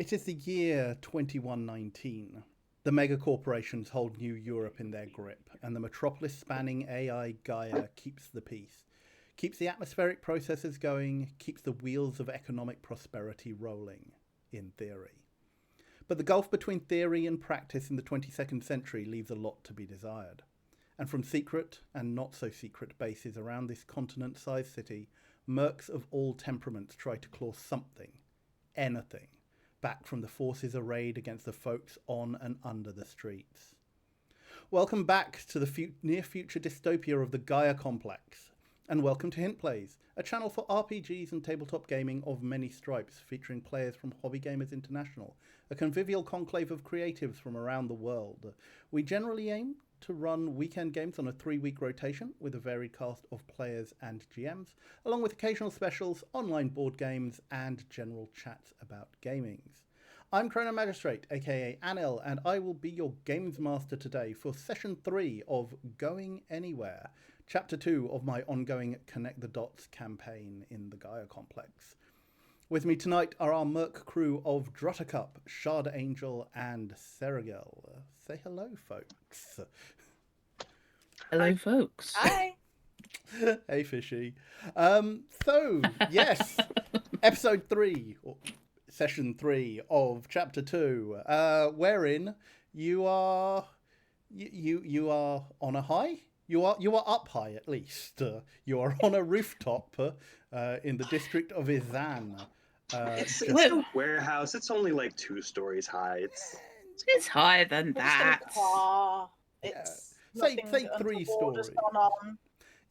It is the year 2119. The megacorporations hold New Europe in their grip, and the metropolis-spanning AI Gaia keeps the peace. Keeps the atmospheric processes going, keeps the wheels of economic prosperity rolling, in theory. But the gulf between theory and practice in the 22nd century leaves a lot to be desired. And from secret and not so secret bases around this continent-sized city, mercs of all temperaments try to claw something, anything, back from the forces arrayed against the folks on and under the streets. Welcome back to the near-future dystopia of the Gaia complex, and welcome to Hint Plays, a channel for RPGs and tabletop gaming of many stripes, featuring players from Hobby Gamers International, a convivial conclave of creatives from around the world. We generally aim to run weekend games on a 3-week rotation with a varied cast of players and GMs, along with occasional specials, online board games, and general chats about gamings. I'm Chrono Magistrate, aka Anil, and I will be your Games Master today for Session 3 of Going Anywhere, Chapter 2 of my ongoing Connect the Dots campaign in the Gaia Complex. With me tonight are our Merc crew of Druttercup, Shard Angel, and Serigel. Say hello, folks. Hello, folks. Hi. Hey, Fishy. Yes, Episode 3, or Session 3 of Chapter 2, wherein you are on a high. You are up high, at least. You are on a rooftop in the district of Izan. It's a warehouse. It's only like 2 stories high. It's higher than that. It's Say nothing 3 untoward has stories. gone on.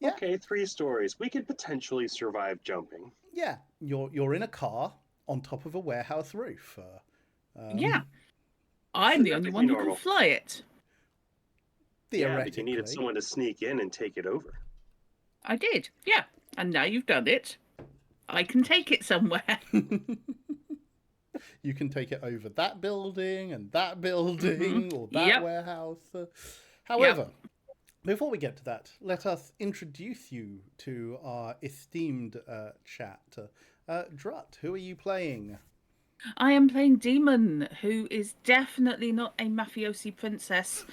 Yeah. Okay, 3 stories. We could potentially survive jumping. Yeah, you're in a car on top of a warehouse roof. Yeah. I'm the only one who can fly it. Theoretically. Yeah, but you needed someone to sneak in and take it over. I did, yeah. And now you've done it. I can take it somewhere. You can take it over that building and that building or that warehouse. However, before we get to that, let us introduce you to our esteemed chat. Drut, who are you playing? I am playing Demon, who is definitely not a mafiosi princess,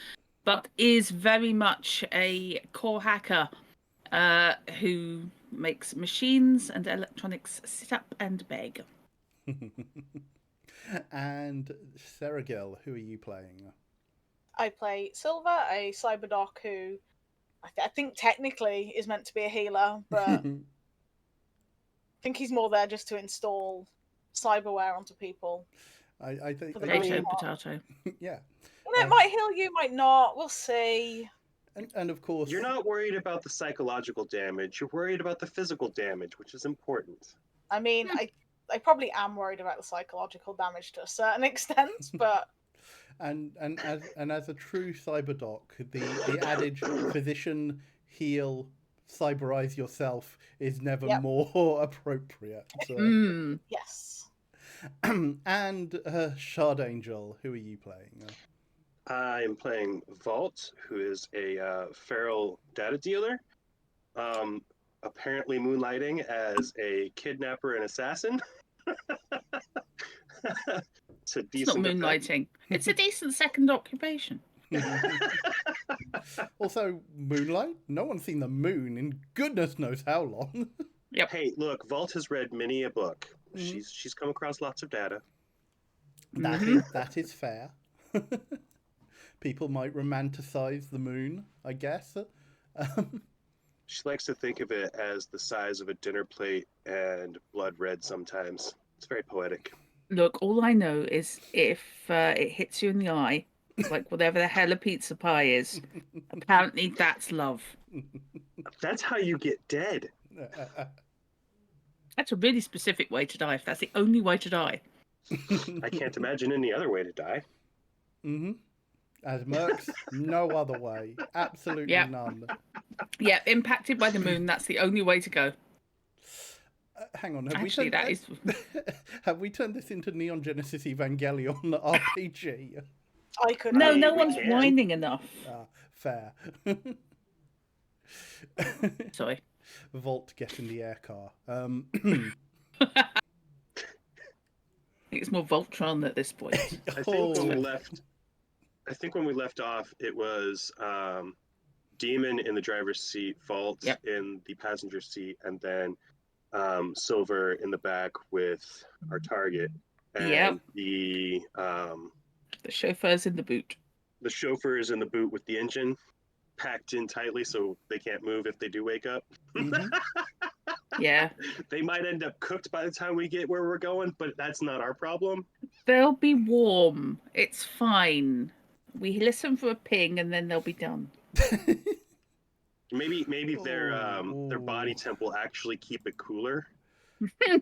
but is very much a core hacker who makes machines and electronics sit up and beg. And Serigel, who are you playing? I play Silver, a cyberdoc who I think technically is meant to be a healer, but I think he's more there just to install cyberware onto people. I think Potato. Yeah. It might heal you, might not. We'll see. And of course, you're not worried about the psychological damage. You're worried about the physical damage, which is important. I mean, I probably am worried about the psychological damage to a certain extent, but and as a true cyberdoc, the adage "physician heal, cyberize yourself" is never more appropriate. Yes. And Shard Angel, who are you playing? I am playing Vault, who is a feral data dealer, apparently moonlighting as a kidnapper and assassin. It's not moonlighting. It's a decent second occupation. Also, moonlight? No one's seen the moon in goodness knows how long. Yep. Hey, look, Vault has read many a book. She's come across lots of data. That is fair. People might romanticize the moon, I guess. She likes to think of it as the size of a dinner plate and blood red sometimes. It's very poetic. Look, all I know is if it hits you in the eye, like whatever the hell a pizza pie is, apparently that's love. That's how you get dead. That's a really specific way to die, if that's the only way to die. I can't imagine any other way to die. As mercs, no other way. Absolutely none. Yeah, impacted by the moon, that's the only way to go. Hang on, have we turned this into Neon Genesis Evangelion RPG? I could. No one's whining enough. Fair. Sorry. Vault, get in the air car. it's more Voltron at this point. I think when we Oh. left, off, it was Demon in the driver's seat, Vault Yep. in the passenger seat, and then Silver in the back with our target, and Yep. the chauffeur's in the boot. the chauffeur is in the boot with the engine packed in tightly so they can't move if they do wake up. Mhm. Yeah. They might end up cooked by the time we get where we're going, but that's not our problem. They'll be warm. It's fine. We listen for a ping and then they'll be done. Maybe their body Ooh. temp will actually keep it cooler.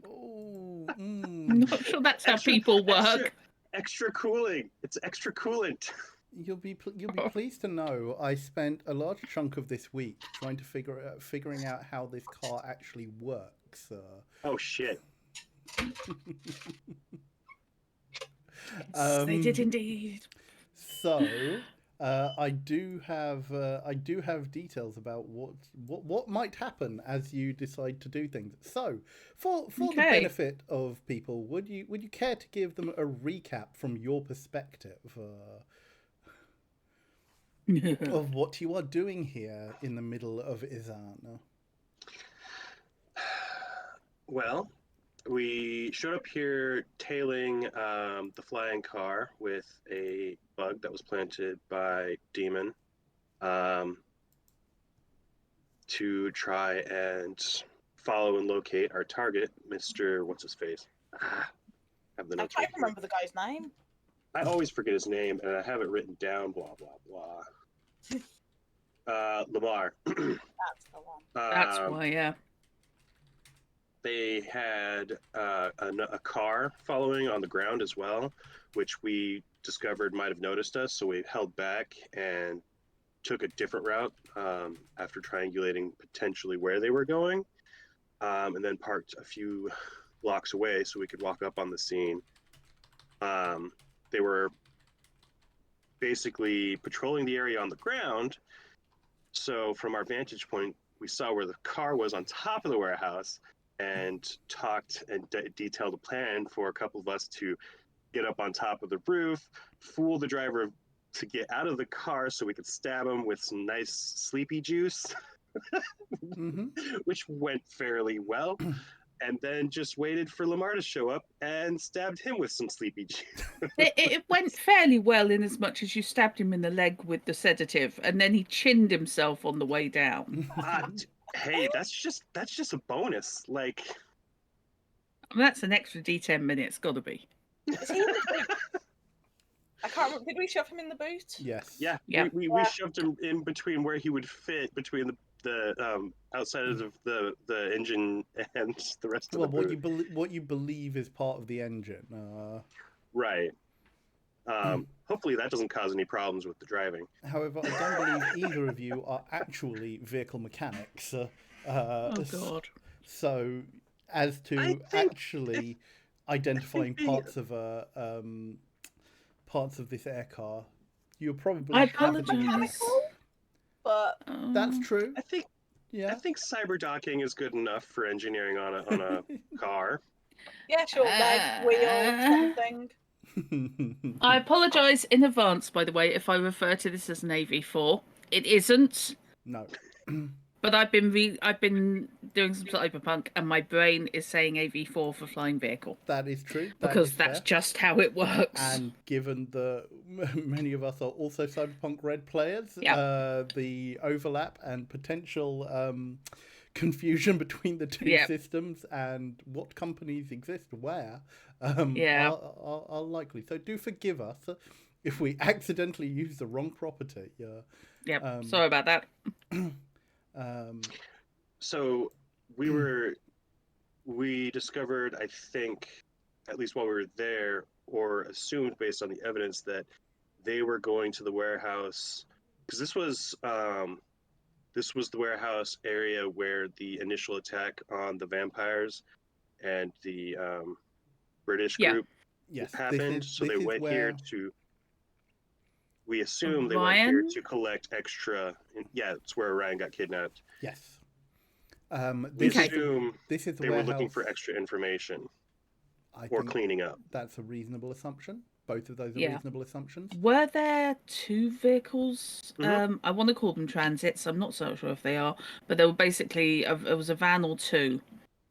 Ooh, I'm not sure that's how people work. Extra cooling. It's extra coolant. You'll be pleased to know I spent a large chunk of this week trying to figuring out how this car actually works. Oh shit. Yes, they did indeed. So I do have details about what might happen as you decide to do things. So for the Okay. benefit of people, would you care to give them a recap from your perspective of what you are doing here in the middle of Izan? Well, we showed up here tailing the flying car with a bug that was planted by Demon to try and follow and locate our target, Mr. What's his face? Have the I notes can't right here. remember the guy's name. I always forget his name, and I have it written down. Blah blah blah. Lamarr. That's the one. That's why, yeah. They had a car following on the ground as well, which we discovered might have noticed us. So we held back and took a different route after triangulating potentially where they were going, and then parked a few blocks away so we could walk up on the scene. They were basically patrolling the area on the ground. So from our vantage point, we saw where the car was on top of the warehouse and talked and detailed a plan for a couple of us to get up on top of the roof, fool the driver to get out of the car so we could stab him with some nice sleepy juice, Mm-hmm. which went fairly well. And then just waited for Lamarr to show up and stabbed him with some sleepy juice. It went fairly well in as much as you stabbed him in the leg with the sedative and then he chinned himself on the way down. Hey, that's just a bonus. Like, That's an extra D10 minutes, gotta be. Is he in the boot? I can't remember. Did we shove him in the boot? Yes. yeah, Yeah. we shoved him in between where he would fit between the outside of the engine and the rest of Well, the boot. what you believe is part of the engine. Right. Hopefully that doesn't cause any problems with the driving. However, I don't believe either of you are actually vehicle mechanics. Oh god. So, as to I think- actually identifying parts of this air car, you're probably I heavily- apologise. But That's true. I think Yeah. cyber docking is good enough for engineering on a car. yeah, sure, leg, wheel, something. I apologise in advance, by the way, if I refer to this as an AV4. It isn't, No. but I've been doing some cyberpunk, and my brain is saying AV4 for flying vehicle That is true. because is that's fair. just how it works. And given that many of us are also Cyberpunk Red players, Yep. the overlap and potential confusion between the two Yep. systems and what companies exist where Yeah. are likely. So do forgive us if we accidentally use the wrong property. Yep. Sorry about that. So we discovered, I think, at least while we were there, or assumed based on the evidence, that they were going to the warehouse because this was the warehouse area where the initial attack on the vampires and the British Yeah. group Yes, happened. So they went here to. We assume they went here Ryan? to collect extra. Yeah, it's where Ryan got kidnapped. Yes. We Okay. assume this is the they were warehouse. looking for extra information. I or think cleaning up. that's a reasonable assumption. Both of those are Yeah. reasonable assumptions. Were there 2 vehicles? Mhm. I want to call them transits. I'm not so sure if they are, but they were basically it was a van or 2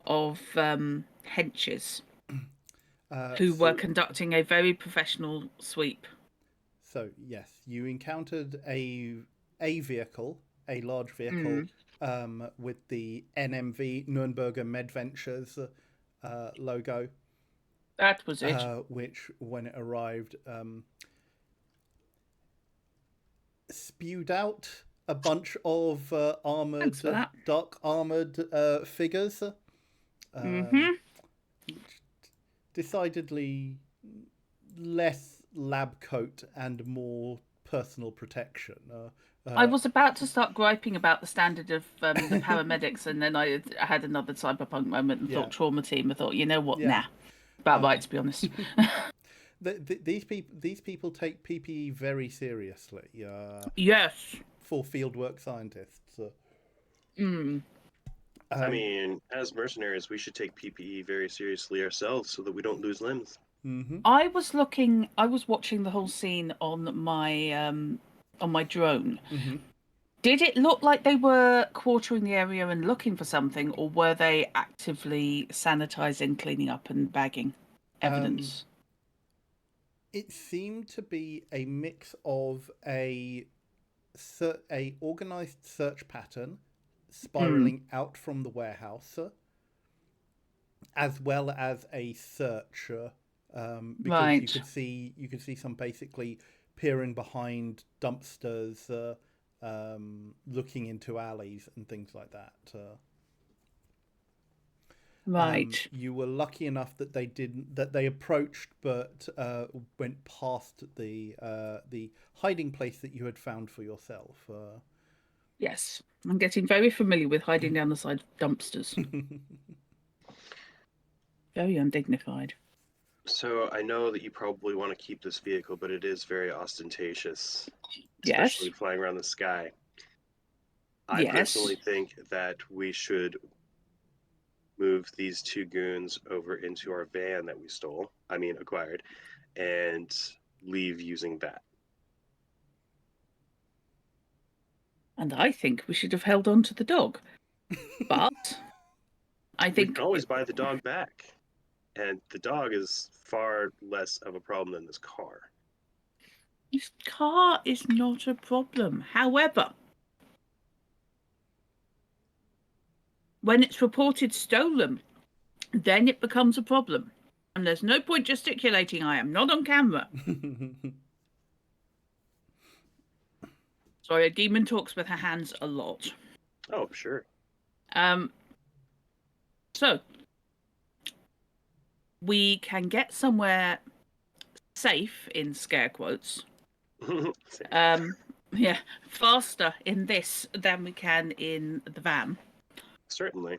of henches who were So, conducting a very professional sweep. so yes, you encountered a vehicle, a large vehicle, Mm. with the NMV Nürnberger Medventures logo, That was it. which when it arrived spewed out a bunch of Thanks for that. dark armored figures, Mm-hmm. decidedly less lab coat and more personal protection. I was about to start griping about the standard of the paramedics, and then I had another cyberpunk moment and Yeah. thought trauma team. I thought, you know what? Yeah. Nah, about right, to be honest. These people take PPE very seriously. Yes. For fieldwork scientists. Mm. I mean, as mercenaries, we should take PPE very seriously ourselves so that we don't lose limbs. Mm-hmm. I was watching the whole scene on my drone. Mm-hmm. Did it look like they were quartering the area and looking for something, or were they actively sanitizing, cleaning up, and bagging evidence? It seemed to be a mix of a organized search pattern spiraling out from the warehouse, as well as a search, because Right. you could see some basically peering behind dumpsters, looking into alleys and things like that. Right. You were lucky enough that they approached, but went past the hiding place that you had found for yourself. Yes. I'm getting very familiar with hiding down the side of dumpsters. Very undignified. So I know that you probably want to keep this vehicle, but it is very ostentatious, Yes. especially flying around the sky. I Yes. personally think that we should move these 2 goons over into our van that we acquired, and leave using that. And I think we should have held on to the dog. But I We think can always buy the dog back. And the dog is far less of a problem than this car. this car is not a problem. However, when it's reported stolen, then it becomes a problem. And there's no point gesticulating. I am not on camera. Sorry, a demon talks with her hands a lot. Oh, sure. So we can get somewhere safe, in scare quotes. Yeah, faster in this than we can in the van. Certainly.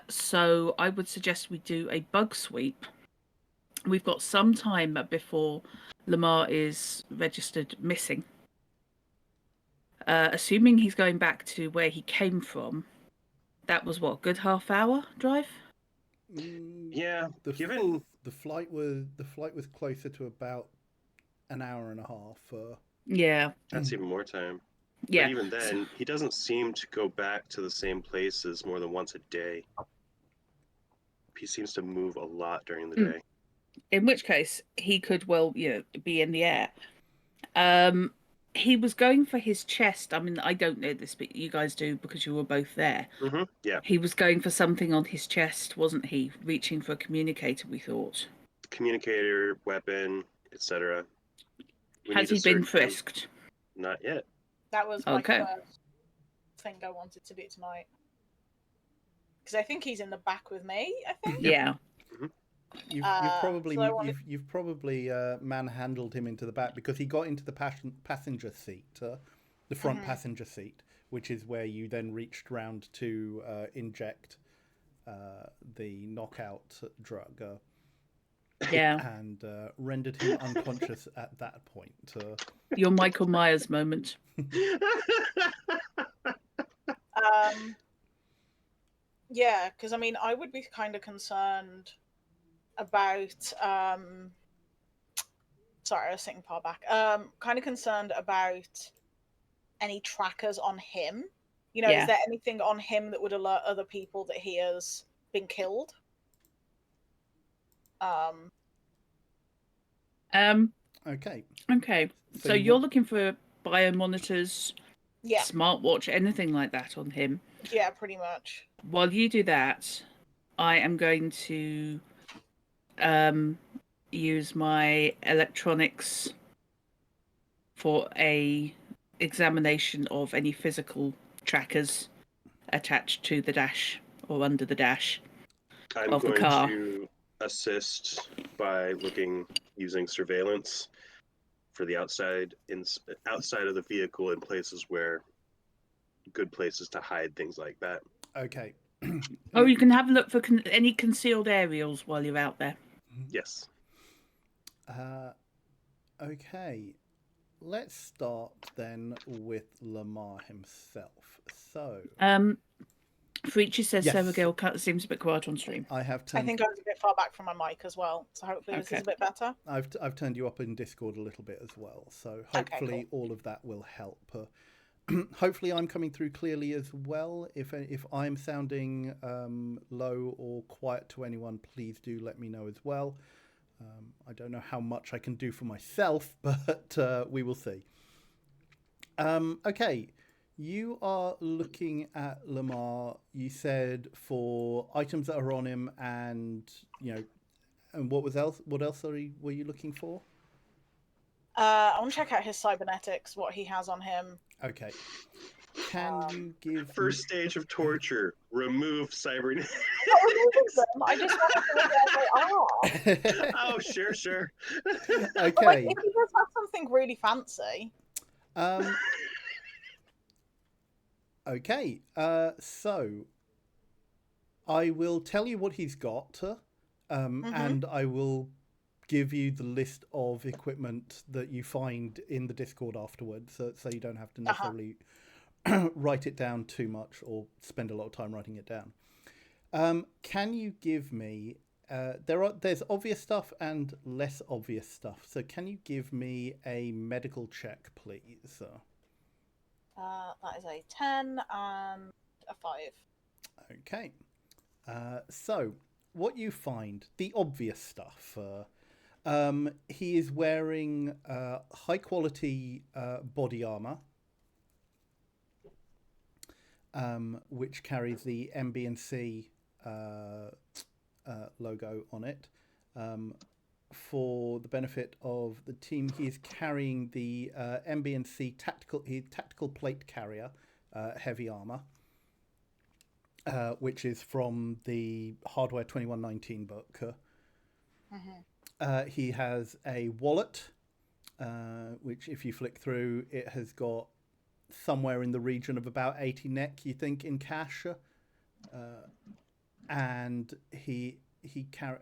So I would suggest we do a bug sweep. We've got some time before Lamarr is registered missing. Assuming he's going back to where he came from, that was what, a good half hour drive? Yeah, the given flight was closer to about an hour and a half. Yeah. that's even more time. Yeah. But even then, he doesn't seem to go back to the same places more than once a day. He seems to move a lot during the day. In which case, he could well, be in the air. He was going for his chest. I mean, I don't know this, but you guys do because you were both there. Mm-hmm. Yeah. He was going for something on his chest, wasn't he? Reaching for a communicator, we thought. Communicator, weapon, etc. Has he been frisked? Not yet. That was my first thing I wanted to do tonight. Because I think he's in the back with me, I think. Yeah. Mm-hmm. You've probably manhandled him into the back because he got into the passenger seat, the front passenger seat, which is where you then reached round to inject the knockout drug. Yeah. And rendered him unconscious at that point. Your Michael Myers moment. Yeah, because I mean, I would be kind of concerned about sorry, I was sitting far back. Kind of concerned about any trackers on him. You know, is Yeah. there anything on him that would alert other people that he has been killed? Okay. Okay. So So you you're want- looking for biomonitors, Yeah, smartwatch, anything like that on him. yeah, pretty much. While you do that, I am going to use my electronics for a examination of any physical trackers attached to the dash or under the dash I'm of the going car. to assist by using surveillance for the outside of the vehicle in places where good places to hide things like that. Okay. Oh, you can have a look for any concealed aerials while you're out there. Yes. Okay. Let's start then with Lamarr himself. So, Freacher says Yes. Sarah Girl seems a bit quiet on stream. I have I turned. think I was a bit far back from my mic as well, so hopefully this Okay. is a bit better. I've turned you up in Discord a little bit as well, so Okay, hopefully all of that will help. Hopefully I'm coming through clearly as well. If I'm sounding low or quiet to anyone, please do let me know as well. I don't know how much I can do for myself, but we will see. Okay, you are looking at Lamarr. You said for items that are on him, and and what else? What else were you looking for? I want to check out his cybernetics, what he has on him. Okay. Can you give First stage of torture: remove cyber. I just want to know where they are. Oh, sure. But, like, Okay. if he does have something really fancy, Okay. So I will tell you what he's got, and I will give you the list of equipment that you find in the Discord afterwards, so you don't have to necessarily write it down too much or spend a lot of time writing it down. Can you give me? There's obvious stuff and less obvious stuff. So can you give me a medical check, please? that is a 10 and a 5. Okay. So what you find, the obvious stuff. He is wearing high quality body armor, which carries the MB&C logo on it. For the benefit of the team, he is carrying the MB&C tactical plate carrier heavy armor, which is from the Hardware 2119 book. He has a wallet, which if you flick through, it has got somewhere in the region of about 80 NEC, you think, in cash. And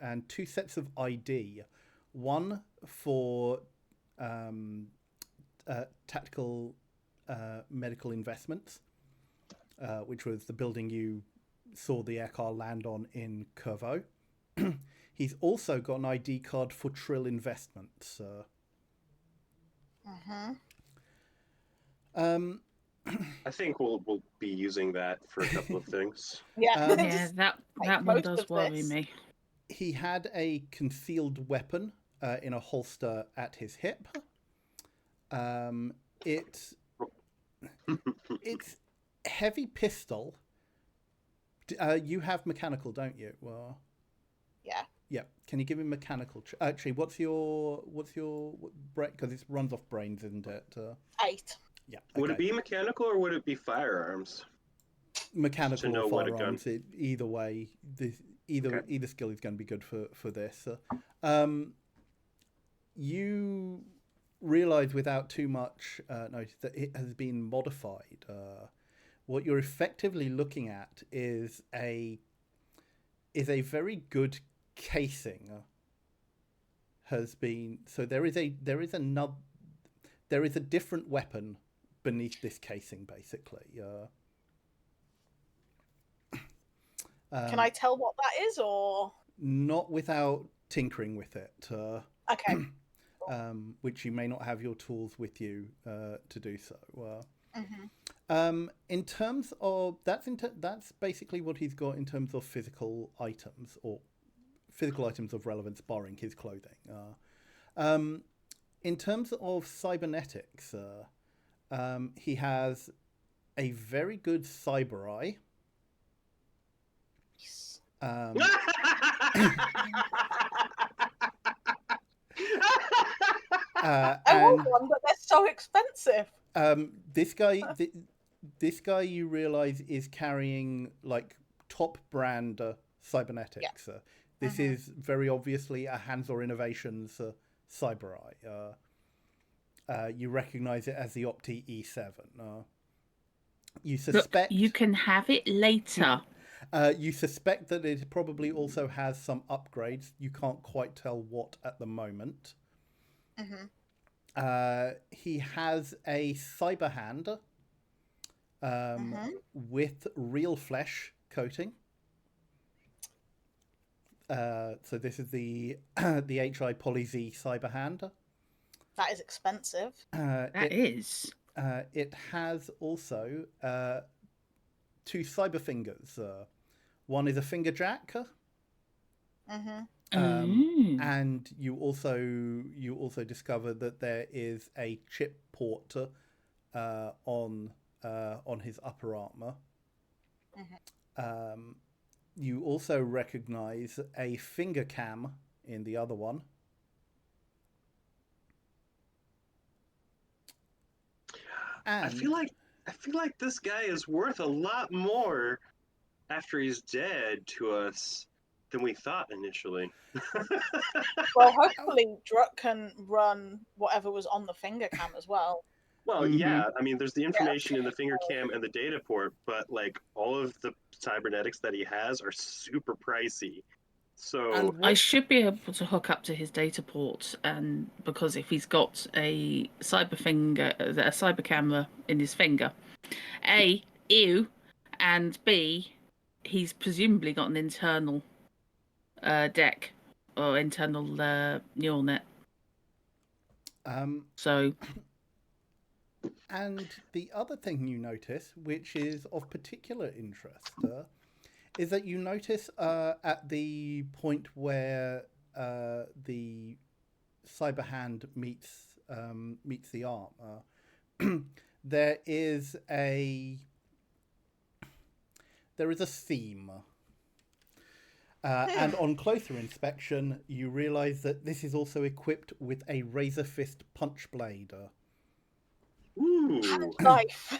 and 2 sets of ID, one for tactical medical investments, which was the building you saw the aircar land on in Curvo. He's also got an ID card for Trill Investments. I think we'll be using that for a couple of things. Yeah, Yeah, that one most does of worry this. me. He had a concealed weapon in a holster at his hip. It's heavy pistol. You have mechanical, don't you? Well, yeah. Can you give me mechanical? Actually, what's your brain? Because it runs off brains, isn't it? 8. Yeah. Okay. Would it be mechanical or would it be firearms? Mechanical to know or what a firearms? Either way, either skill is going to be good for this. You realize without too much notice that it has been modified. What you're effectively looking at is a very good casing. Has been so there is a different weapon beneath this casing, basically. Can I tell what that is, or Not without tinkering with it, Okay. which you may not have your tools with you to do so. Mhm. In terms of that's basically what he's got in terms of physical items or physical items of relevance, barring his clothing. In terms of cybernetics, he has a very good cyber eye. Yes. Um, I and want one, but they're so expensive. this guy, you realize, is carrying like top brand cybernetics. This Mhm. is very obviously a Hands-On Innovations cyber eye. You recognize it as the Opti E7. You Look, suspect you can have it later. you suspect that it probably also has some upgrades. You can't quite tell what at the moment. Mhm. He has a cyber hand Mhm. with real flesh coating. So this is the the HI Poly Z cyber hand. That is expensive. That is. It has also two cyber fingers. One is a finger jack, Mhm. and you also discover that there is a chip port on his upper armor. Mhm. You also recognize a finger cam in the other one. And I feel like this guy is worth a lot more after he's dead to us than we thought initially. Well, hopefully Druck can run whatever was on the finger cam as well. Well, yeah, I mean, there's the information in the finger Yeah. cam and the data port, but like all of the cybernetics that he has are super pricey. So and I what, should be able to hook up to his data port, and because if he's got a cyber camera in his finger, A, ew, and B, he's presumably got an internal deck or internal neural net. So and the other thing you notice, which is of particular interest, is that you notice at the point where the cyber hand meets the arm, there is a theme. And on closer inspection, you realize that this is also equipped with a razor fist punch blade. ooh, Knife.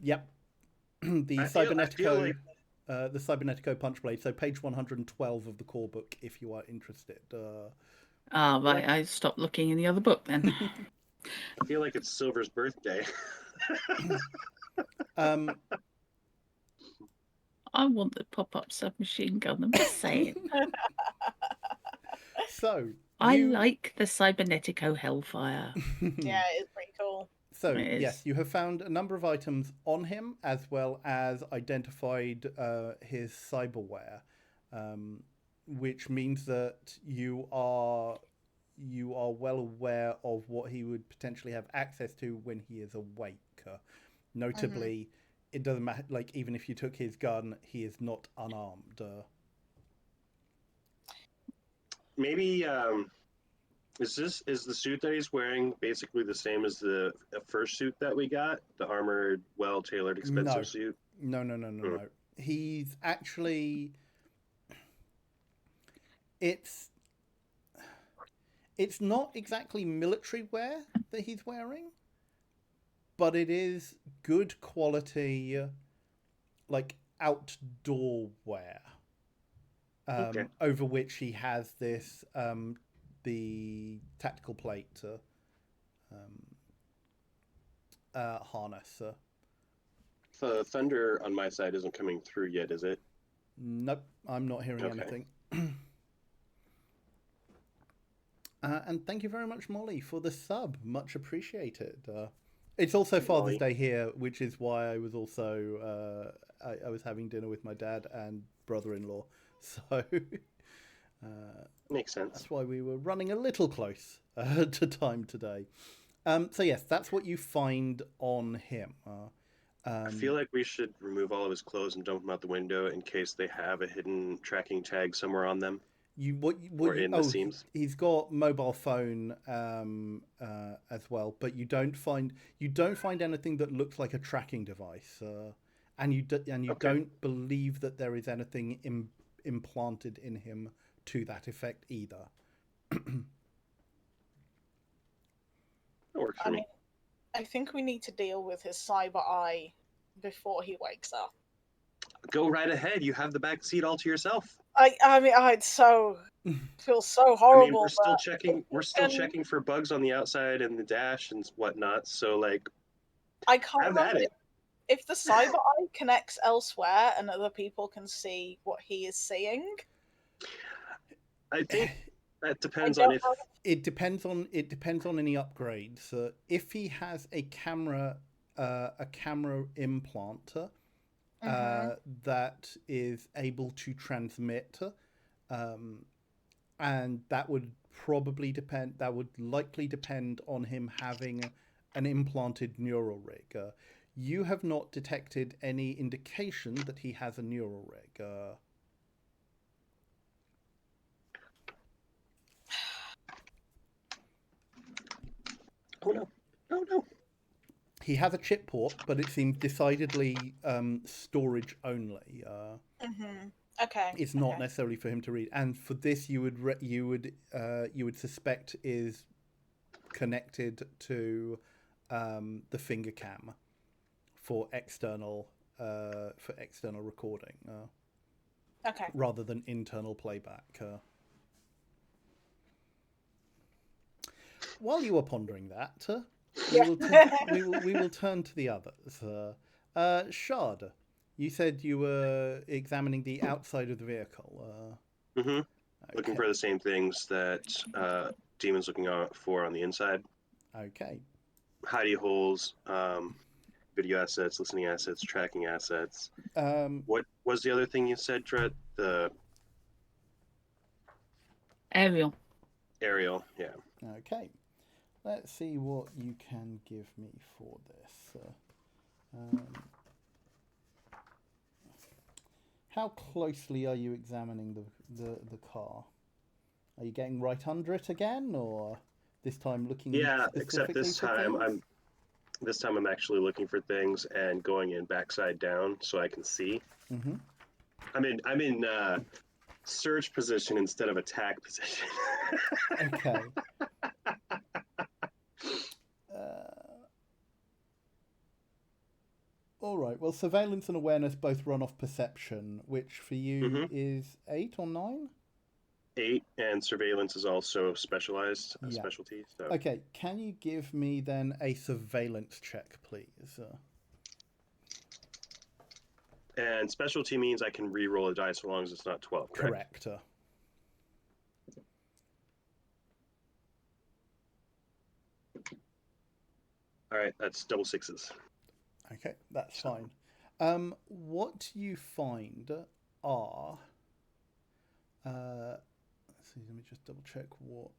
Yep, the I feel Cybernetico, like the Cybernetico punch blade. So page 112 of the core book, if you are interested. right, I stopped looking in the other book then. it's Silver's birthday. Um, I want the pop-up submachine gun. I'm just saying. so I you, like the Cybernetico Hellfire. Yeah, it's pretty cool. so It is. yes, you have found a number of items on him, as well as identified his cyberware, which means that you are well aware of what he would potentially have access to when he is awake. Notably, it doesn't matter. Like even if you took his gun, he is not unarmed. Maybe is the suit that he's wearing basically the same as the first suit that we got, the armored, well-tailored, expensive No, suit? no. He's actually it's not exactly military wear that he's wearing, but it is good quality, like outdoor wear. Okay. Over which he has this the tactical plate harness. The thunder on my side isn't coming through yet, is it? Nope, I'm not hearing Okay. anything. And thank you very much, Molly, for the sub. Much appreciated. It's also Father's Molly. Day here, which is why I was also I was having dinner with my dad and brother-in-law. So Makes sense. That's why we were running a little close to time today. So yes, that's what you find on him. I feel like we should remove all of his clothes and dump them out the window in case they have a hidden tracking tag somewhere on them. The seams. He's got mobile phone as well, but you don't find anything that looks like a tracking device, and you don't believe that there is anything implanted in him to that effect either. That works for me. I think we need to deal with his cyber eye before he wakes up. Go right ahead. You have the back seat all to yourself. I mean, I'd feel so horrible. We're still checking. We're still checking for bugs on the outside and the dash and whatnot. So like, I can't remember if the cyber eye connects elsewhere and other people can see what he is seeing. I think that depends on if it depends on any upgrades. If he has a camera implant that is able to transmit, and that would likely depend on him having an implanted neural rig. You have not detected any indication that he has a neural rig. Oh no. He has a chip port, but it seems decidedly storage only. Okay. It's not necessarily for him to read, and for this, you would suspect is connected to the finger cam for external recording, rather than internal playback. While you are pondering that, we will turn to the others. Shard, you said you were examining the outside of the vehicle. Looking for the same things that Demon's looking for on the inside. Okay. Hidey holes, video assets, listening assets, tracking assets. What was the other thing you said, Dred? The aerial, yeah. Okay. Let's see what you can give me for this. How closely are you examining the car? Are you getting right under it again, or this time looking? Yeah, except this time I'm actually looking for things and going in backside down so I can see. I'm in search position instead of attack position. Okay. All right. Well, surveillance and awareness both run off perception, which for you is 8 or 9? 8, and surveillance is also specialized specialty. So. Okay. Can you give me then a surveillance check, please? And specialty means I can re-roll a die so long as it's not 12. Correct. All right, that's double 6s. Okay, that's fine. What you find are... let's see, let me just double check what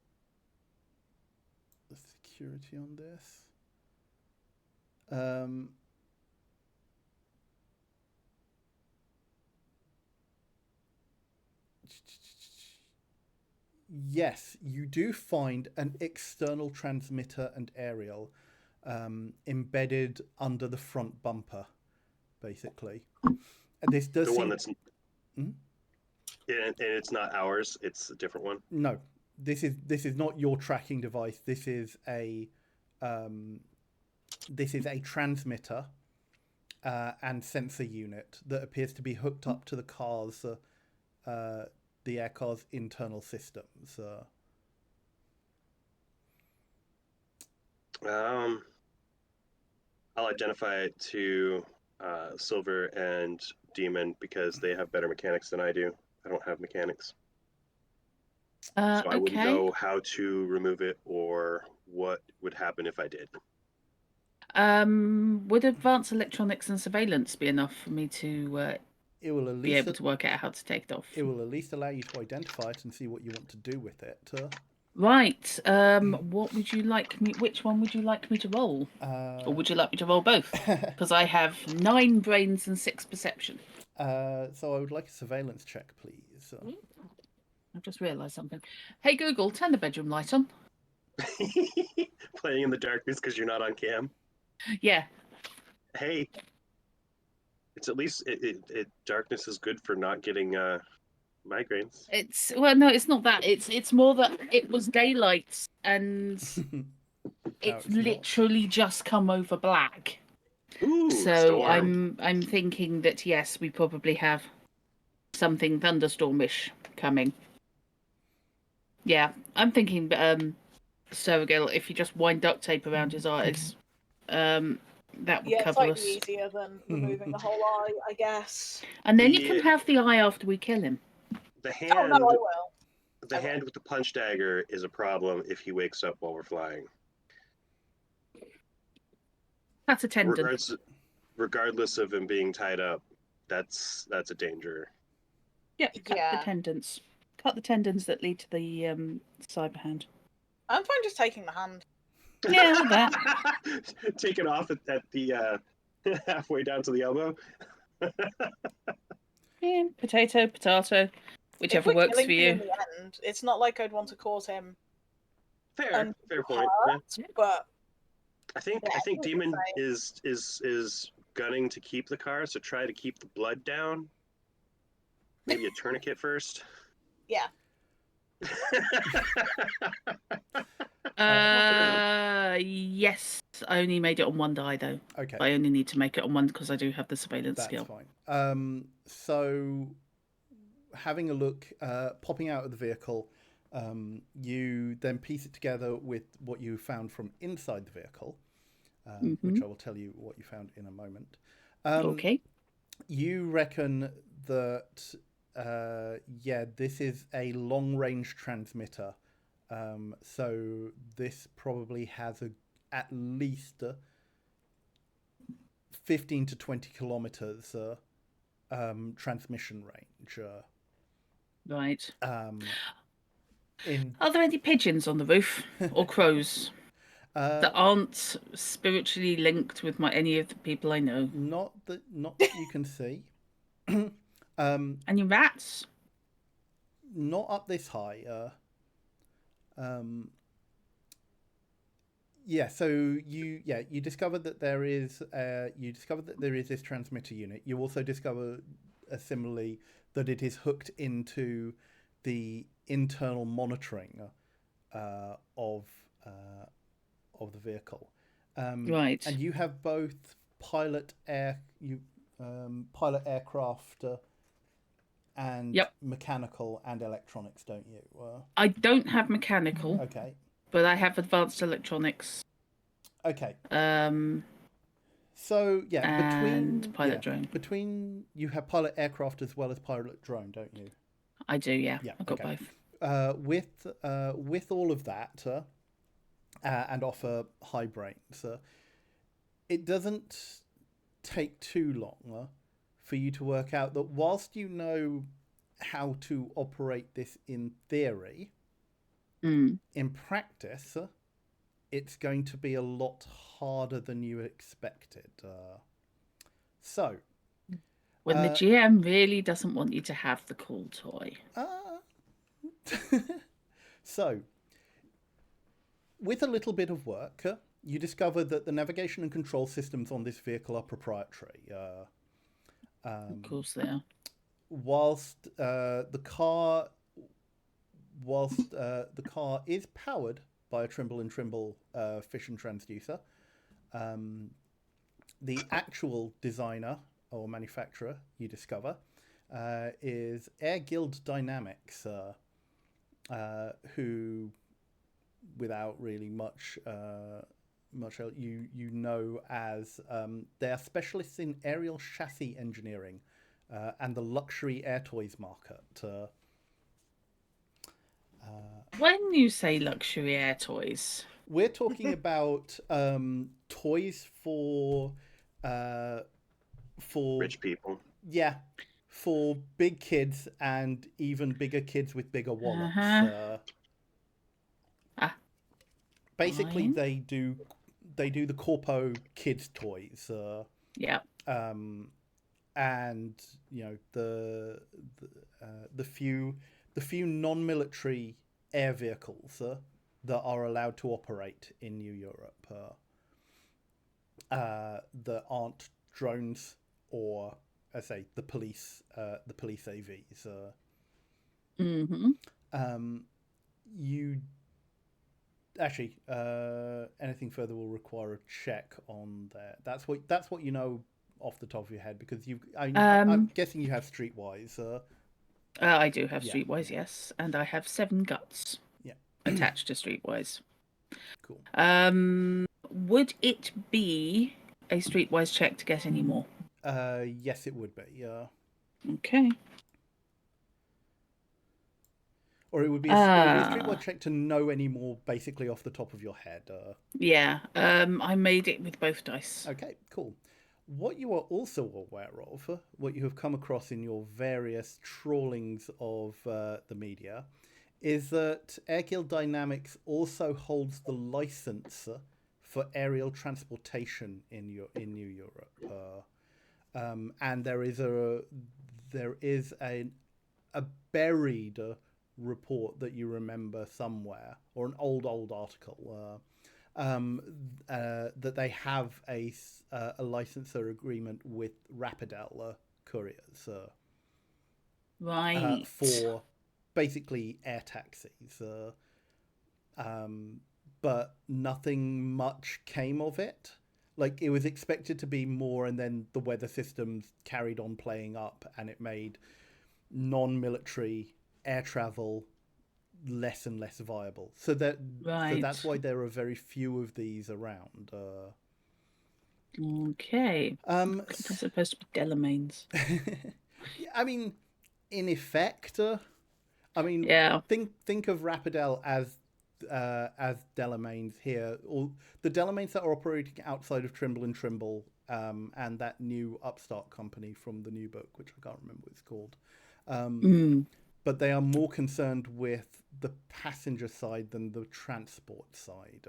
the security on this. Yes, you do find an external transmitter and aerial embedded under the front bumper, basically. This does one that's... And it's not ours, it's a different one? No, this is not your tracking device. This is a transmitter and sensor unit that appears to be hooked up to the car's the air car's internal systems. I'll identify it to Silver and Demon because they have better mechanics than I do. I don't have mechanics. So I wouldn't know how to remove it or what would happen if I did. Would advanced electronics and surveillance be enough for me to it will at be least able to work out how to take it off. it will at least allow you to identify it and see what you want to do with it. Right. What would you like me? Which one would you like me to roll? Or would you like me to roll both? Because I have 9 brains and 6 perception. So I would like a surveillance check, please. I've just realised something. Hey Google, turn the bedroom light on. Playing in the darkness because you're not on cam. Yeah. Hey, it's at least darkness is good for not getting migraines. It's no, it's not that. It's more that it was daylight and it's it's not. literally just come over black. Ooh, So storm. I'm thinking that yes, we probably have something thunderstormish coming. Yeah, I'm thinking Sergil, if you just wind duct tape around his eyes, that would Yeah, it's cover slightly us. easier than removing the whole eye, I guess. And then you can have the eye after we kill him. The Oh hand, no, I will. the hand with the punch dagger is a problem if he wakes up while we're flying. That's a tendon. Regardless of him being tied up, that's a danger. Yep, cut Yeah. the tendons. Cut the tendons that lead to the cyber hand. I'm fine just taking the hand. Yeah, with that. Take it off at the halfway down to the elbow. Yeah, potato, whichever If we're works for killing him in you. the end, it's not like I'd want to cause him Fair point. hurt, Yeah. but I think Demon is gunning to keep the car, so try to keep the blood down. Maybe a tourniquet first. yeah. Yes, I only made it on one die though. Okay. I only need to make it on one because I do have the surveillance skill. That's fine. So having a look, popping out of the vehicle, you then piece it together with what you found from inside the vehicle, which I will tell you what you found in a moment. Okay. You reckon that, this is a long-range transmitter. So this probably has at least 15 to 20 kilometers transmission range. Right. Are there any pigeons on the roof or crows that aren't spiritually linked with any of the people I know? Not that you can see. Any rats? Not up this high. So you discovered that there is this transmitter unit. You also discover similarly that it is hooked into the internal monitoring of the vehicle. Right. And you have both pilot aircraft and mechanical and electronics, don't you? I don't have mechanical. Okay. But I have advanced electronics. Okay. So between pilot drone. Between you have pilot aircraft as well as pilot drone, don't you? I do, yeah. I've got both. With all of that, and offer high brains, it doesn't take too long for you to work out that whilst you know how to operate this in theory, in practice, it's going to be a lot harder than you expected. When the GM really doesn't want you to have the cool toy. So, with a little bit of work, you discover that the navigation and control systems on this vehicle are proprietary. Of course they are. Whilst the car is powered by a Trimble and Trimble fission transducer, the actual designer or manufacturer, you discover, is Air Guild Dynamics, who, without really much else, you know as they are specialists in aerial chassis engineering and the luxury air toys market. When you say luxury air toys, we're talking about toys for rich people. Yeah, for big kids and even bigger kids with bigger wallets. Basically, fine. they do the Corpo kids toys. Yeah. And you know the few non-military air vehicles that are allowed to operate in New Europe that aren't drones or, I say, the police AVs. You actually anything further will require a check on there. That's what you know off the top of your head, because I'm guessing you have Streetwise. I do have Yeah, Streetwise, yes, and I have 7 guts. Yeah. Attached to Streetwise. Cool. Would it be a Streetwise check to get any more? Yes, it would be. Okay. Or it would be a Streetwise check to know any more, basically off the top of your head. Yeah. I made it with both dice. Okay, cool. What you are also aware of, what you have come across in your various trawlings of the media, is that Air Guild Dynamics also holds the license for aerial transportation in New Europe, and there is a buried report that you remember somewhere, or an old article. That they have a licensor agreement with Rapidel couriers Right. for basically air taxis, but nothing much came of it. Like, it was expected to be more, and then the weather systems carried on playing up, and it made non-military air travel less and less viable. So that's why there are very few of these around. Okay. They're supposed to be Delamains. I mean, in effect, I mean, yeah. Think of Rapidel as Delamains here. All the Delamains that are operating outside of Trimble and Trimble, and that new upstart company from the new book, which I can't remember what it's called. But they are more concerned with the passenger side than the transport side.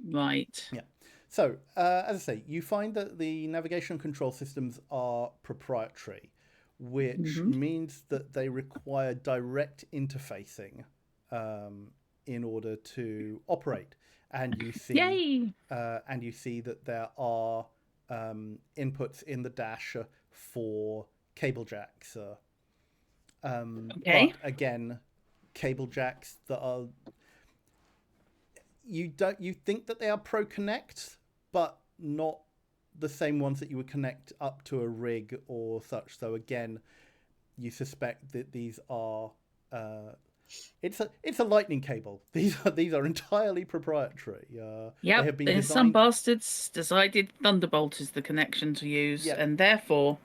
Right. Yeah. So, as I say, you find that the navigation control systems are proprietary, which means that they require direct interfacing in order to operate. And you see, that there are inputs in the dash for cable jacks. Okay. But again, cable jacks that are you think that they are Pro Connect, but not the same ones that you would connect up to a rig or such. So again, you suspect that these are it's a lightning cable. These are entirely proprietary. Yep. They have been designed... Some bastards decided Thunderbolt is the connection to use, and therefore.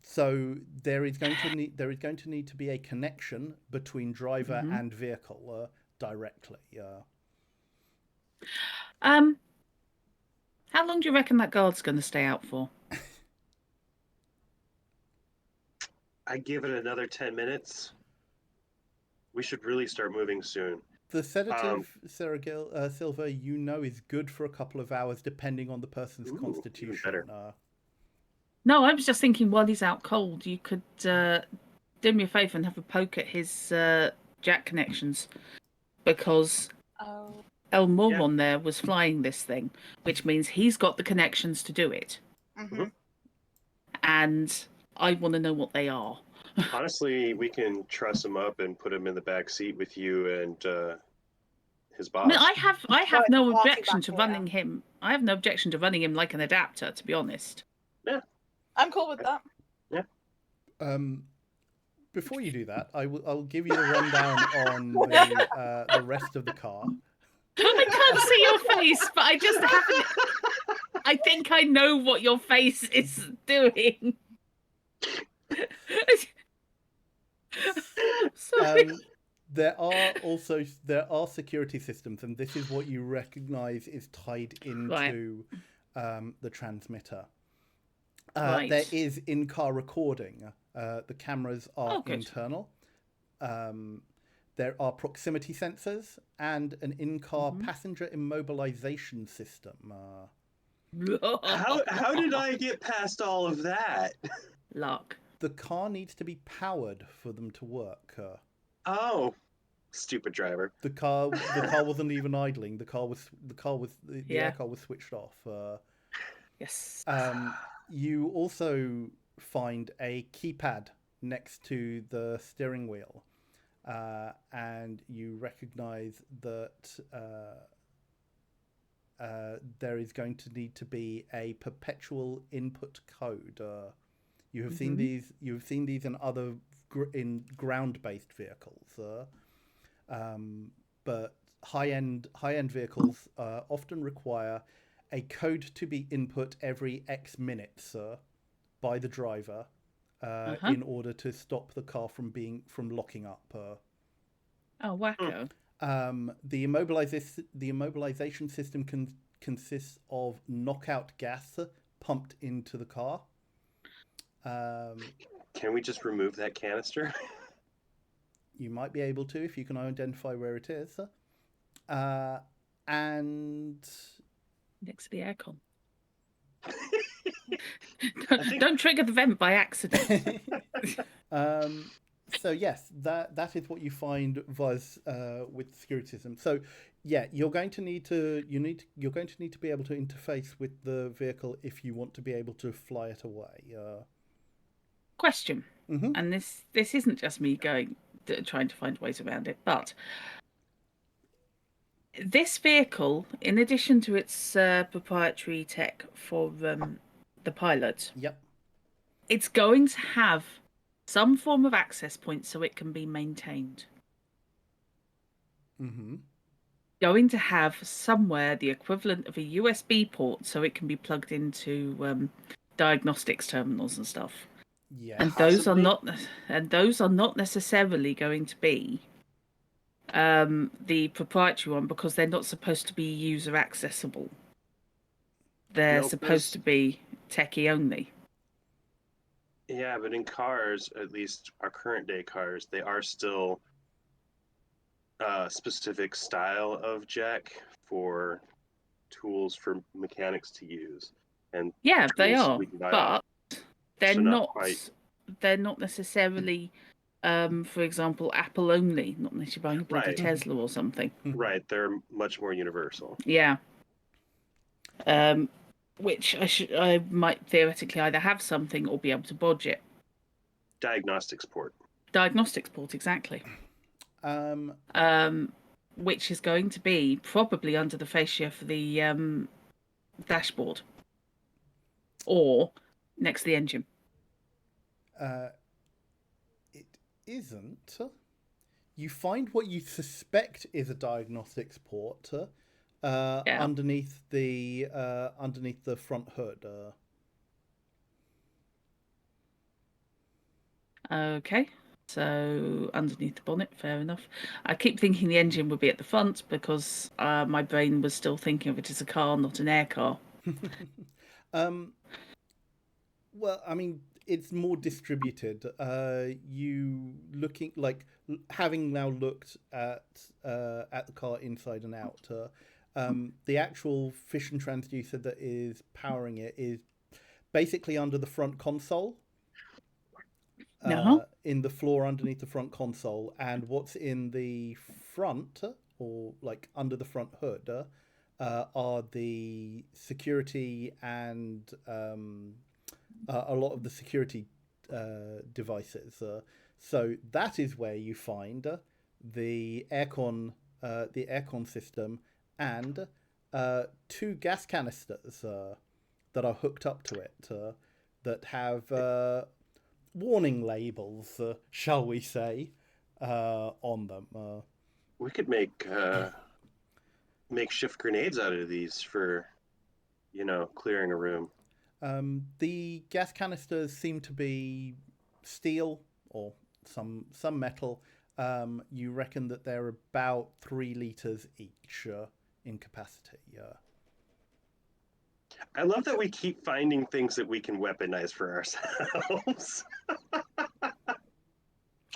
So there is going to need to be a connection between driver and vehicle directly. How long do you reckon that guard's going to stay out for? I give it another 10 minutes. We should really start moving soon. The sedative, Silver, is good for a couple of hours, depending on the person's constitution. Better. No, I was just thinking, while he's out cold, you could do me a favour and have a poke at his jack connections, because El Moron there was flying this thing, which means he's got the connections to do it. And I want to know what they are. Honestly, we can truss him up and put him in the back seat with you and his boss. I mean, I have no objection to running him. I have no objection to running him like an adapter, to be honest. Yeah. I'm cool with that. Yeah. Before you do that, I'll give you a rundown on the rest of the car. I can't see your face, but I just haven't. I think I know what your face is doing. Sorry. There are security systems, and this is what you recognise is tied into the transmitter. There is in-car recording The cameras are good. internal. There are proximity sensors and an in-car passenger immobilization system. How did I get past all of that? Luck. The car needs to be powered for them to work. Oh, stupid driver. The car wasn't even idling. The air car was switched off. Yes. You also find a keypad next to the steering wheel, and you recognize that there is going to need to be a perpetual input code. You have seen these. You have seen these in other in ground-based vehicles, but high-end vehicles often require a code to be input every X minutes by the driver in order to stop the car from locking up. Oh, wacko. The immobilization system consists of knockout gas pumped into the car. Can we just remove that canister? You might be able to if you can identify where it is. And Next to the aircon. Don't trigger the vent by accident. So yes, that is what you find was with the security system. So yeah, you're going to need to be able to interface with the vehicle if you want to be able to fly it away. Question, and this isn't just me trying to find ways around it, but this vehicle, in addition to its proprietary tech for the pilot, Yep, it's going to have some form of access point so it can be maintained. Going to have somewhere the equivalent of a USB port so it can be plugged into diagnostics terminals and stuff. yeah, And those are not necessarily going to be the proprietary one because they're not supposed to be user accessible. They're supposed to be techie only. Yeah, but in cars, at least our current day cars, they are still a specific style of jack for tools for mechanics to use. And yeah, they are, but they're so not. quite. They're not necessarily, for example, Apple only. Not unless you're buying a bloody Tesla or something. Right, they're much more universal. Yeah. Which I might theoretically either have something or be able to bodge it. Diagnostics port, exactly. Um, Which is going to be probably under the fascia for the dashboard, or next to the engine. It isn't. You find what you suspect is a diagnostics port underneath the front hood. Okay, so underneath the bonnet, fair enough. I keep thinking the engine would be at the front because my brain was still thinking of it as a car, not an air car. Well, I mean, it's more distributed. You looking like having now looked at the car inside and out. The actual fission transducer that is powering it is basically under the front console. In the floor underneath the front console, and what's in the front or like under the front hood are the security and a lot of the security devices. So that is where you find the aircon system and two gas canisters that are hooked up to it that have warning labels, shall we say, on them. We could make makeshift grenades out of these for, clearing a room. The gas canisters seem to be steel or some metal. You reckon that they're about 3 liters each in capacity. I love that we keep finding things that we can weaponize for ourselves.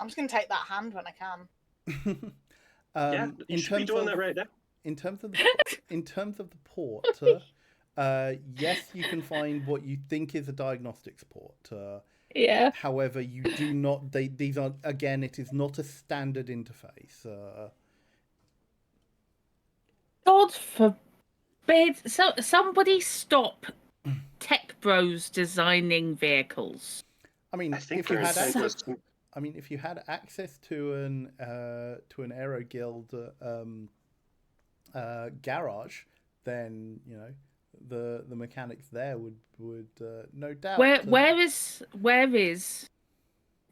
I'm just gonna take that hand when I can. Yeah, you should be doing that right now. In terms of the port, yes, you can find what you think is a diagnostics port. Yeah. However, you do not. These are, again, it is not a standard interface. God forbid. So somebody stop tech bros designing vehicles. I mean, I think if you their had intent access, was I mean, if you had access to an Aero Guild garage, then you know the mechanics there would no doubt. Where is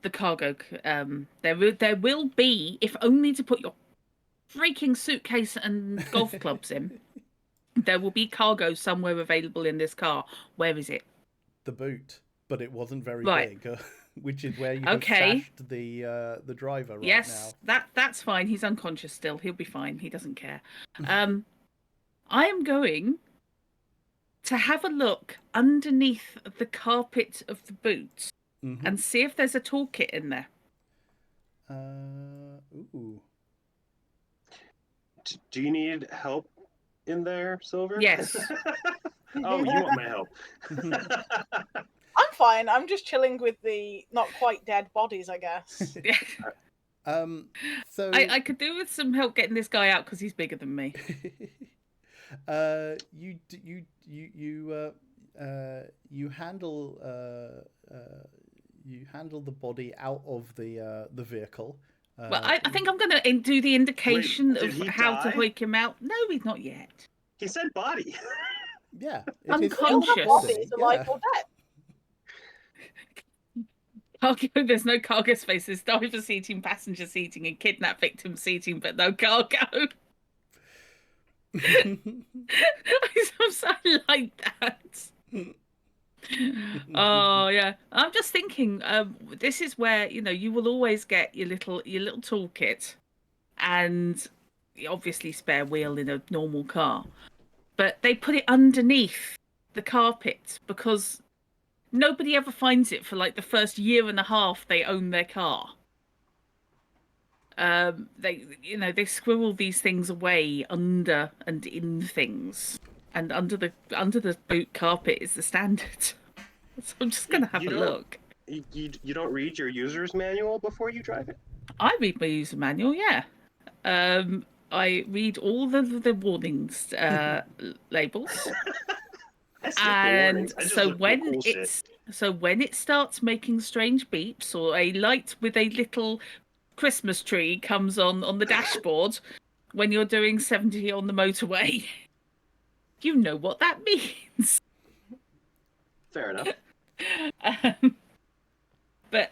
the cargo? There will be, if only to put your freaking suitcase and golf clubs in. There will be cargo somewhere available in this car. Where is it? The boot, but it wasn't very Right. big, which is where you Okay. have stashed the driver right Yes, now. that's fine. He's unconscious still. He'll be fine. He doesn't care. I am going to have a look underneath the carpet of the boot Mhm. and see if there's a toolkit in there. Ooh. Do you need help in there, Silver? Yes. Oh, you want my help? I'm fine. I'm just chilling with the not quite dead bodies, I guess. So I could do with some help getting this guy out because he's bigger than me. You handle the body out of the vehicle. Well, I think I'm going to do the indication Wait, did of he how to die? hoik him out. No, he's not yet. He said body. Yeah, Unconscious. Bodies, alive or dead. Cargo, there's no cargo space. There's driver seating, passenger seating, and kidnap victim seating, but no cargo. I'm so like that. Oh yeah, I'm just thinking. This is where you will always get your little toolkit, and obviously spare wheel in a normal car, but they put it underneath the carpet because nobody ever finds it for like the first year and a half they own their car. They squirrel these things away under and in things, and under the boot carpet is the standard. So I'm just gonna have a look. You don't read your user's manual before you drive it? I read my user manual, yeah. I read all the warnings labels. I skip the warnings. I just so look for the when cool it's shit. so when it starts making strange beeps or a light with a little Christmas tree comes on the dashboard when you're doing 70 on the motorway, you know what that means. Fair enough. But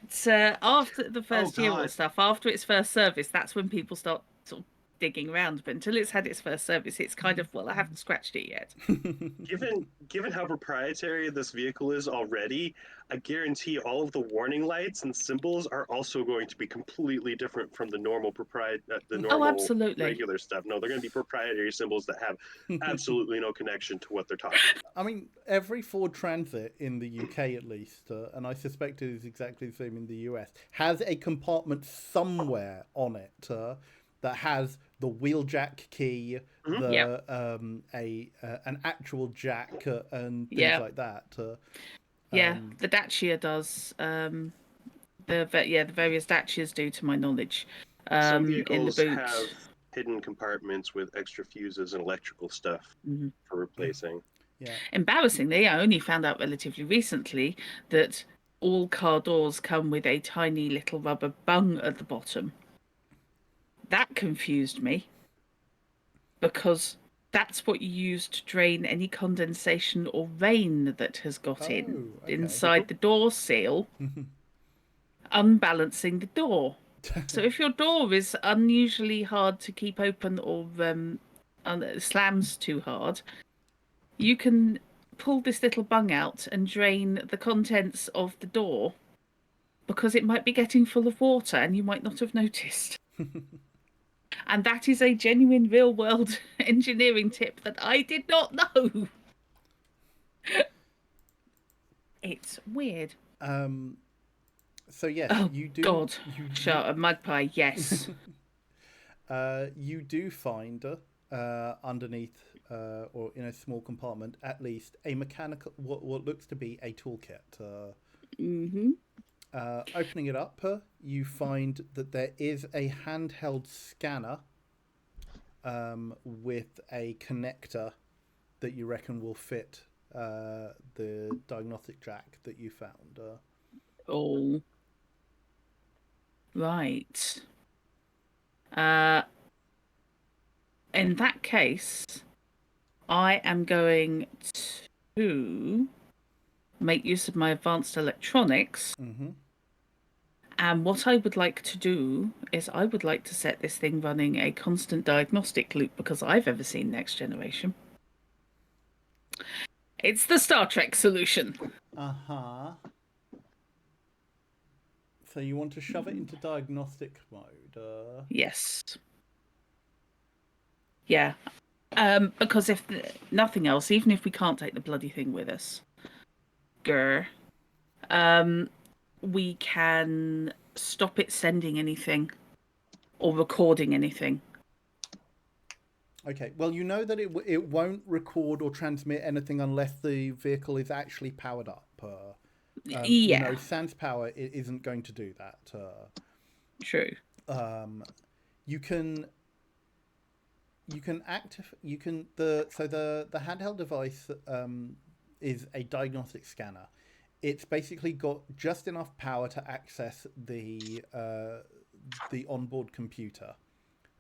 after the first year or God. stuff, after its first service, that's when people start sort of digging around. But until it's had its first service, it's kind of, well, I haven't scratched it yet. Given how proprietary this vehicle is already, I guarantee all of the warning lights and symbols are also going to be completely different from the normal absolutely. regular stuff. No, they're going to be proprietary symbols that have absolutely no connection to what they're talking about. I mean, every Ford Transit in the UK, at least, and I suspect it is exactly the same in the US, has a compartment somewhere on it that has the wheel jack key, an actual jack, and things like that. The Dacia does. The various Dacias do, to my knowledge. Some in the vehicles boot. have hidden compartments with extra fuses and electrical stuff for replacing. Yeah. Embarrassingly, I only found out relatively recently that all car doors come with a tiny little rubber bung at the bottom. That confused me because that's what you use to drain any condensation or rain that has got inside the door seal, unbalancing the door. So if your door is unusually hard to keep open or slams too hard, you can pull this little bung out and drain the contents of the door because it might be getting full of water and you might not have noticed. And that is a genuine real-world engineering tip that I did not know. It's weird. So yes, Oh, you do. God. You, Shut a magpie, yes. you do find underneath or in a small compartment at least a mechanical what looks to be a toolkit. Mm-hmm. Opening it up, you find that there is a handheld scanner with a connector that you reckon will fit the diagnostic jack that you found. Oh. Right. Uh, in that case, I am going to make use of my advanced electronics. Mm-hmm. And what I would like to do is I would like to set this thing running a constant diagnostic loop because I've ever seen Next Generation. It's the Star Trek solution. Uh-huh. So you want to shove it into diagnostic mode? Yes. Yeah. Because if nothing else, even if we can't take the bloody thing with us, we can stop it sending anything or recording anything. Okay. Well, you know that it won't record or transmit anything unless the vehicle is actually powered up. Yeah. You know, sans power it isn't going to do that. True. You can the handheld device is a diagnostic scanner. It's basically got just enough power to access the onboard computer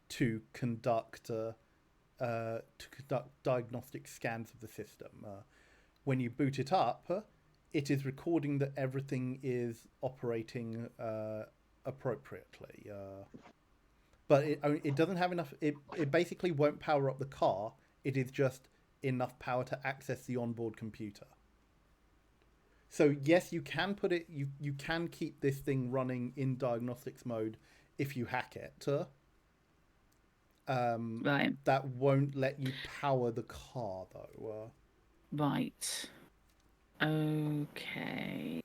to conduct diagnostic scans of the system. When you boot it up, it is recording that everything is operating appropriately. But it doesn't have enough. It basically won't power up the car. It is just enough power to access the onboard computer. So yes, you can put it. You can keep this thing running in diagnostics mode if you hack it. Right. That won't let you power the car though. Right. Okay.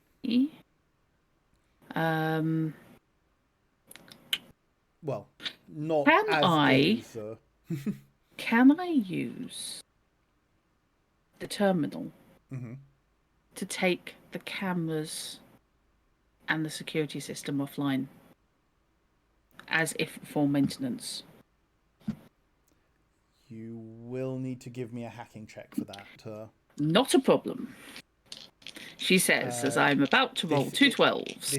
Well, not Can as I- good as. Can I use the terminal Mhm. to take the cameras and the security system offline as if for maintenance? You will need to give me a hacking check for that. Not a problem. She says, as I'm about to roll two 12s.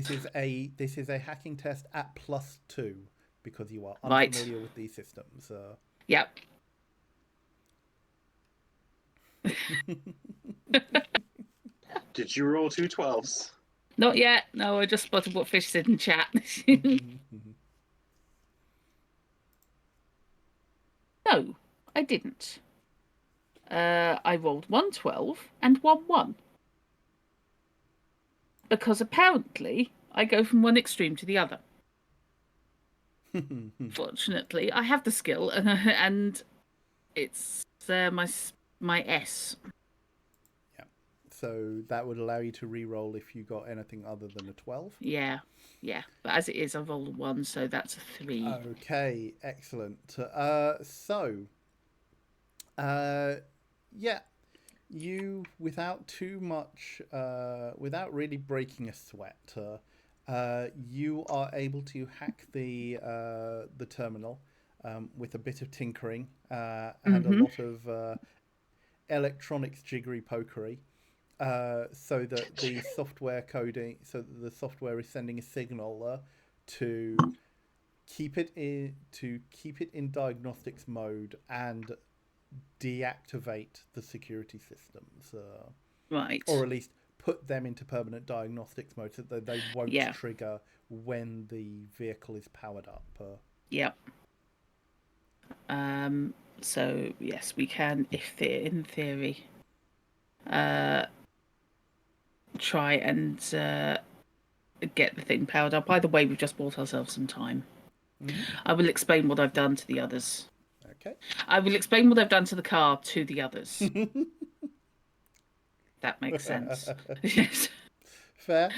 This is a hacking test at +2 because you are Right. unfamiliar with these systems. Yep. Did you roll 2 12s? Not yet. No, I just spotted what Fish said in chat. No, I didn't. I rolled 1 12 and 1 1. Because apparently I go from one extreme to the other. Fortunately, I have the skill and it's my S. Yeah. So that would allow you to re-roll if you got anything other than a 12. Yeah. But as it is, I rolled a 1, so that's a 3. Okay, excellent. Yeah, you without too much, without really breaking a sweat, you are able to hack the terminal with a bit of tinkering and a lot of electronics jiggery pokery. So that the software coding, so that the software is sending a signal to keep it in diagnostics mode and deactivate the security systems, Right. or at least put them into permanent diagnostics mode so that they won't trigger when the vehicle is powered up. Yep. So yes, we can, in theory, try and get the thing powered up. Either way, we've just bought ourselves some time. Mm-hmm. I will explain what I've done to the others. Okay. I will explain what I've done to the car to the others. That makes sense. Yes. Fair.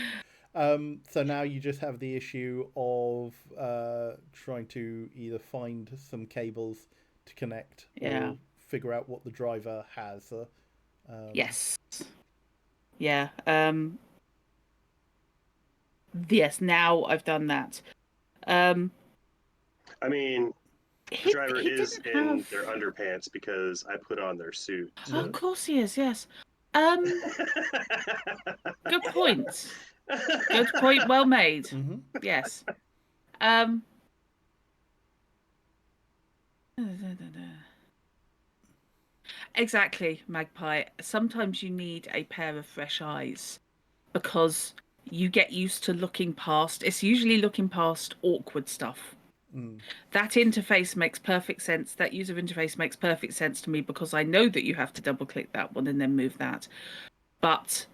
So now you just have the issue of trying to either find some cables to connect Yeah. or figure out what the driver has. Yes. Yeah. Yes. Now I've done that. I mean, the He driver is didn't in have. their underpants because I put on their suit. Oh, So. of course he is. Yes. Good point. Good point. Well made. Mm-hmm. Yes. Exactly, Magpie. Sometimes you need a pair of fresh eyes because you get used to looking past. It's usually looking past awkward stuff. That interface makes perfect sense. That user interface makes perfect sense to me because I know that you have to double click that one and then move that. But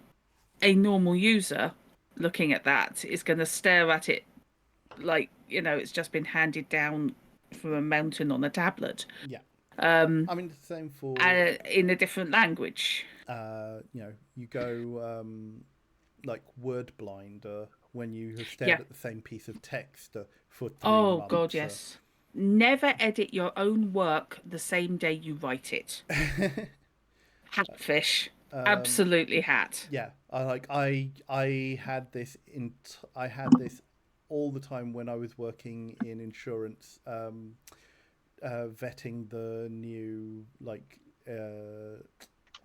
a normal user looking at that is going to stare at it like, it's just been handed down from a mountain on a tablet. Yeah. I mean, the same for in a different language. you go like word blind when you have stared at the same piece of text for 3 months. God, yes. Never edit your own work the same day you write it. Hatfish. Absolutely hat. Yeah, I had this all the time when I was working in insurance, vetting the new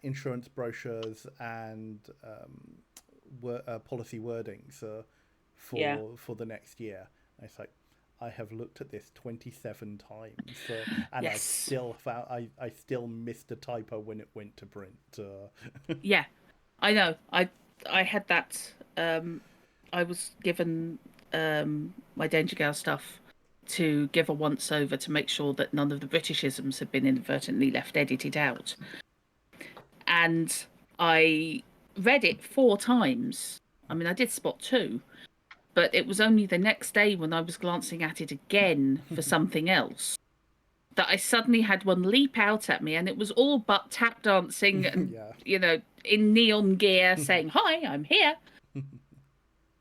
insurance brochures and policy wordings for the next year. And it's like, I have looked at this 27 times, and Yes. I still missed a typo when it went to print. Yeah, I know. I had that. I was given my Danger Gal stuff to give a once over to make sure that none of the Britishisms had been inadvertently left edited out. And I read it 4 times. I mean, I did spot 2, but it was only the next day when I was glancing at it again for something else that I suddenly had one leap out at me, and it was all but tap dancing and, in neon gear saying, "Hi, I'm here."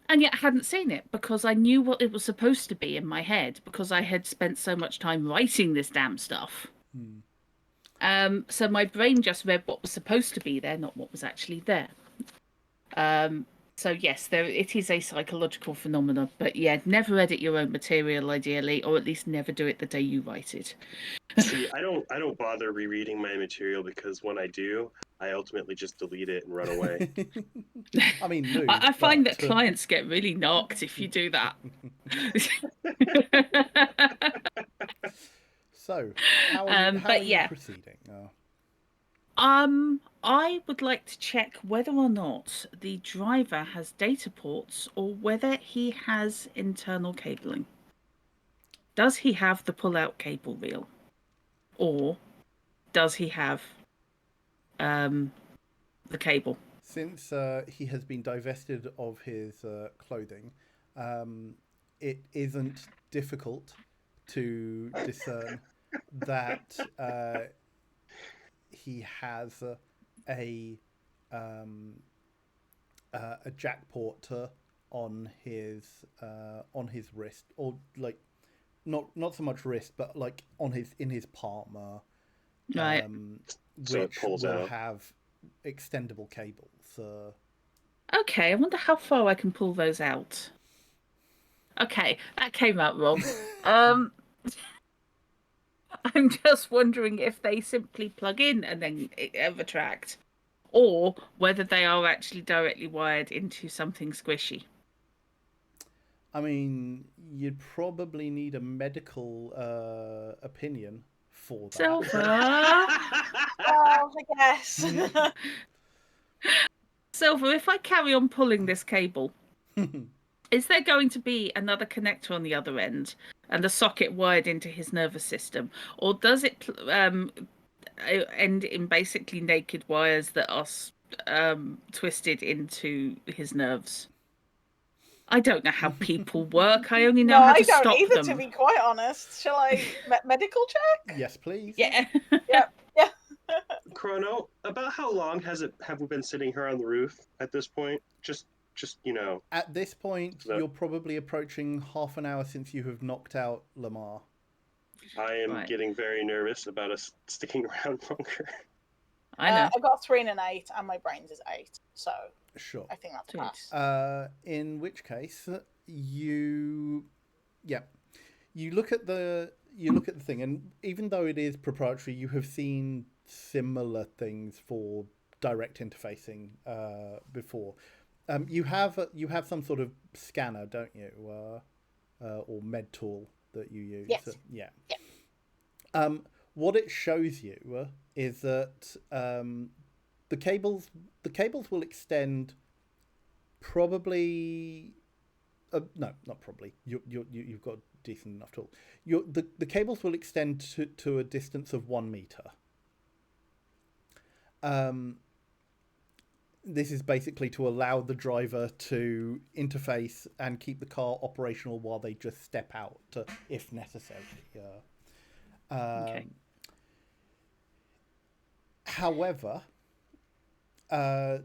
And yet I hadn't seen it because I knew what it was supposed to be in my head because I had spent so much time writing this damn stuff. So my brain just read what was supposed to be there, not what was actually there. So yes, it is a psychological phenomenon, but yeah, never edit your own material ideally, or at least never do it the day you write it. See, I don't bother rereading my material because when I do, I ultimately just delete it and run away. I mean, no, I find that clients get really knocked if you do that. So, how are you proceeding? I would like to check whether or not the driver has data ports or whether he has internal cabling. Does he have the pull-out cable reel? Or does he have the cable? Since he has been divested of his clothing, it isn't difficult to discern that he has a jack port on his wrist, or like not so much wrist, but like in his palm, Right. So it which pulls will out. have extendable cables. Okay, I wonder how far I can pull those out. Okay, that came out wrong. I'm just wondering if they simply plug in and then retract, or whether they are actually directly wired into something squishy. I mean, you'd probably need a medical opinion for that. Silver. Oh, I guess. Silver, if I carry on pulling this cable, is there going to be another connector on the other end and a socket wired into his nervous system? Or does it end in basically naked wires that are twisted into his nerves? I don't know how people work. I only know how to stop them. I don't either, to be quite honest. Shall I medical check? Yes, please. Yeah. Yeah. Chrono, about how long have we been sitting here on the roof at this point? Just Just, At this point, So- you're probably approaching half an hour since you have knocked out Lamarr. I am Right. getting very nervous about us sticking around longer. I know. I've got a 3 and an 8, and my brains is 8, so Sure. I think that's a Sweet. pass. In which case, you look at the thing, and even though it is proprietary, you have seen similar things for direct interfacing before. You have some sort of scanner, don't you, or med tool that you use? Yes. Yeah. Yeah. What it shows you is that the cables will extend probably. No, not probably. You've got a decent enough tool. The cables will extend to a distance of 1 meter. This is basically to allow the driver to interface and keep the car operational while they just step out, if necessary. Okay. However, the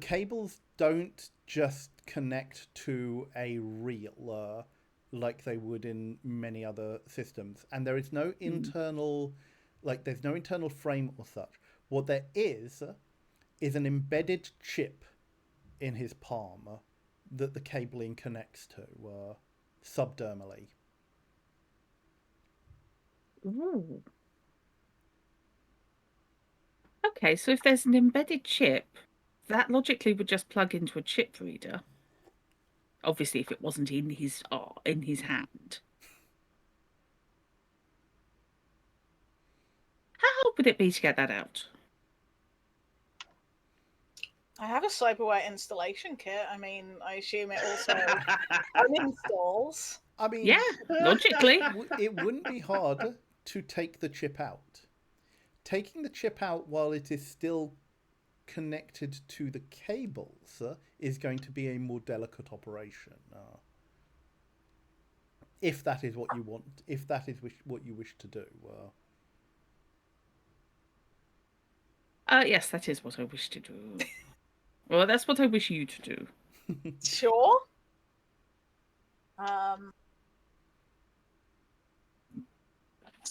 cables don't just connect to a reel like they would in many other systems, and there is no internal, there's no internal frame or such. What there is an embedded chip in his palm that the cabling connects to subdermally. Ooh. Okay, so if there's an embedded chip, that logically would just plug into a chip reader. Obviously, if it wasn't in his hand. How hard would it be to get that out? I have a cyberware installation kit. I mean, I assume it also uninstalls. I mean, Yeah, logically. it wouldn't be hard to take the chip out. Taking the chip out while it is still connected to the cables is going to be a more delicate operation. If that is what you want, if that is what you wish to do. Yes, that is what I wish to do. Well, that's what I wish you to do. Sure. So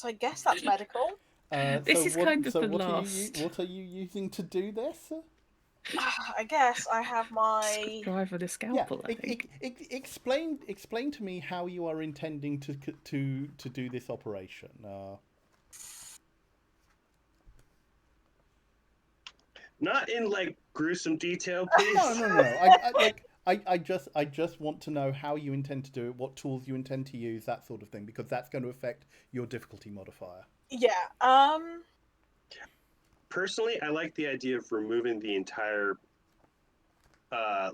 I guess that's medical. This is kind of the last. What are you using to do this? I guess I have my. Driver the scalpel. I think. Explain to me how you are intending to do this operation. Not in gruesome detail, please. No. I just want to know how you intend to do it, what tools you intend to use, that sort of thing, because that's going to affect your difficulty modifier. Yeah. Personally, I like the idea of removing the entire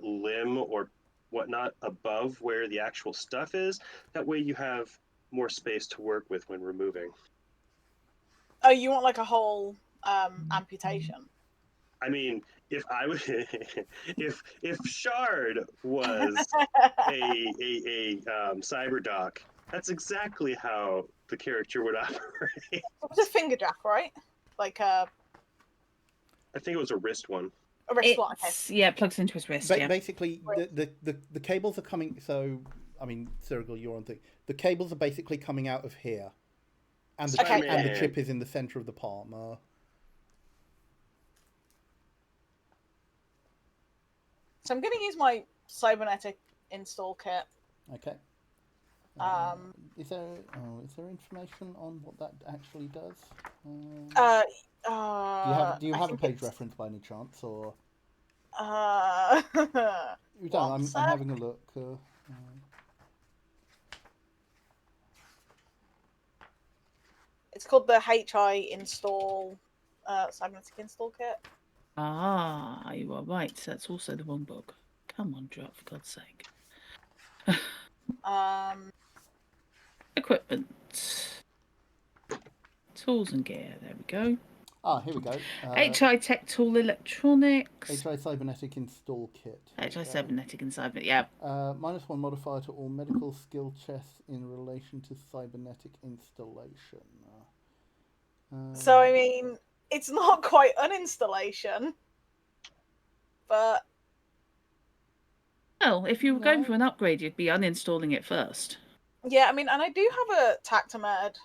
limb or whatnot above where the actual stuff is. That way you have more space to work with when removing. Oh, you want a whole amputation? I mean, if I would, if Shard was a cyberdoc, that's exactly how the character would operate. It was a finger jack, right? I think it was a wrist one. A wrist one. Okay. Yeah, it plugs into his wrist. Basically, the cables are coming. So, I mean, Cyril, you're on thing. The cables are basically coming out of here, and the chip is in the center of the palm. So I'm going to use my cybernetic install kit. Okay. Is there information on what that actually does? Do you have a page reference by any chance, or? You don't. I'm having a look. It's called the HI install cybernetic install kit. Ah, you are right. That's also the one book. Come on, drop, for God's sake. Equipment. Tools and gear. There we go. Here we go. HI Tech Tool Electronics. HI Cybernetic Install Kit. HI Cybernetic and Cyber, yeah. -1 modifier to all medical skill checks in relation to cybernetic installation. So, I mean, it's not quite an installation, but Well, if you were going No. for an upgrade, you'd be uninstalling it first. Yeah, I mean, and I do have a Tactomed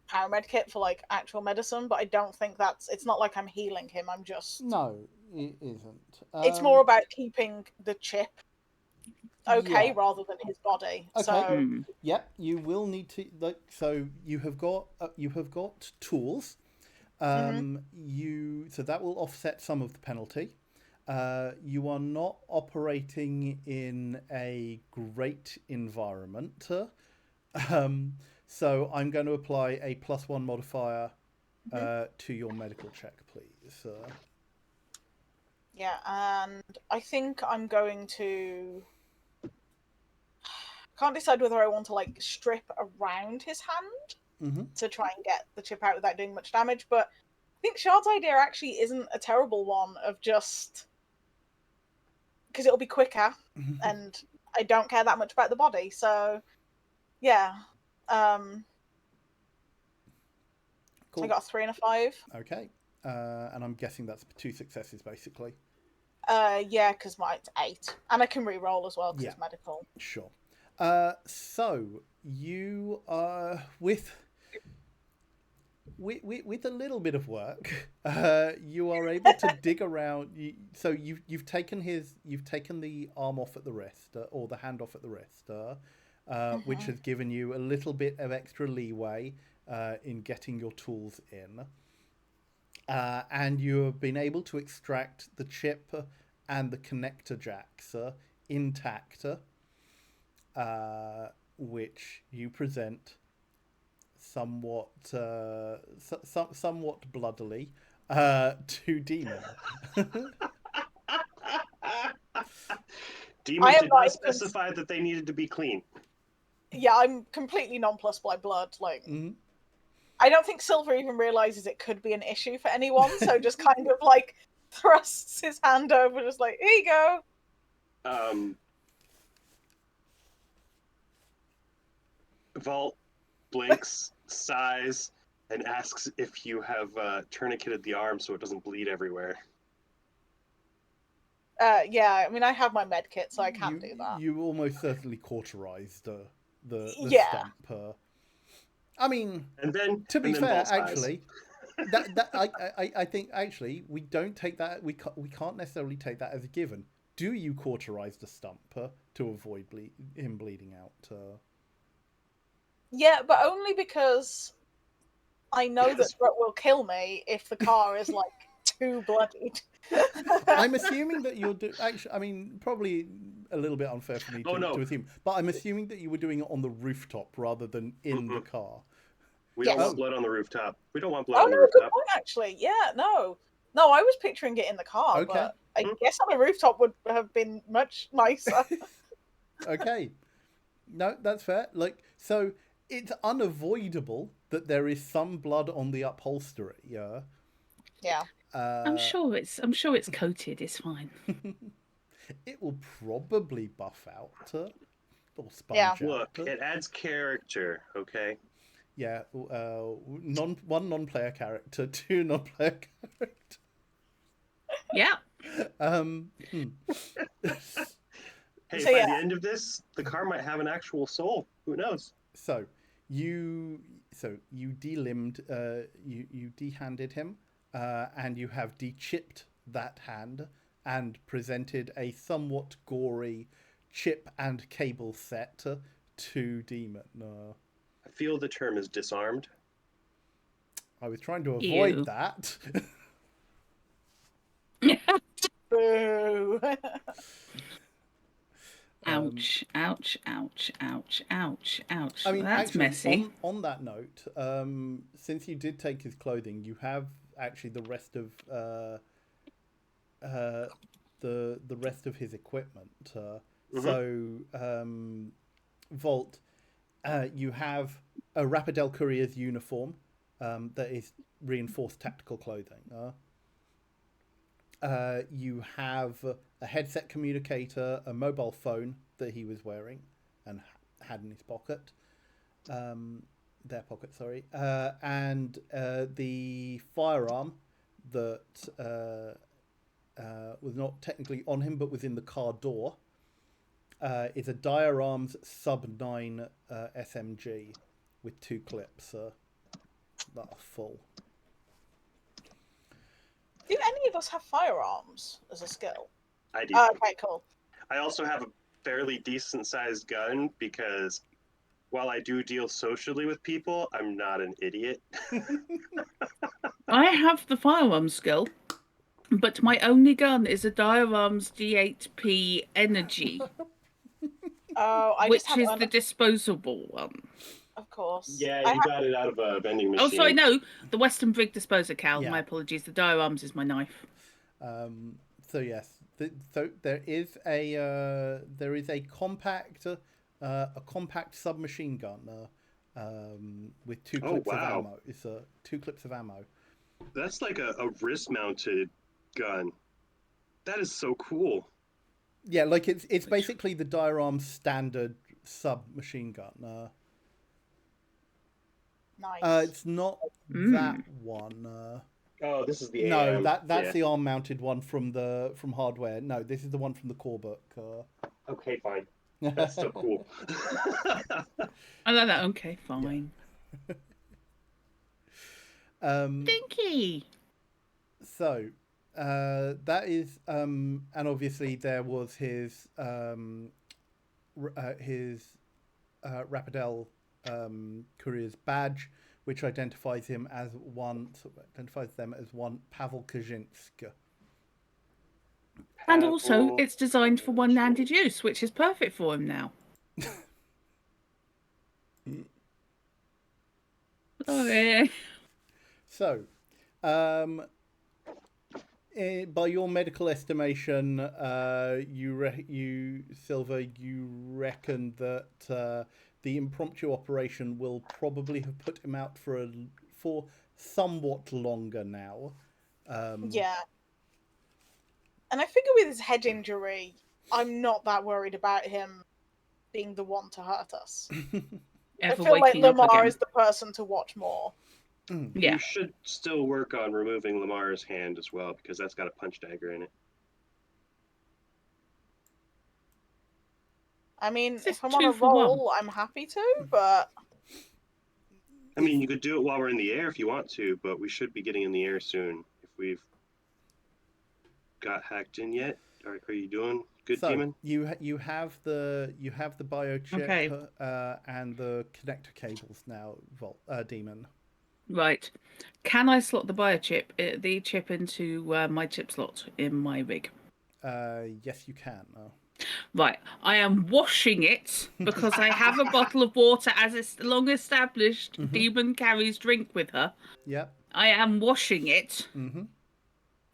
paramed kit for like actual medicine, but I don't think it's not like I'm healing him. I'm just No, it isn't. it's more about keeping the chip okay Yeah. rather than his body. Okay. So Yep, you will need to so you have got tools. So that will offset some of the penalty. You are not operating in a great environment. So I'm going to apply a +1 modifier to your medical check, please. yeah, and I think I'm going to. Can't decide whether I want to like strip around his hand to try and get the chip out without doing much damage, but I think Shard's idea actually isn't a terrible one of just because it'll be quicker and I don't care that much about the body. So yeah. Cool. I got a 3 and a 5. Okay. And I'm guessing that's 2 successes basically. Yeah, because mine's 8. And I can re-roll as well because Yeah. it's medical. Sure. So you are with a little bit of work, you are able to dig around. So you've taken the arm off at the wrist, or the hand off at the wrist, which has given you a little bit of extra leeway in getting your tools in, and you have been able to extract the chip and the connector jacks intact, which you present somewhat somewhat bloodily to Demon. Demon am did not not even- specify that they needed to be clean. Yeah, I'm completely nonplussed by blood. Like, I don't think Silver even realizes it could be an issue for anyone, so just kind of like thrusts his hand over, just like, here you go. Vault blinks, sighs, and asks if you have tourniqueted the arm so it doesn't bleed everywhere. Yeah, I mean, I have my med kit, so I can do that. You almost certainly cauterized the Yeah. stump. I mean, And then, to be and then fair, Vault sighs. actually, I think actually we don't take that. We can't necessarily take that as a given. Do you cauterize the stump to avoid him bleeding out? Yeah, but only because I know Yes. that Brett will kill me if the car is like too bloodied. I'm assuming that you're actually. I mean, probably a little bit unfair for me to assume, but I'm assuming that you were doing it on the rooftop rather than in the car. We Yes. don't want blood on the rooftop. We don't want blood Oh on the no, good rooftop. point actually. Yeah, no, I was picturing it in the car, Okay. but I guess on the rooftop would have been much nicer. Okay, no, that's fair. Like, so it's unavoidable that there is some blood on the upholstery. Yeah. Yeah. I'm sure it's coated. It's fine. It will probably buff out or sponge Yeah. out. Look, it adds character, okay? Yeah, one non-player character, 2 non-player character. Yeah. Hey, So, by yeah. the end of this, the car might have an actual soul. Who knows? So you delimbed, you dehanded him, and you have dechipped that hand and presented a somewhat gory chip and cable set to Demon. I feel the term is disarmed. I was trying to avoid Ew. that. Boo. Ouch! Ouch! Ouch! Ouch! Ouch! Ouch! I mean, That's actually, messy. on that note, since you did take his clothing, you have actually the rest of the rest of his equipment. So, Volt, you have a Rapidel courier's uniform that is reinforced tactical clothing. You have a headset communicator, a mobile phone that he was wearing and had in his pocket. Their pocket, sorry. And the firearm that was not technically on him, but was in the car door, is a Dire Arms Sub 9 SMG with 2 clips that are full. Do any of us have firearms as a skill? I do. Oh, okay, cool. I also have a fairly decent sized gun because while I do deal socially with people, I'm not an idiot. I have the firearm skill, but my only gun is a Dire Arms D8P Energy, Oh, I which just have is the disposable one. Of course. Yeah, I you got it out of a vending machine. Oh, sorry, no, the Western Brig disposer, Cal. Yeah. My apologies. The Dire Arms is my knife. So yes, so there is a compact submachine gun with 2 clips of wow. ammo. It's 2 clips of ammo. That's like a wrist-mounted gun. That is so cool. Yeah, like it's basically the Dire Arms standard submachine gun. Nice. It's not that one. Oh, this is the No, AM. that's the arm-mounted one from hardware. No, this is the one from the core book. Okay, fine. That's so cool. I like that. Okay, fine. Dinky. So, that is, and obviously there was his Rapidel courier's badge, which identifies them as one Pavel Kaczynski. And also, it's designed for one-handed use, which is perfect for him now. Sorry. So, by your medical estimation, you Silver, you reckon that the impromptu operation will probably have put him out for somewhat longer now. Yeah. And I figure with his head injury, I'm not that worried about him being the one to hurt us. I feel like Lamarr is the person to watch more. Yeah. You should still work on removing Lamarr's hand as well, because that's got a punch dagger in it. I mean, if I'm on a roll, I'm happy to, but... I mean, you could do it while we're in the air if you want to, but we should be getting in the air soon. If we've got hacked in yet, are you doing good, Demon? You have the biochip and the connector cables now, Demon. Right. Can I slot the chip into my chip slot in my rig? Yes, you can. Right. I am washing it because I have a bottle of water as it's long established. Demon carries drink with her. Yep. I am washing it,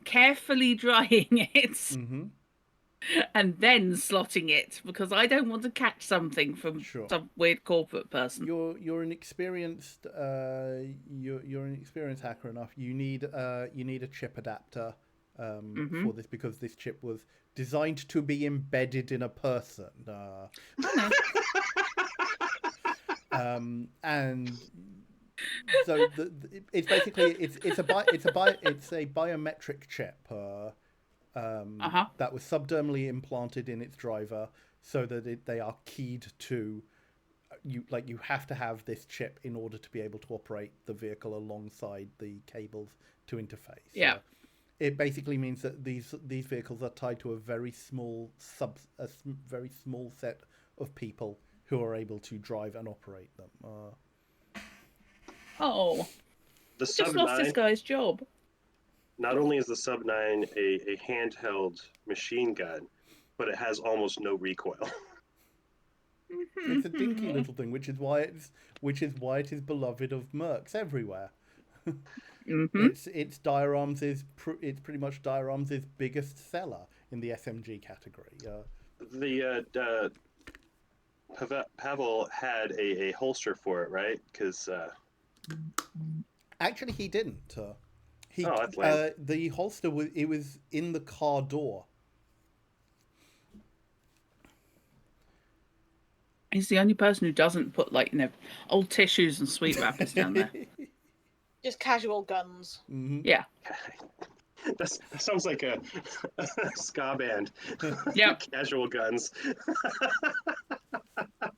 carefully drying it, and then slotting it because I don't want to catch something from some weird corporate person. You're an experienced you're an experienced hacker enough. You need a chip adapter for this because this chip was designed to be embedded in a person. And so it's basically it's a biometric chip that was subdermally implanted in its driver so that they are keyed to you. Like you have to have this chip in order to be able to operate the vehicle alongside the cables to interface. Yeah. It basically means that these vehicles are tied to a very small set of people who are able to drive and operate them. The just Sub lost 9, this guy's job. Not only is the Sub 9 a handheld machine gun, but it has almost no recoil. It's a dinky little thing, which is why it is beloved of mercs everywhere. It's Dire Arms it's pretty much Dire Arms' biggest seller in the SMG category. Pavel had a holster for it, right? Because actually he didn't. That's lame. The holster was in the car door. He's the only person who doesn't put old tissues and sweet wrappers down there. Just casual guns. Yeah. That sounds like a ska band. Yep. Casual guns.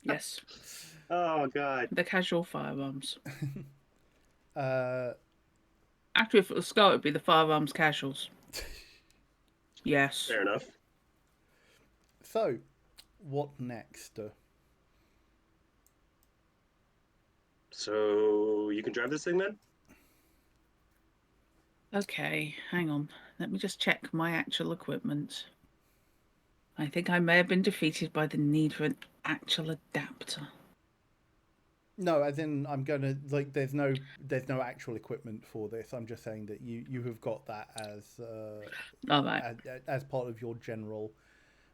Yes. Oh God. The casual firearms. Uh, Actually, if it was Scott, it'd be the firearms casuals. Yes. Fair enough. so, what next? So you can drive this thing then? Okay, hang on. Let me just check my actual equipment. I think I may have been defeated by the need for an actual adapter. No, as in I'm gonna like. There's no actual equipment for this. I'm just saying that you have got that as All right. as part of your general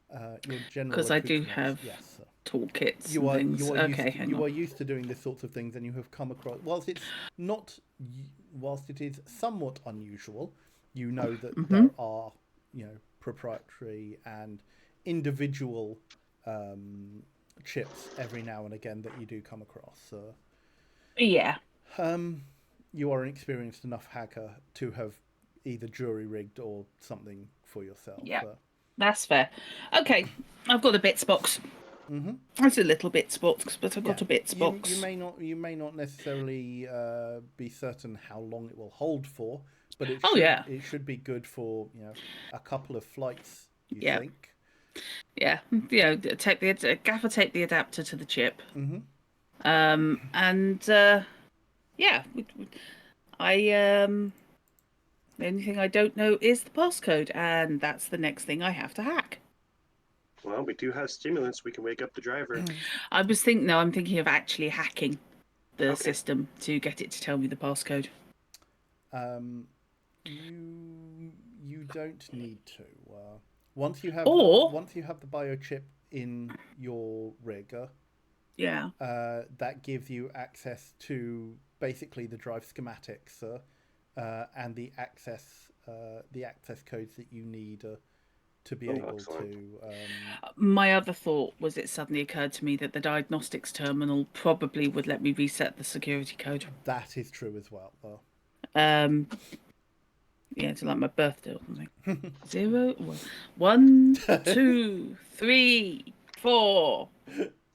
Because I do accoutrements. have Yes. toolkits You and are things. Okay, hang you on. are used to doing this sorts of things, and you have come across. Whilst it is somewhat unusual, you know that there are proprietary and individual chips every now and again that you do come across. Yeah. You are an experienced enough hacker to have either jury rigged or something for yourself. Yeah. That's fair. Okay, I've got a bits box. It's a little bits box, but I've got a bits box. You may not necessarily be certain how long it will hold for, but it should be good for a couple of flights. You think? Yeah, take the gaffer tape the adapter to the chip. The only thing I don't know is the passcode, and that's the next thing I have to hack. Well, we do have stimulants. We can wake up the driver. I'm thinking of actually hacking the system to get it to tell me the passcode. You don't need to. Once you have the biochip in your rig, that gives you access to basically the drive schematics and the access codes that you need to be able to. My other thought was it suddenly occurred to me that the diagnostics terminal probably would let me reset the security code. That is true as well. It's like my birthday or something. 0, 1, 2, 3, 4.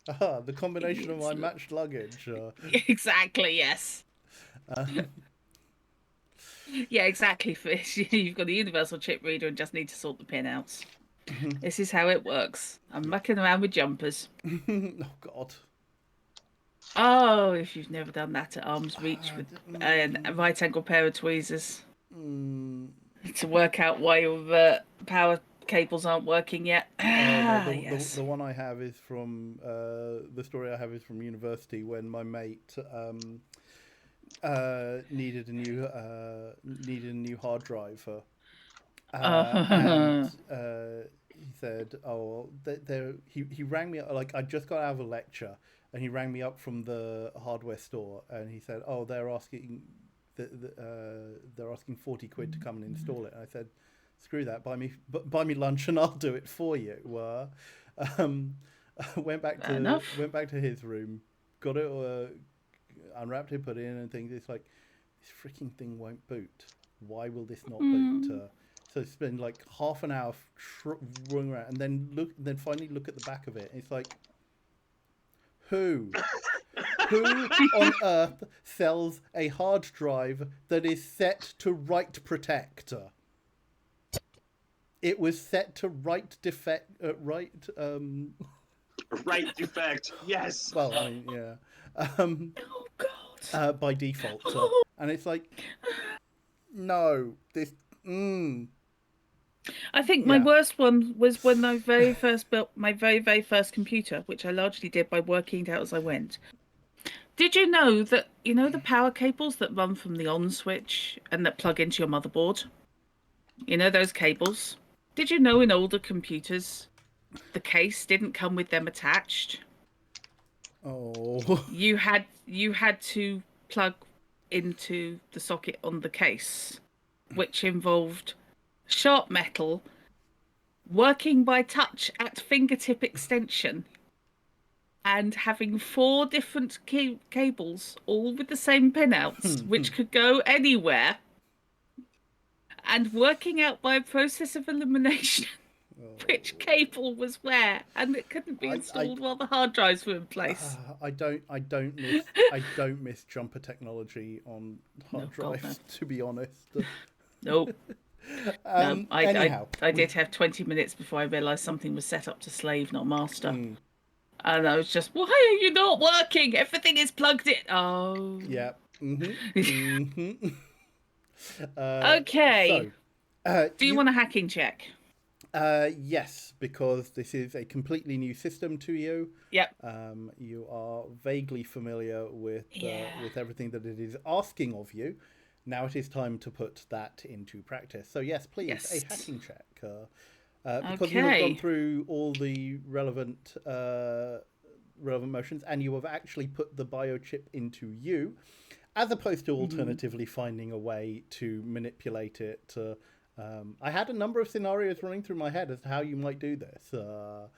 The combination of my matched luggage. Exactly, yes. Yeah, exactly. You've got a universal chip reader and just need to sort the pinouts. This is how it works. I'm mucking around with jumpers. Oh, God. Oh, if you've never done that at arm's reach with a right angle pair of tweezers to work out why your power cables aren't working yet. The one I have is from the story I have is from university when my mate needed a new hard drive, and he said, "Oh, he rang me up, like I just got out of a lecture, and he rang me up from the hardware store, and he said, "Oh, they're asking 40 quid to come and install it." And I said, "Screw that, buy me lunch and I'll do it for you." Went back to his room, got it, unwrapped it, put it in, and things. It's like, this freaking thing won't boot. Why will this not boot? So spend like half an hour rolling around, and then finally look at the back of it. And it's like, who on earth sells a hard drive that is set to write protect? It was set to write defect. Write defect. Yes. Well, I mean, yeah. Oh God. By default, and it's like, no, this. I think my worst one was when I very first built my very, very first computer, which I largely did by working it out as I went. Did you know that, the power cables that run from the on switch and that plug into your motherboard? Those cables? Did you know in older computers, the case didn't come with them attached? Oh. You had to plug into the socket on the case, which involved sharp metal, working by touch at fingertip extension, and having 4 different cables, all with the same pinouts, which could go anywhere. and working out by a process of elimination which cable was where, and it couldn't be installed while the hard drives were in place. I don't miss jumper technology on hard drives, to be honest. Nope. No, anyhow, I did have 20 minutes before I realised something was set up to slave, not master. And I was just, why are you not working? Everything is plugged in. Oh. Yeah. Okay. So, do you want a hacking check? Yes, because this is a completely new system to you. Yep. You are vaguely familiar with everything that it is asking of you. Now it is time to put that into practice. So yes, please, a hacking check. Because you have gone through all the relevant motions, and you have actually put the biochip into you, as opposed to alternatively finding a way to manipulate it. I had a number of scenarios running through my head as to how you might do this. So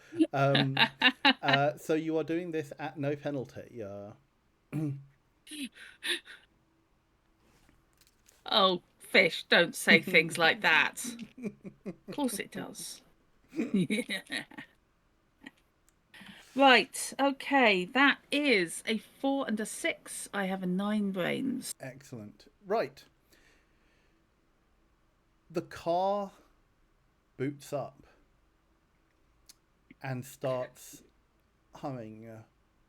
you are doing this at no penalty. Oh, fish, don't say things like that. Of course it does. Right, okay, that is a 4 and a 6. I have a 9 brains. Excellent. Right. The car boots up and starts humming.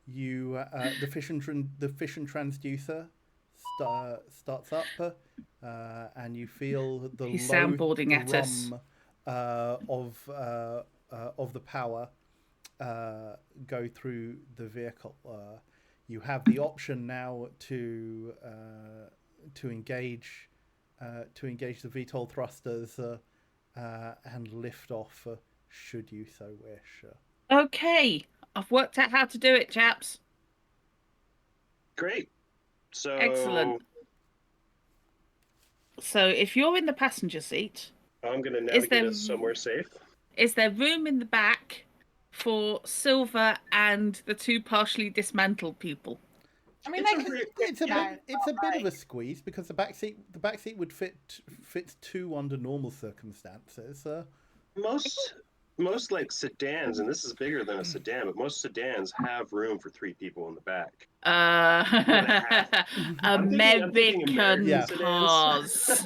The fission transducer starts up, and you feel the He's low soundboarding at us. Of the power go through the vehicle. You have the option now to engage the VTOL thrusters and lift off, should you so wish. Okay, I've worked out how to do it, chaps. Great. So excellent. So if you're in the passenger seat, I'm going to navigate us somewhere safe. Is there room in the back for Silver and the 2 partially dismantled people? I mean, it's a bit of a squeeze, because the back seat would fit 2 under normal circumstances. Most like sedans, and this is bigger than a sedan, but most sedans have room for 3 people in the back. American cars.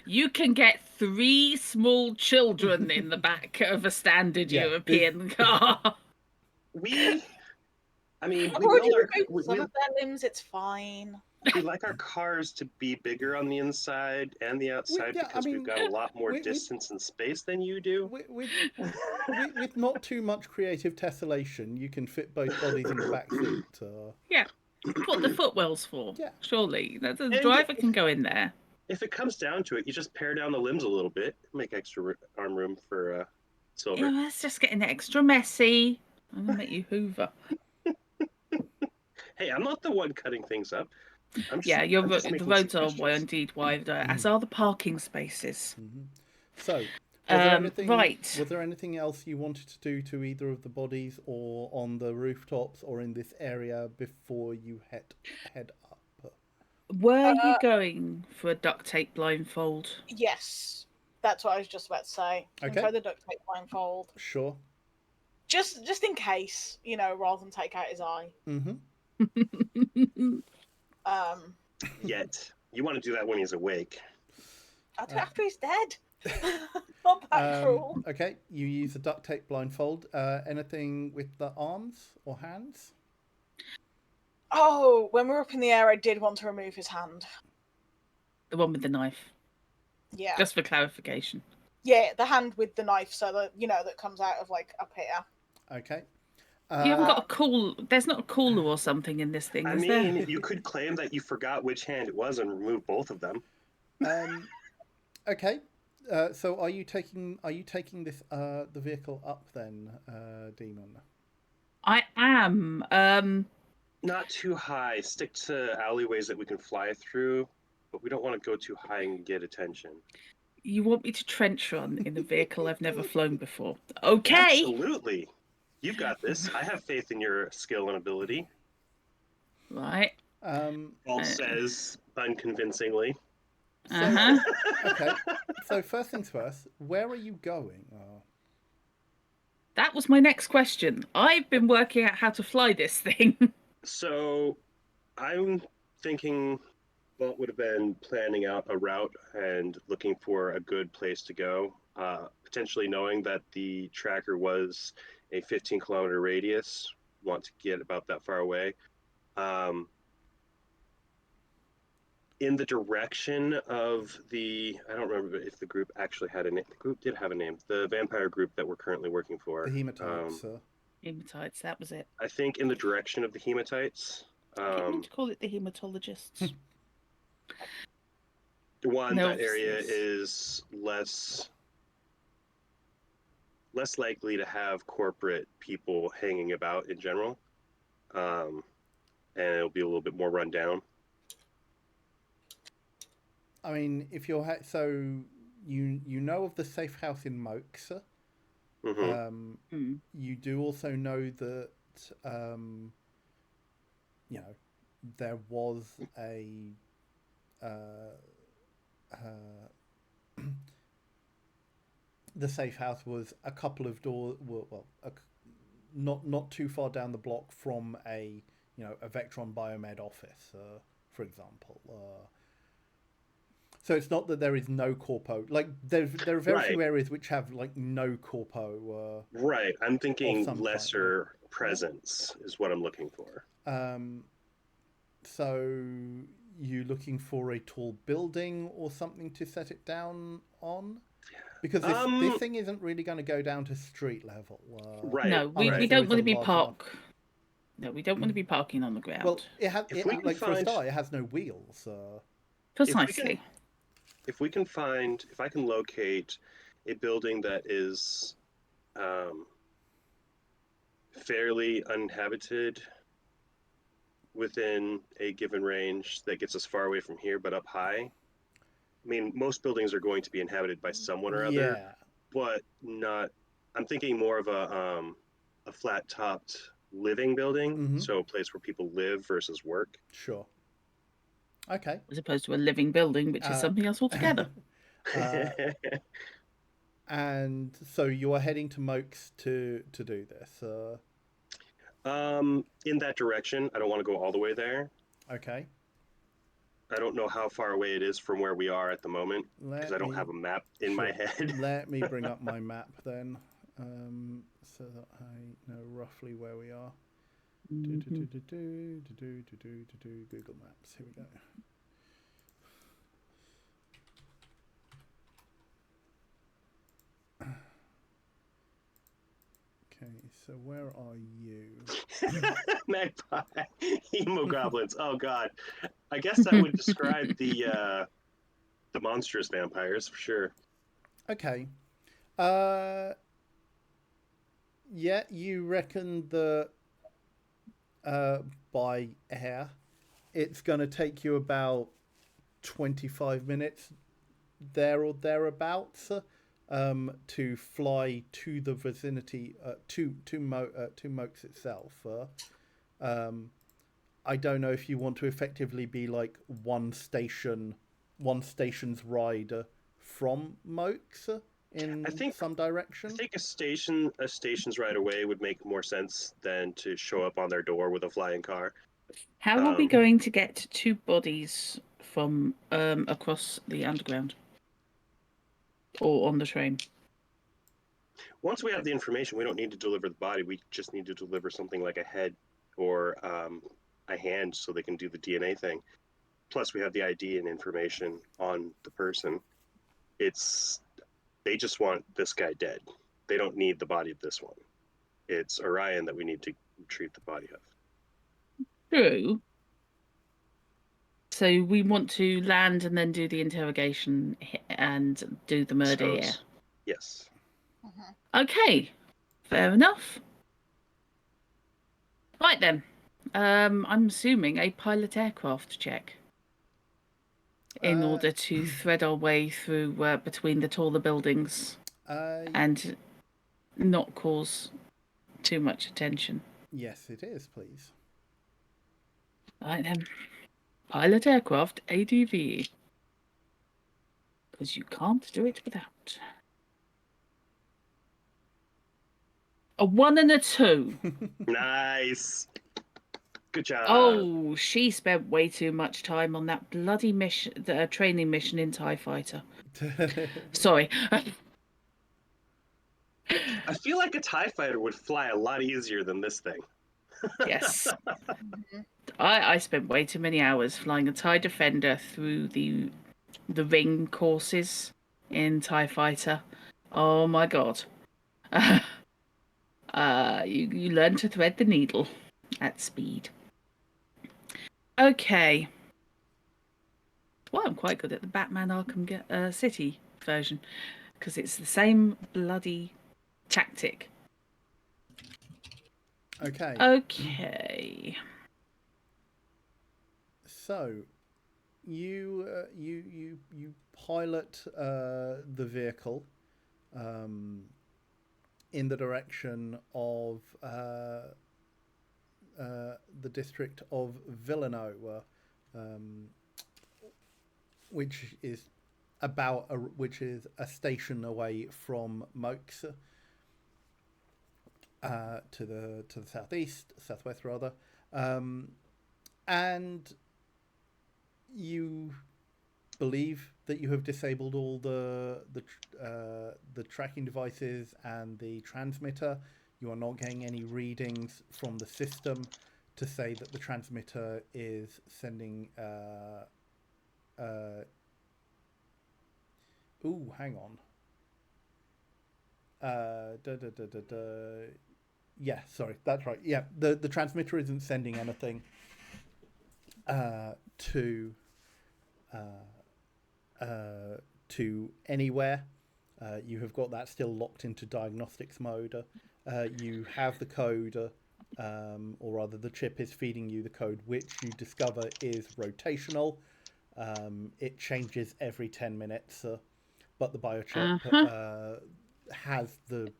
You can get 3 small children in the back of a standard European car. I've already removed some of their limbs. It's fine. We like our cars to be bigger on the inside and the outside because we've got a lot more distance and space than you do. With not too much creative tessellation, you can fit both bodies in the back seat. Yeah, that's what the footwell's for. Yeah, surely the driver can go in there. If it comes down to it, you just pare down the limbs a little bit, make extra arm room for Silver. Yeah, that's just getting extra messy. I'm gonna make you Hoover. Hey, I'm not the one cutting things up. The roads are indeed wider, as are the parking spaces. So, was there anything else you wanted to do to either of the bodies, or on the rooftops, or in this area before you head up? Were you going for a duct tape blindfold? Yes, that's what I was just about to say. Okay. Try the duct tape blindfold. Sure. Just in case, rather than take out his eye. Yet. You want to do that when he's awake. I'll do it after he's dead. Not that cruel. Okay, you use a duct tape blindfold. Anything with the arms or hands? Oh, when we were up in the air, I did want to remove his hand. The one with the knife? Yeah. Just for clarification. Yeah, the hand with the knife, so that, that comes out of, up here. Okay. You haven't got there's not a cooler or something in this thing, is there? You could claim that you forgot which hand it was and remove both of them. Okay. So are you taking this the vehicle up then, Demon? I am. Not too high. Stick to alleyways that we can fly through, but we don't want to go too high and get attention. You want me to trench run in a vehicle I've never flown before? Okay. Absolutely. You've got this. I have faith in your skill and ability. Right. Bolt says unconvincingly. Uh-huh. Okay. So first things first, where are you going? That was my next question. I've been working out how to fly this thing. So I'm thinking Bolt would have been planning out a route and looking for a good place to go, potentially knowing that the tracker was a 15-kilometer radius, want to get about that far away. In the direction of I don't remember if the group actually had a name. The group did have a name. The vampire group that we're currently working for. The hematites. Hematites, that was it. I think in the direction of the hematites. I keep wanting to call it the hematologists. That area is less likely to have corporate people hanging about in general, and it'll be a little bit more run down. I mean, if you're you know of the safe house in Mokes. You do also know that there was the safe house was a couple of doors, not too far down the block from a Vectron Biomed office, for example. So it's not that there is no corpo. Like there are very few areas which have like no corpo. Right. I'm thinking lesser presence is what I'm looking for. So you looking for a tall building or something to set it down on? Because this thing isn't really going to go down to street level. Right. No, we don't want to be No, we don't want to be parking on the ground. Well, for a start, it has no wheels. Precisely. If I can locate a building that is fairly uninhabited within a given range that gets us far away from here but up high. I mean, most buildings are going to be inhabited by someone or other, but not. I'm thinking more of a flat-topped living building, so a place where people live versus work. Sure. Okay. As opposed to a living building, which is something else altogether. And so you are heading to Mokes to do this. In that direction. I don't want to go all the way there. Okay. I don't know how far away it is from where we are at the moment, because I don't have a map in my head. Let me bring up my map then, so that I know roughly where we are. Google Maps. Here we go. Okay, so where are you? Magpie, hemogoblins. Oh God, I guess that would describe the monstrous vampires for sure. Okay. Yeah, you reckon that by air, it's going to take you about 25 minutes there or thereabouts to fly to the vicinity to Mokes itself. I don't know if you want to effectively be like one station's ride from Mokes in some direction. I think a station's right away would make more sense than to show up on their door with a flying car. How are we going to get two bodies from across the underground or on the train? Once we have the information, we don't need to deliver the body. We just need to deliver something like a head or a hand so they can do the DNA thing. Plus, we have the ID and information on the person. They just want this guy dead. They don't need the body of this one. It's Orion that we need to retrieve the body of. True. So we want to land and then do the interrogation and do the murder. Yes. Okay, fair enough. Right then, I'm assuming a pilot aircraft check in order to thread our way through between the taller buildings and not cause too much attention. Yes, it is, please. Right then, pilot aircraft ADV. because you can't do it without. A 1 and a 2. Nice. Good job. Oh, she spent way too much time on that bloody mission, the training mission in TIE Fighter. Sorry. I feel like a TIE fighter would fly a lot easier than this thing. Yes. I spent way too many hours flying a TIE Defender through the ring courses in TIE Fighter. Oh my god. You learn to thread the needle at speed. Okay. Well, I'm quite good at the Batman Arkham City version because it's the same bloody tactic. Okay. Okay. So, you pilot the vehicle in the direction of the district of Villanova, which is which is a station away from Mox, to the southwest rather, and you believe that you have disabled all the tracking devices and the transmitter. You are not getting any readings from the system to say that the transmitter is sending. Hang on. Yeah, sorry, that's right. Yeah, the transmitter isn't sending anything to anywhere. You have got that still locked into diagnostics mode. You have the code, or rather the chip is feeding you the code, which you discover is rotational. It changes every 10 minutes, but the biochip has the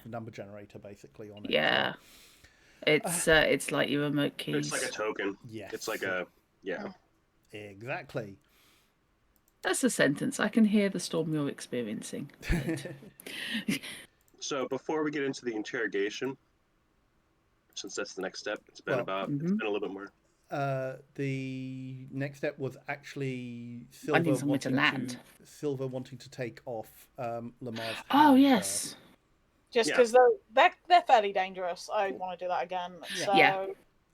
number generator basically on it. Yeah. It's like your remote keys. It's like a token. Yes. It's like a Exactly. That's a sentence. I can hear the storm you're experiencing. So before we get into the interrogation, since that's the next step, it's been it's been a little bit more. The next step was actually Finding Silver somewhere to land. wanting to take off Lamarr's Oh hand, yes. Just because they're fairly dangerous. I want to do that again. So Yeah.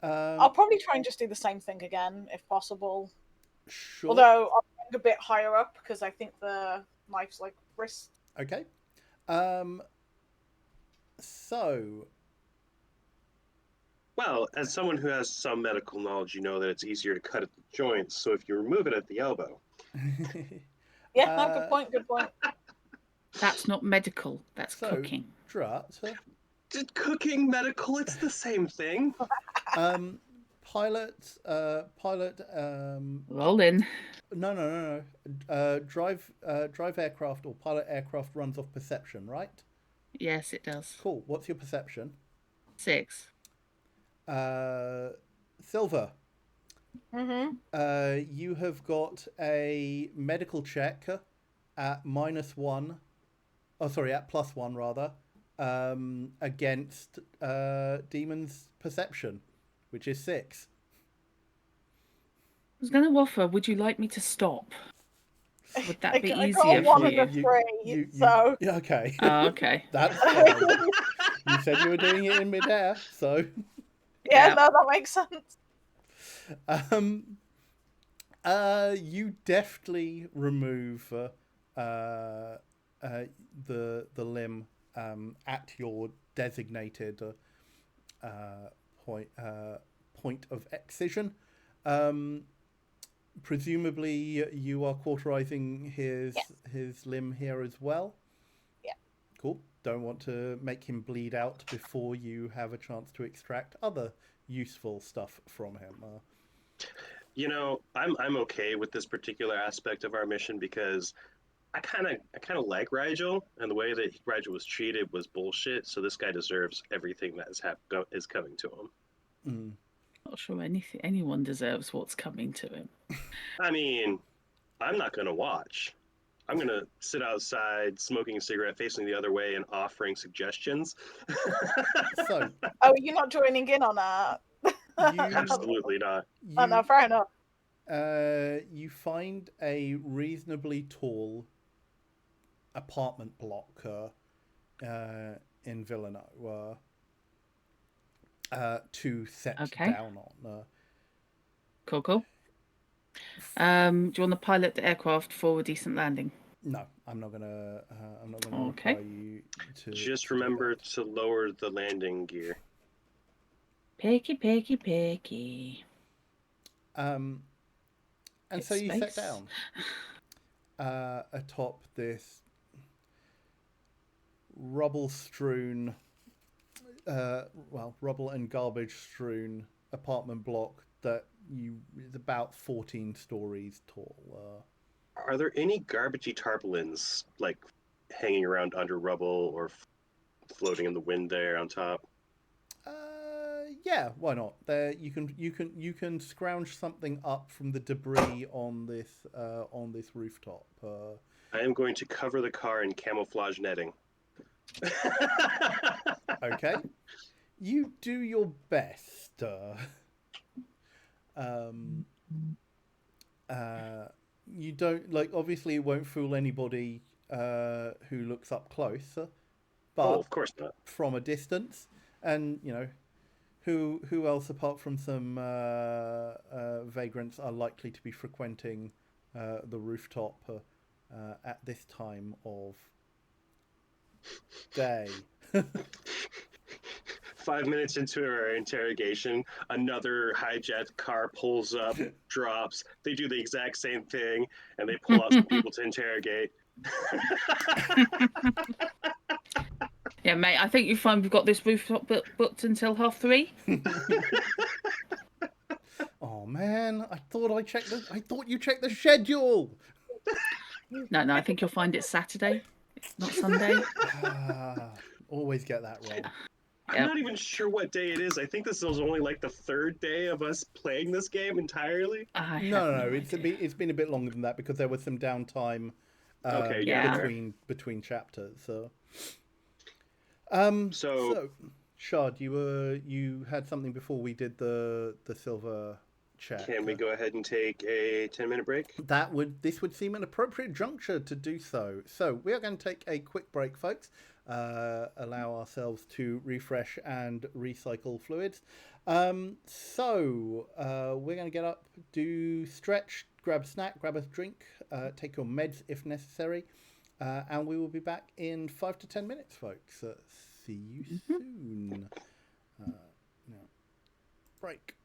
I'll probably try and just do the same thing again if possible. Sure. Although I'm going a bit higher up because I think the knife's like wrist. Okay. So. Well, as someone who has some medical knowledge, you know that it's easier to cut at the joints. So if you remove it at the elbow. Yeah, no, good point. Good point. That's not medical. That's cooking. Drat. Did cooking medical? It's the same thing. Pilot. Roll in. No. Drive aircraft or pilot aircraft runs off perception, right? Yes, it does. Cool. What's your perception? 6. Silver. You have got a medical check at -1. Oh, sorry, at +1 rather. Against Demon's perception, which is 6. I was going to offer, would you like me to stop? Would that be I easier got for one you? of the 3, so... Yeah, okay. Oh, okay. That's fine. You said you were doing it in midair, so... Yeah, no, that makes sense. You deftly remove the limb at your designated point of excision. Presumably, you are cauterizing his limb here as well. Yeah. Cool. Don't want to make him bleed out before you have a chance to extract other useful stuff from him. You know, I'm okay with this particular aspect of our mission because I kind of like Rigel, and the way that Rigel was treated was bullshit. So this guy deserves everything that is coming to him. Not sure anyone deserves what's coming to him. I mean, I'm not gonna watch. I'm going to sit outside smoking a cigarette facing the other way and offering suggestions. So Oh, you're not joining in on that? Absolutely not. Oh, no, you fair enough. you find a reasonably tall apartment block in Villanova to set Okay. down on. Cool. Do you want to pilot the aircraft for a decent landing? No, I'm not gonna. I'm not gonna Okay. require you to. Just to do remember that. to lower the landing gear. Picky. And Get so you set space. down atop this rubble-strewn, rubble and garbage-strewn apartment block that is about 14 stories tall. Are there any garbagey tarpaulins like hanging around under rubble or floating in the wind there on top? Yeah, why not? There, you can scrounge something up from the debris on this rooftop. I am going to cover the car in camouflage netting. Okay, you do your best. You don't like. Obviously, it won't fool anybody who looks up close, but Of course not. from a distance, and who else apart from some vagrants are likely to be frequenting the rooftop at this time of day? 5 minutes into our interrogation, another hijacked car pulls up, drops. They do the exact same thing, and they pull out some people to interrogate. Yeah, mate. I think you find we've got this rooftop booked until 3:30. Oh man, I thought you checked the schedule. No, I think you'll find it's Saturday, not Sunday. Always get that wrong. I'm not even sure what day it is. I think this is only like the third day of us playing this game entirely. No. It's been a bit longer than that because there was some downtime Okay, yeah. between chapters. So, So Shard, you had something before we did the silver check. can we go ahead and take a 10-minute break? This would seem an appropriate juncture to do so. So we are going to take a quick break, folks. Allow ourselves to refresh and recycle fluids. So we're going to get up, do stretch, grab a snack, grab a drink, take your meds if necessary, and we will be back in 5 to 10 minutes, folks. See you soon. Break.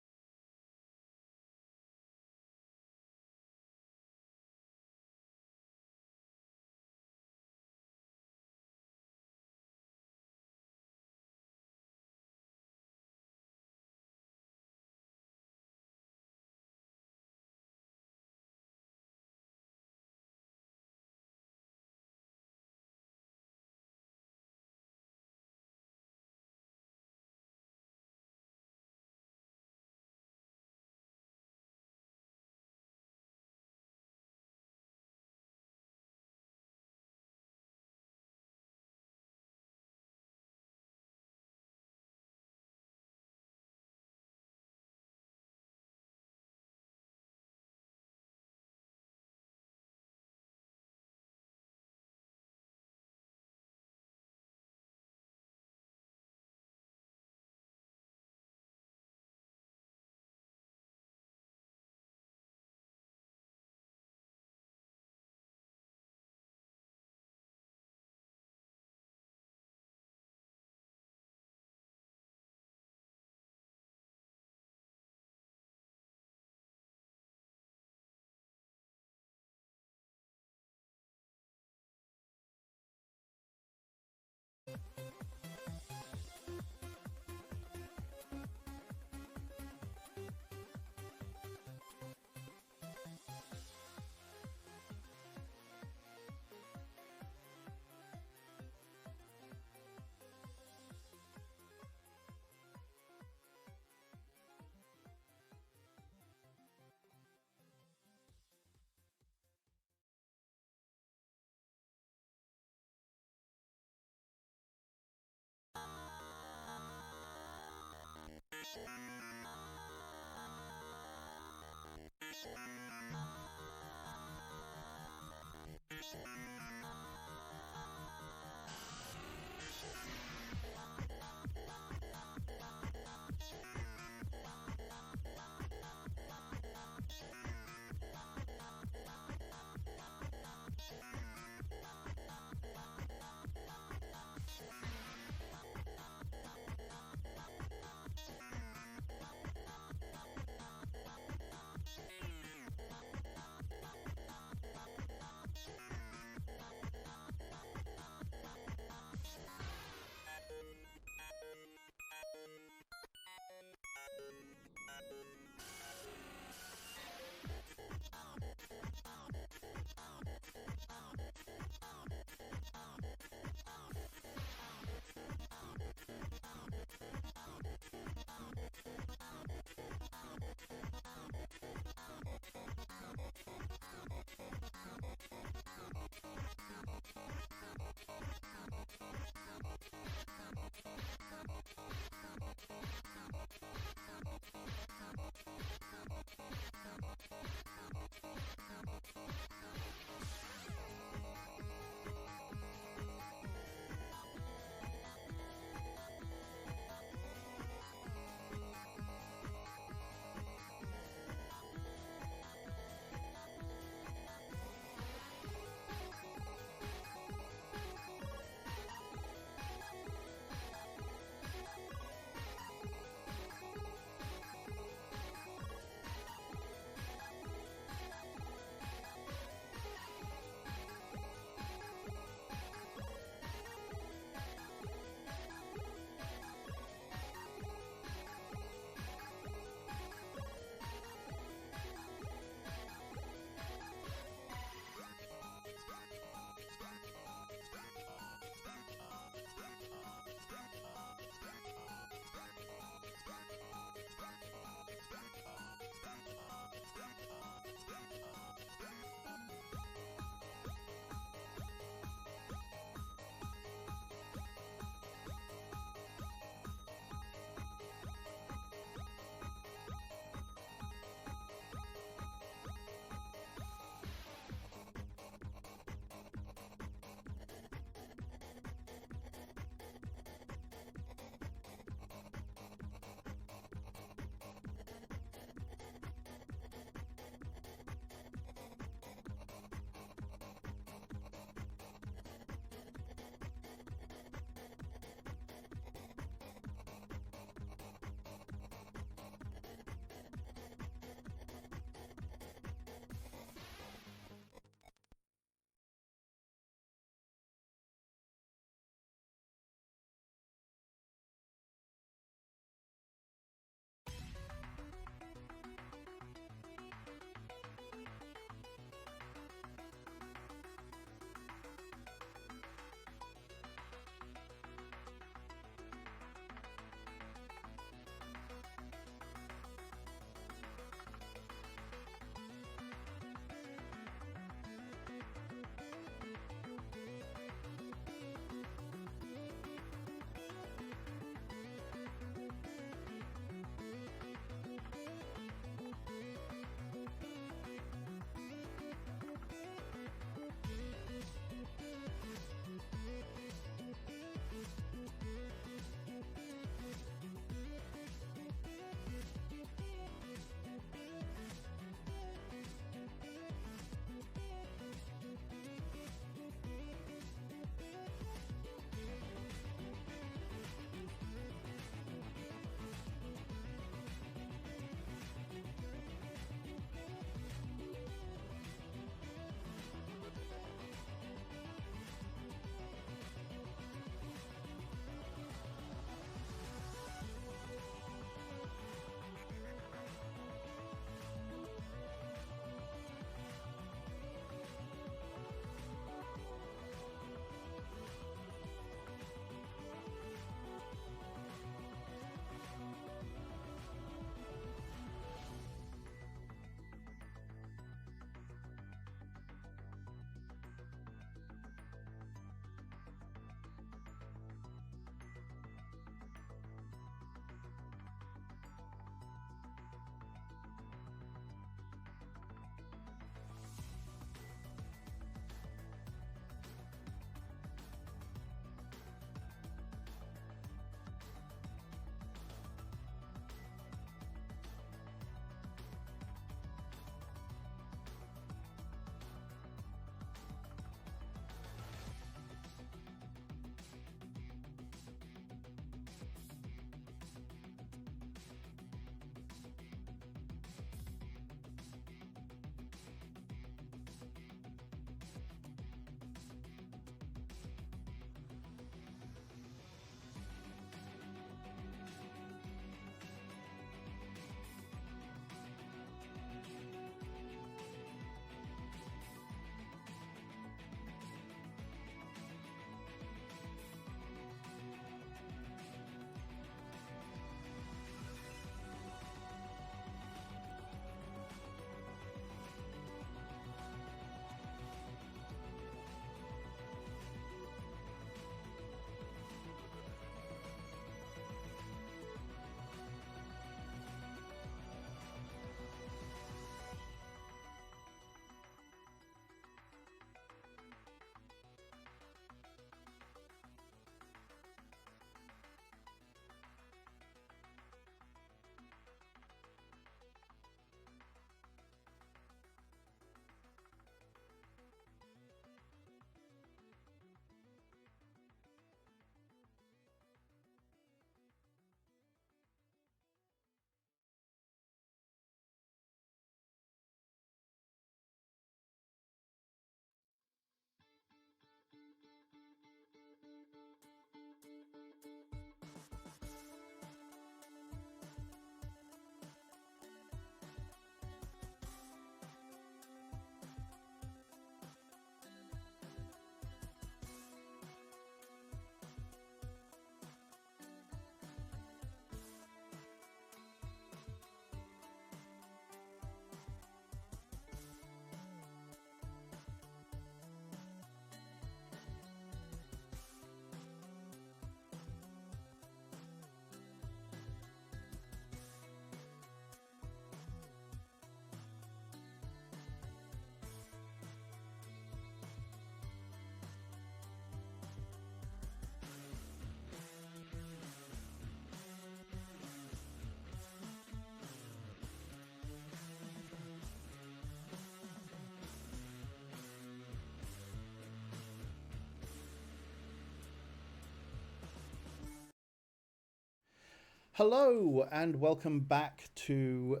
Hello and welcome back to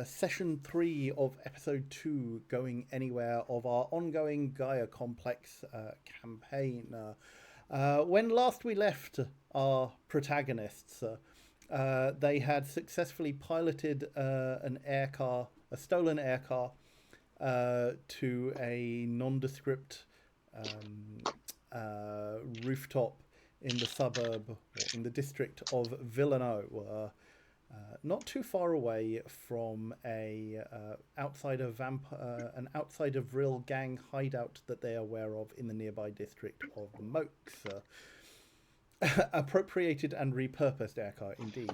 session 3 of episode 2, Going Anywhere, of our ongoing Gaia Complex campaign. When last we left our protagonists, they had successfully piloted a stolen air car, to a nondescript rooftop in the suburb, or in the district of Villeneuve, not too far away from an outsider vril gang hideout that they are aware of in the nearby district of Mokes. Appropriated and repurposed air car, indeed.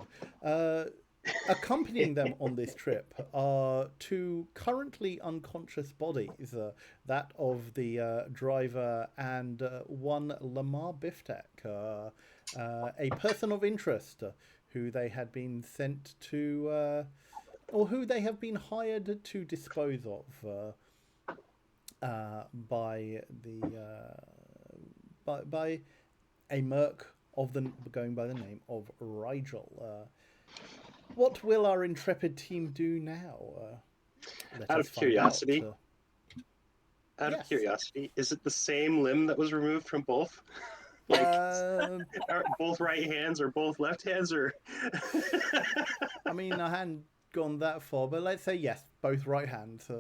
Accompanying them on this trip are two currently unconscious bodies, that of the driver and one Lamarr Biftek, a person of interest who they had been sent to, or who they have been hired to dispose of by a merc going by the name of Rigel. What will our intrepid team do now? Out of curiosity, Yes. is it the same limb that was removed from both? Like, are both right hands or both left hands, or? I mean, I hadn't gone that far, but let's say yes, both right hands.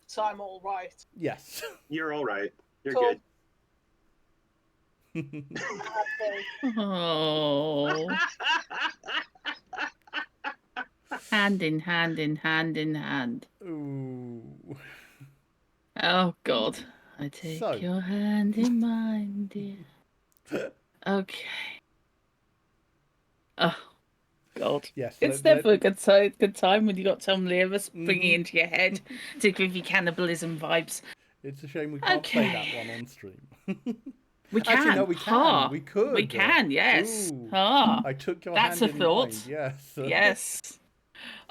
So I'm all right. Yes. You're all right. You're Cool. good. Oh. Hand in hand in hand in hand. Ooh. Oh God. I take So. your hand in mine, dear. Okay. Oh God. Yes. It's never a good time when you got Tom Lear springing into your head to give you cannibalism vibes. It's a shame we can't play that one on stream. We can. Actually, no, we can. Ha. We could. We can, yes. Ooh. Ah. I took your That's hand a in thought. mind. Yes. Yes.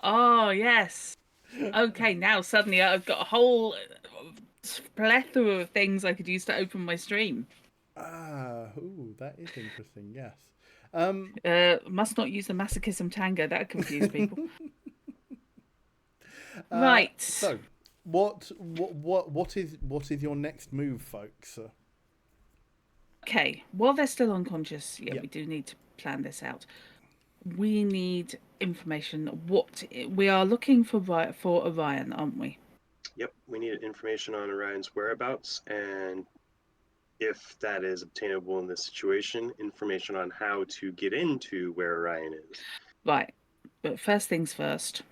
Oh, yes. Okay, now suddenly I've got a whole plethora of things I could use to open my stream. Ooh, that is interesting. Yes. Must not use the masochism tango. That confused people. Right. So, what is your next move, folks? Okay. While they're still unconscious, Yep. we do need to plan this out. We need information. What we are looking for Orion, aren't we? Yep, we need information on Orion's whereabouts, and if that is obtainable in this situation, information on how to get into where Orion is. Right. But first things first.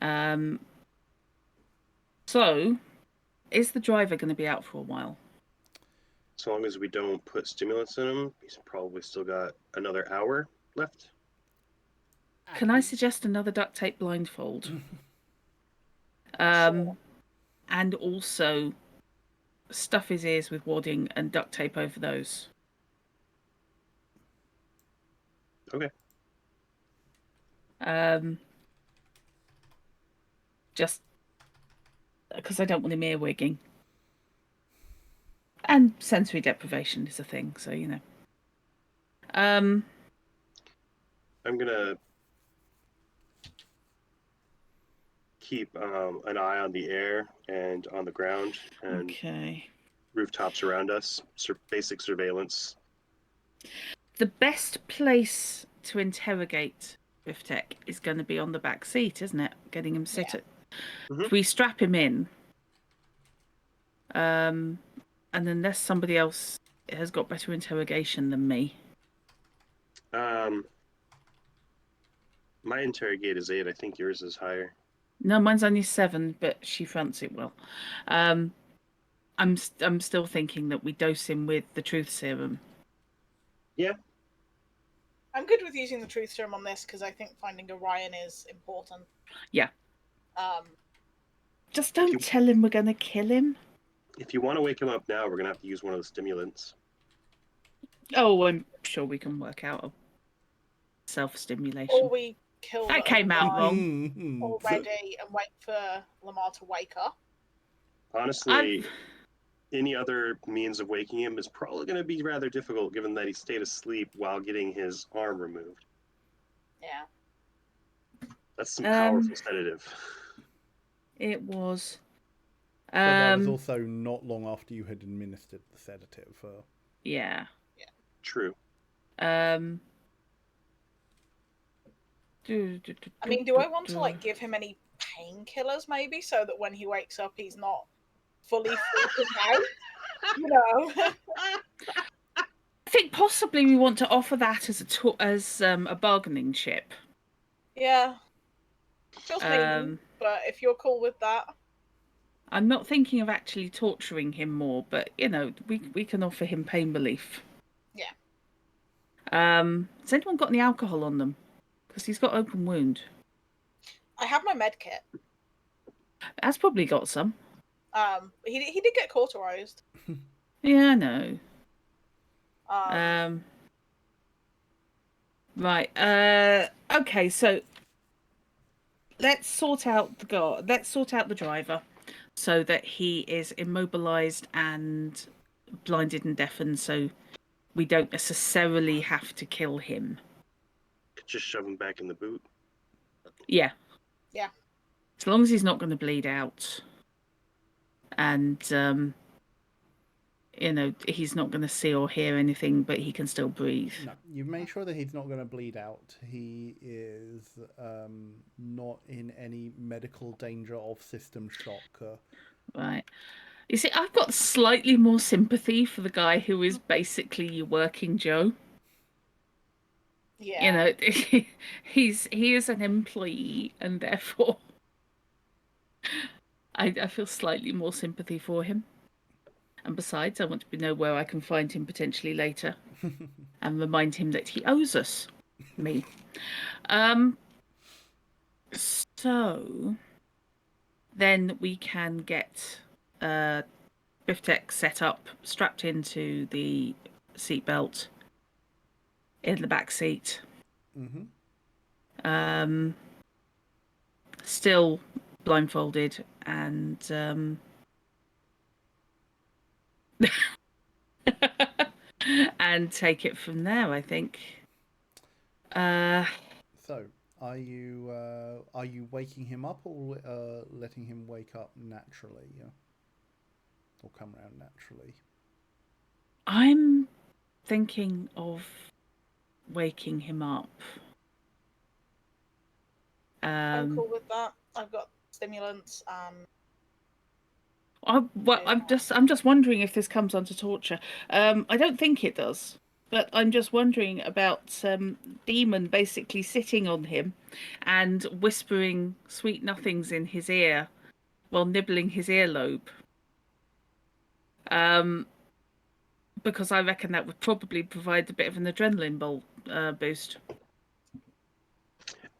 So, is the driver going to be out for a while? So long as we don't put stimulants in him, he's probably still got another hour left. Can I suggest another duct tape blindfold? Sure. And also stuff his ears with wadding and duct tape over those. Okay. Just because I don't want him earwigging. And sensory deprivation is a thing, so you know. I'm gonna keep an eye on the air and on the ground, and Okay. rooftops around us, basic surveillance. The best place to interrogate Riftek is going to be on the back seat, isn't it? Getting him sit Yeah. at. Mhm. If we strap him in, and unless somebody else has got better interrogation than me. My interrogate is 8. I think yours is higher. No, mine's only 7, but she fronts it well. I'm still thinking that we dose him with the truth serum. Yeah. I'm good with using the truth serum on this because I think finding Orion is important. Yeah. Um, Just don't tell him we're going to kill him. If you want to wake him up now, we're going to have to use one of the stimulants. Oh, I'm sure we can work out a self-stimulation. or we kill That came out Lamarr wrong. already and wait for Lamarr to wake up. Honestly, any other means of waking him is probably going to be rather difficult given that he stayed asleep while getting his arm removed. Yeah. That's some powerful sedative. It was. But that was also not long after you had administered the sedative. Yeah. True. I mean, do I want to like give him any painkillers maybe so that when he wakes up he's not fully freaking out? You know. I think possibly we want to offer that as a bargaining chip. Yeah. Feels mean, but if you're cool with that. I'm not thinking of actually torturing him more, but you know, we can offer him pain relief. Yeah. Has anyone got any alcohol on them? Because he's got open wound. I have my med kit. Has probably got some. He did get cauterized. Yeah, I know. Right. Okay, so let's sort out the driver so that he is immobilized and blinded and deafened, so we don't necessarily have to kill him. Could just shove him back in the boot. Yeah. Yeah. As long as he's not going to bleed out. And, you know, he's not going to see or hear anything, but he can still breathe. No, you've made sure that he's not going to bleed out. He is not in any medical danger of system shock. Right. You see, I've got slightly more sympathy for the guy who is basically your working Joe. Yeah. You know, he is an employee, and therefore I feel slightly more sympathy for him. And besides, I want to know where I can find him potentially later and remind him that he owes us me. So then we can get Biftek set up, strapped into the seatbelt in the back seat. Still blindfolded and and take it from there, I think. So, are you waking him up or letting him wake up naturally? Or come around naturally? I'm thinking of waking him up. I'm cool with that. I've got stimulants and I'm just wondering if this comes under torture. I don't think it does, but I'm just wondering about Demon basically sitting on him and whispering sweet nothings in his ear while nibbling his earlobe. Because I reckon that would probably provide a bit of an adrenaline boost.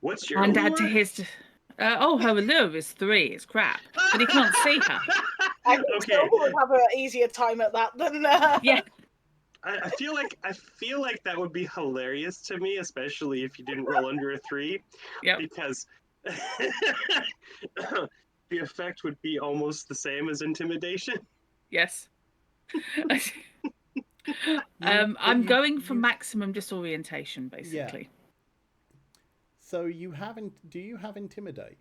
What's your and allure? add to his. Her allure is 3. It's crap, but he can't see her. I think Silver would have an easier time at that than. Yeah. I feel like that would be hilarious to me, especially if you didn't roll under a 3. Yep. Because the effect would be almost the same as intimidation. Yes. I'm going for maximum disorientation, basically. Yeah. So do you have intimidate?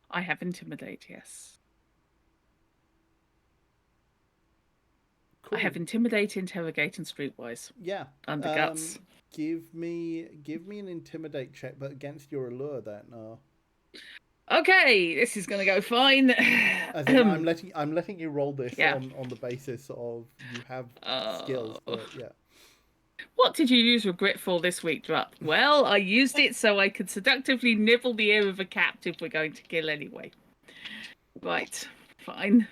I have intimidate, yes. I have intimidate, interrogate, and streetwise. Yeah. Under guts. Give me an intimidate check, but against your allure then. Okay, this is gonna go fine. As in, I'm letting you roll this Yeah. on the basis of you have skills, but yeah. What did you use regret for this week, Drup? Well, I used it so I could seductively nibble the ear of a captive we're going to kill anyway. Right, fine.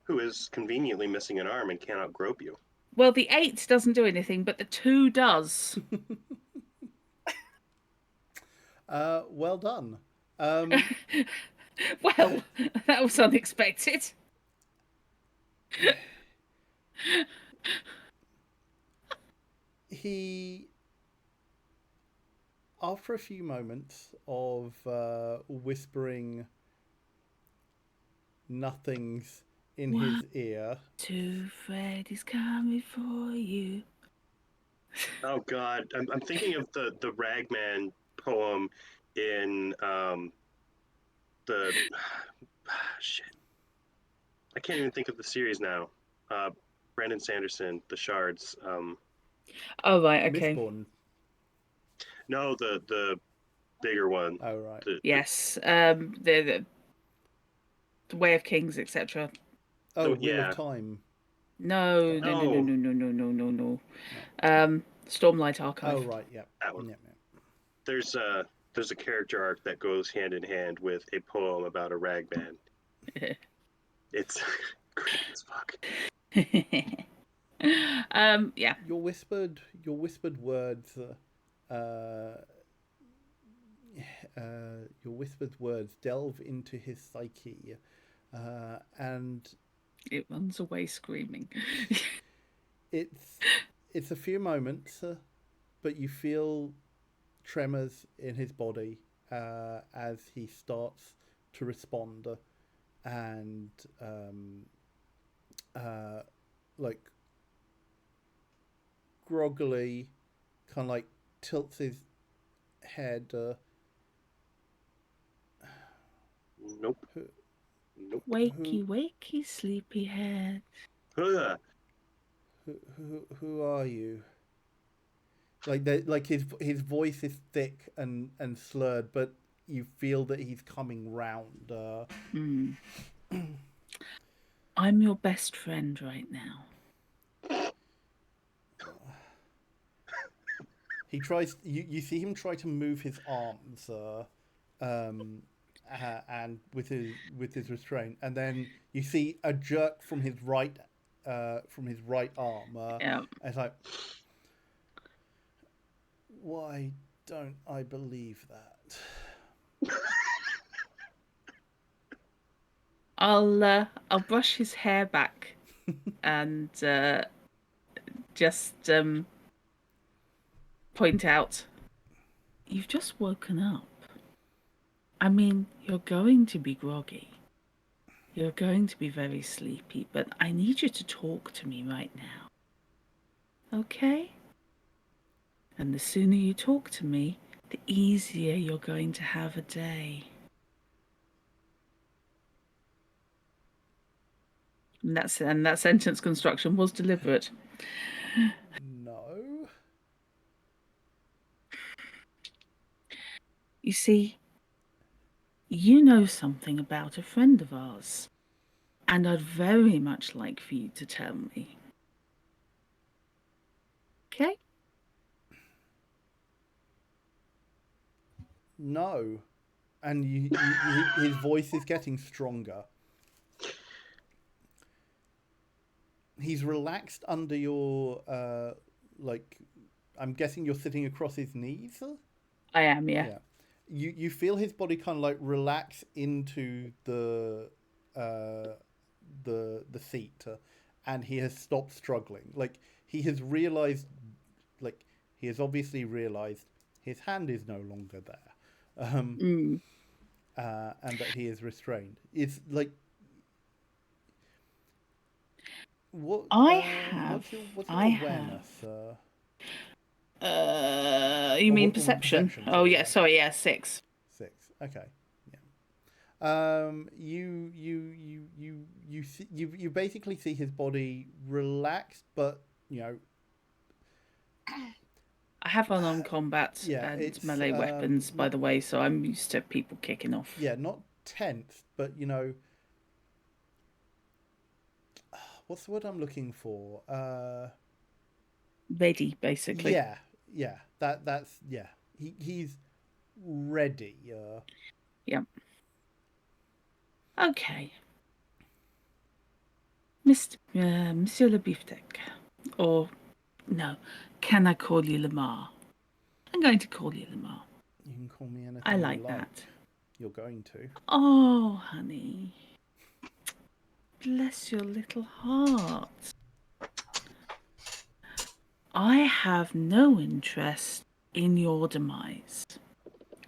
Who is conveniently missing an arm and cannot grope you. Well, the 8 doesn't do anything, but the 2 does. Well done. Well, that was unexpected. He, after a few moments of whispering nothings in his ear. Two Freddy's coming for you. Oh God, I'm thinking of the Ragman poem in the shit. I can't even think of the series now. Brandon Sanderson, The Shards. Oh right, okay. Mistborn. No, the bigger one. Oh right. Yes, the Way of Kings, etc. Oh, Wheel yeah. of Time. No. Stormlight Archive. Oh right, yeah. That one. Yeah. There's a character arc that goes hand in hand with a poem about a ragman. It's creepy as fuck. Yeah. Your whispered words. Your whispered words delve into his psyche, and it runs away screaming. It's a few moments, but you feel tremors in his body as he starts to respond, and like groggily, kind of like tilts his head. Nope. Wakey, wakey, sleepyhead. Who are you? Like his voice is thick and slurred, but you feel that he's coming round. I'm your best friend right now. He tries. You see him try to move his arms, and with his restraint, and then you see a jerk from his right arm. Yeah. It's like, why don't I believe that? I'll brush his hair back and just point out, you've just woken up. I mean, you're going to be groggy. You're going to be very sleepy, but I need you to talk to me right now. Okay? And the sooner you talk to me, the easier you're going to have a day. And that sentence construction was deliberate. No. You see, you know something about a friend of ours, and I'd very much like for you to tell me. Okay? No. And his voice is getting stronger. He's relaxed under your, I'm guessing you're sitting across his knees? I am, yeah. You feel his body kind of like relax into the seat, and he has stopped struggling. Like, he has realized, he has obviously realized his hand is no longer there. And that he is restrained. It's like, what? What's your awareness? You mean perception? Oh, yeah. Sorry, yeah, 6. 6. Okay. You basically see his body relaxed, but I have unarmed combat Yeah, and it's, melee weapons, by the way, so I'm used to people kicking off. yeah, not tense, but what's the word I'm looking for? Ready, basically. Yeah. That's yeah. He's ready. Yeah. Okay. Monsieur Le Beefsteak. Or, no, can I call you Lamarr? I'm going to call you Lamarr. You can call me anything I you like like. that. You're going to. Oh, honey. Bless your little heart. I have no interest in your demise.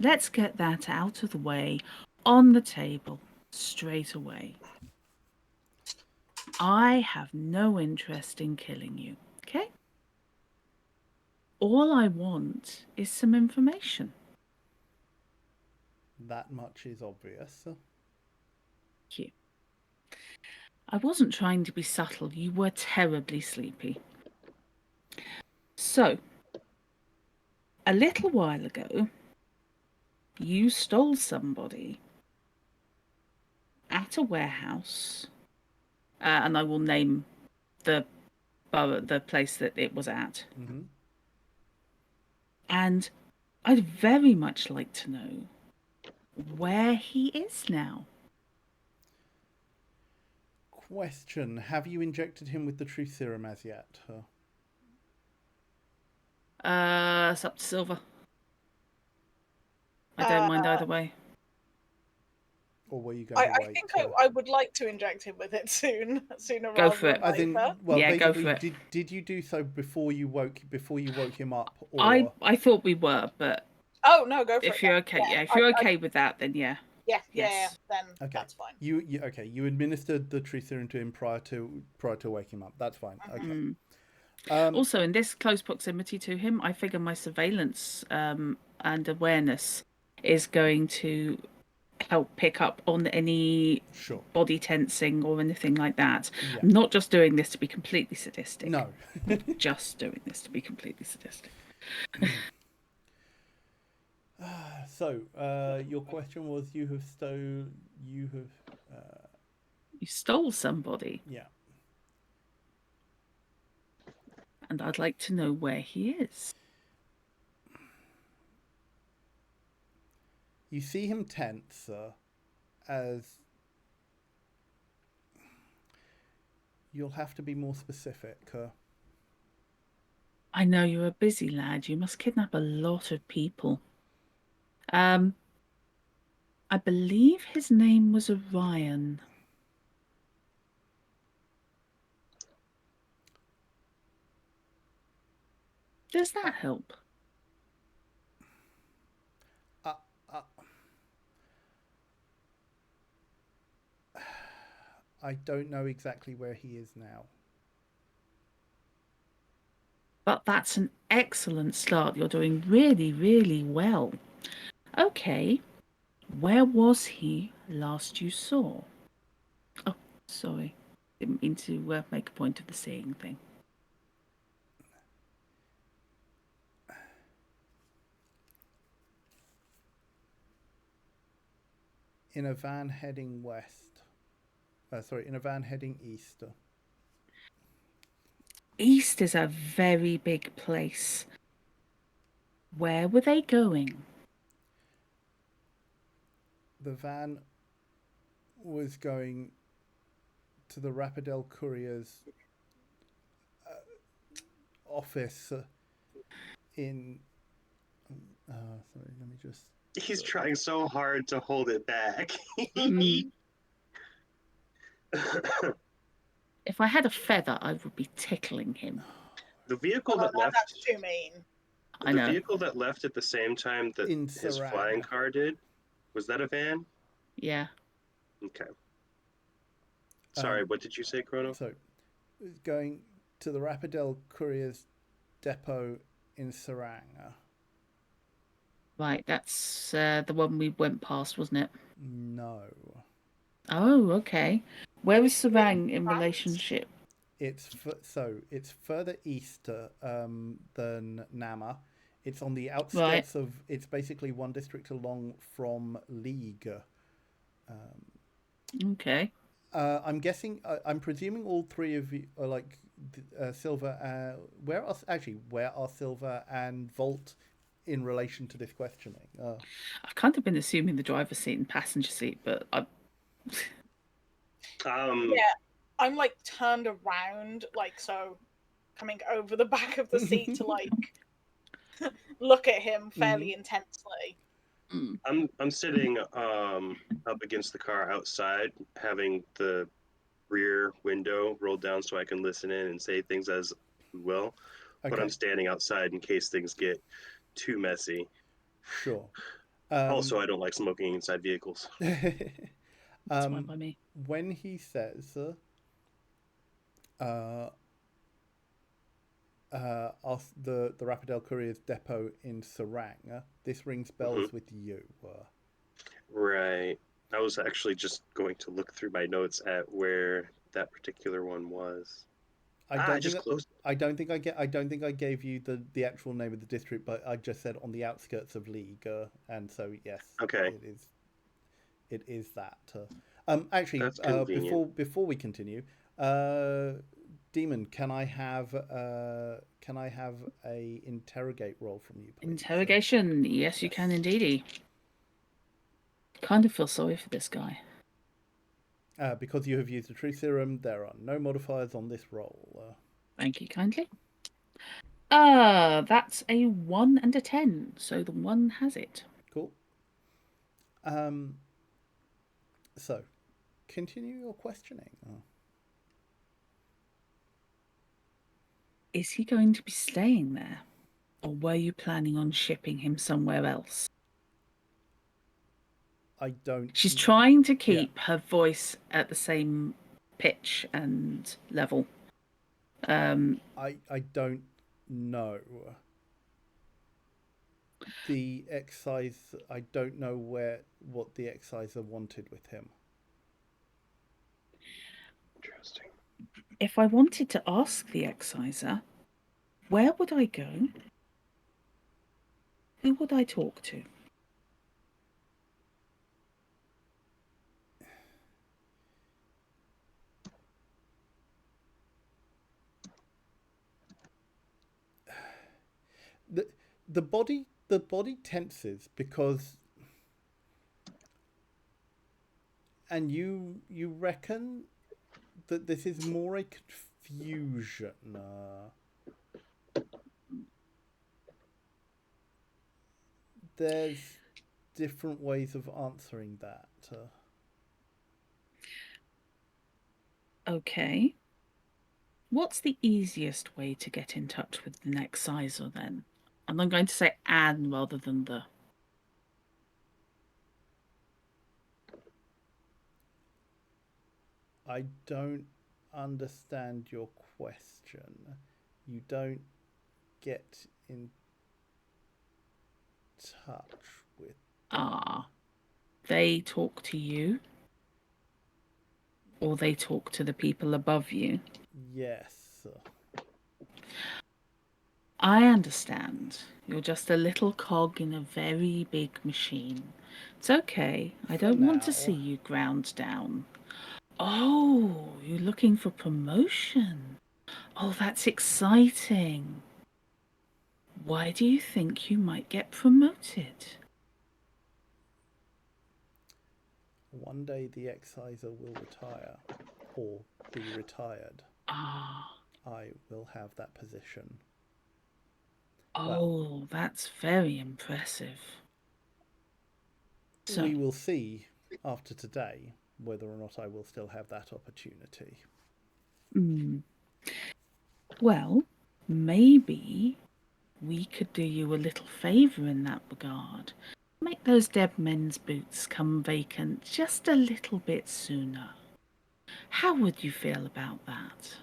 Let's get that out of the way, on the table, straight away. I have no interest in killing you, okay? All I want is some information. That much is obvious. Thank you. I wasn't trying to be subtle. You were terribly sleepy. So, a little while ago, you stole somebody at a warehouse, and I will name the place that it was at. Mm-hmm. And I'd very much like to know where he is now. Question: have you injected him with the truth serum as yet? It's up to Silver. I don't mind either way. Or were you going to wait? I think I would like to inject him with it sooner Go rather for than it. As in, later. well, Yeah, go basically, for it. did you do so before you woke him up? Or I thought we were, but Oh no, go for it. if you're okay, Yeah, if you're okay with that, then yeah. Yeah, then okay, that's fine. You administered the truth serum to him prior to waking him up. That's fine. Okay. Also, in this close proximity to him, I figure my surveillance and awareness is going to help pick up on any body tensing or anything like that. Yeah. I'm not just doing this to be completely sadistic. No. Just doing this to be completely sadistic. So, your question was you stole somebody. Yeah. And I'd like to know where he is. You see him tense, as you'll have to be more specific. I know you're a busy lad. You must kidnap a lot of people. I believe his name was Orion. Does that help? I don't know exactly where he is now. But that's an excellent start. You're doing really, really well. Okay. Where was he last you saw? Oh, sorry. Didn't mean to make a point of the seeing thing. In a van heading west. In a van heading east. East is a very big place. Where were they going? The van was going to the Rapidel Courier's office in... sorry, let me just... He's trying so hard to hold it back. If I had a feather, I would be tickling him. The vehicle that left... That's too mean. I know. The vehicle that left at the same time that his flying car did, was that a van? Yeah. Okay. Sorry, what did you say, Chrono? So, it was going to the Rapidel Courier's depot in Sarang. Right, that's the one we went past, wasn't it? No. Oh, okay. Where is Sarang in France? relationship? It's it's further east than Nama. It's on the outskirts of. It's basically one district along from League. Okay. I'm guessing. I'm presuming all three of you are like Silver. Where are Silver and Volt in relation to this questioning? I've kind of been assuming the driver's seat and passenger seat, but Yeah, I'm like turned around, like so, coming over the back of the seat to like look at him fairly intensely. I'm sitting up against the car outside, having the rear window rolled down so I can listen in and say things as we will. But Okay. I'm standing outside in case things get too messy. Sure. Also, I don't like smoking inside vehicles. that's fine by me. When he says, the Rapidel Courier's depot in Sarang, this rings bells with you. Right. I was actually just going to look through my notes at where that particular one was. I I don't just think closed. I don't think I don't think I gave you the actual name of the district, but I just said on the outskirts of League, and so yes, Okay, it is that. Actually, that's convenient. before we continue, Demon, can I have a interrogate roll from you, please? Interrogation. Yes, you can indeedy. Kind of feel sorry for this guy. Because you have used the truth serum, there are no modifiers on this roll. Thank you kindly. That's a 1 and a 10, so the 1 has it. Cool. So, continue your questioning. Is he going to be staying there? Or were you planning on shipping him somewhere else? I don't. She's trying to keep her voice at the same pitch and level. I don't know. The excise. I don't know what the exciser wanted with him. Interesting. If I wanted to ask the exciser, where would I go? Who would I talk to? The body tenses because, and you reckon that this is more a confusion. There's different ways of answering that. Okay. What's the easiest way to get in touch with the exciser then? And I'm going to say an rather than the. I don't understand your question. You don't get in touch with. They talk to you? Or they talk to the people above you? Yes. I understand. You're just a little cog in a very big machine. It's okay. I don't want to see you ground down. Oh, you're looking for promotion. Oh, that's exciting. Why do you think you might get promoted? One day the exciser will retire, or be retired. I will have that position. Oh, that's very impressive. So, we will see after today whether or not I will still have that opportunity. Well, maybe we could do you a little favour in that regard. Make those dead men's boots come vacant just a little bit sooner. How would you feel about that?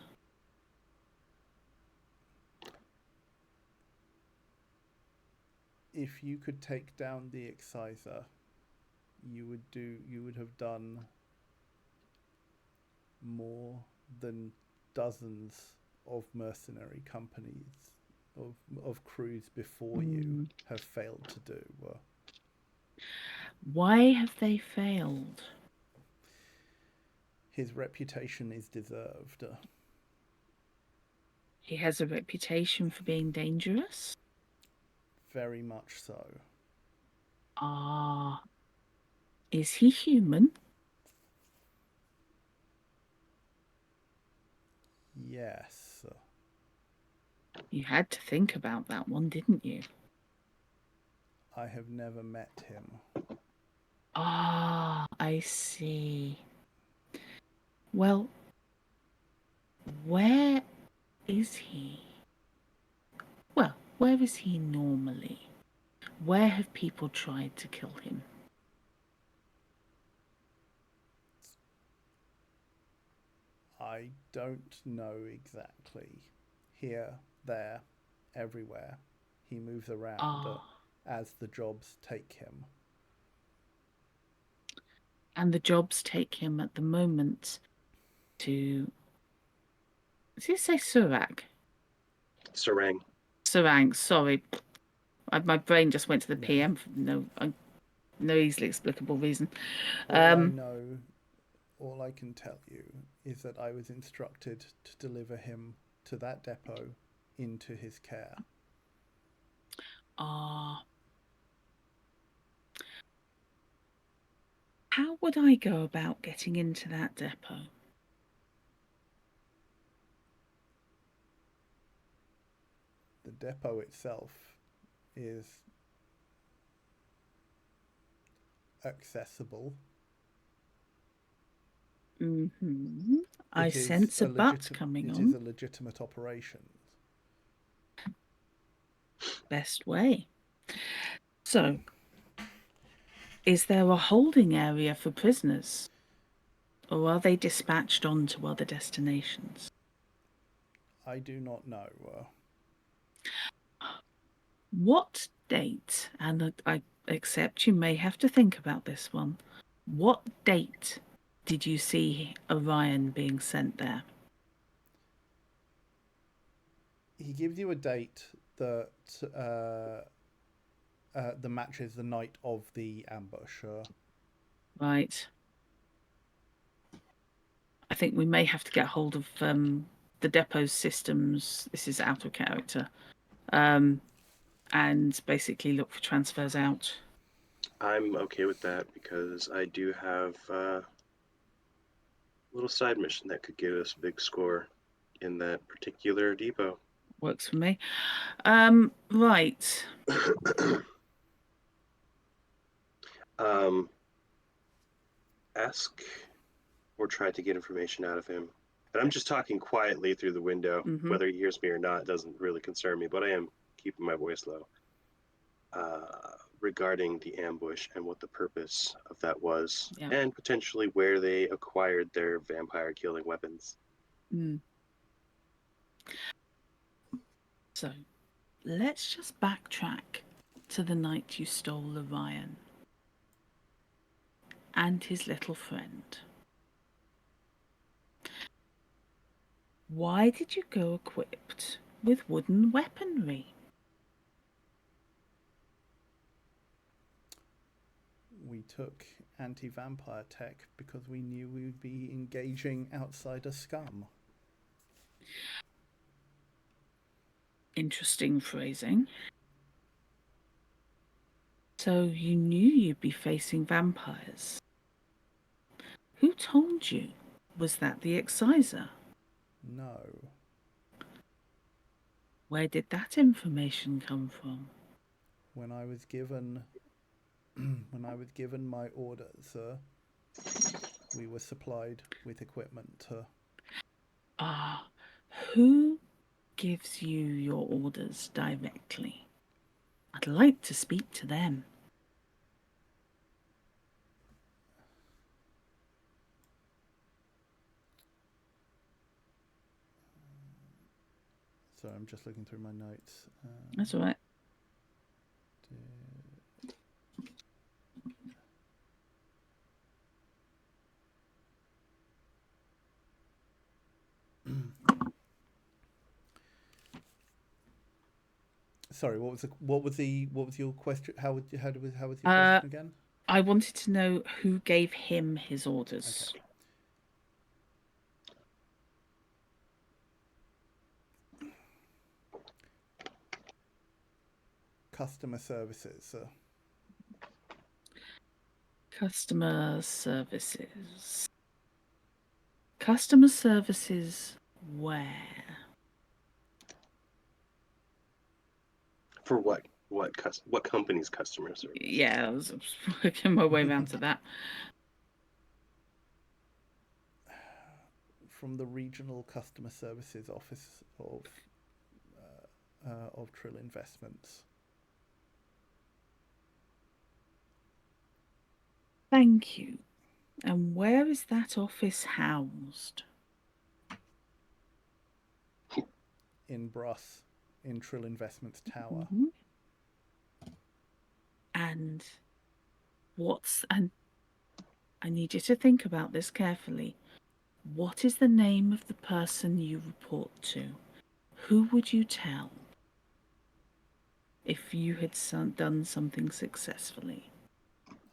If you could take down the exciser you would have done more than dozens of mercenary companies of crews before you have failed to do. Why have they failed? His reputation is deserved. He has a reputation for being dangerous. Very much so. Ah, is he human? Yes. You had to think about that one, didn't you? I have never met him. Ah, I see. Well, where is he? Well, where is he normally? Where have people tried to kill him? I don't know exactly. Here, there, everywhere. He moves around as the jobs take him. And the jobs take him at the moment to... Did you say Surak? Sarang. Sarang, sorry. My brain just went to the PM for no easily explicable reason. All I can tell you is that I was instructed to deliver him to that depot into his care. How would I go about getting into that depot? The depot itself is accessible. I sense a but coming on. It is a legitimate operation. Best way. So, is there a holding area for prisoners? Or are they dispatched on to other destinations? I do not know. What date, and I accept you may have to think about this one, what date did you see Orion being sent there? He gives you a date that matches the night of the ambush. Right. I think we may have to get hold of the depot's systems. This is out of character. And basically look for transfers out. I'm okay with that because I do have a little side mission that could get us a big score in that particular depot. Works for me. Right. Ask or try to get information out of him. And I'm just talking quietly through the window. Whether he hears me or not doesn't really concern me, but I am keeping my voice low. Regarding the ambush and what the purpose of that was, and potentially where they acquired their vampire killing weapons. So, let's just backtrack to the night you stole Orion and his little friend. Why did you go equipped with wooden weaponry? We took anti-vampire tech because we knew we would be engaging outsider scum. Interesting phrasing. So you knew you'd be facing vampires. Who told you? Was that the exciser? No. Where did that information come from? When I was given my orders, we were supplied with equipment. Who gives you your orders directly? I'd like to speak to them. So I'm just looking through my notes. That's all right. Sorry, what was your question? How was your question again? I wanted to know who gave him his orders. Okay. Customer services. Customer services. Customer services where? For what? What company's customer service? Yeah, I was working my way around to that. From the regional customer services office of Trill Investments. Thank you. And where is that office housed? In Bruss, in Trill Investments Tower. Mm-hmm. And I need you to think about this carefully. What is the name of the person you report to? Who would you tell if you had done something successfully?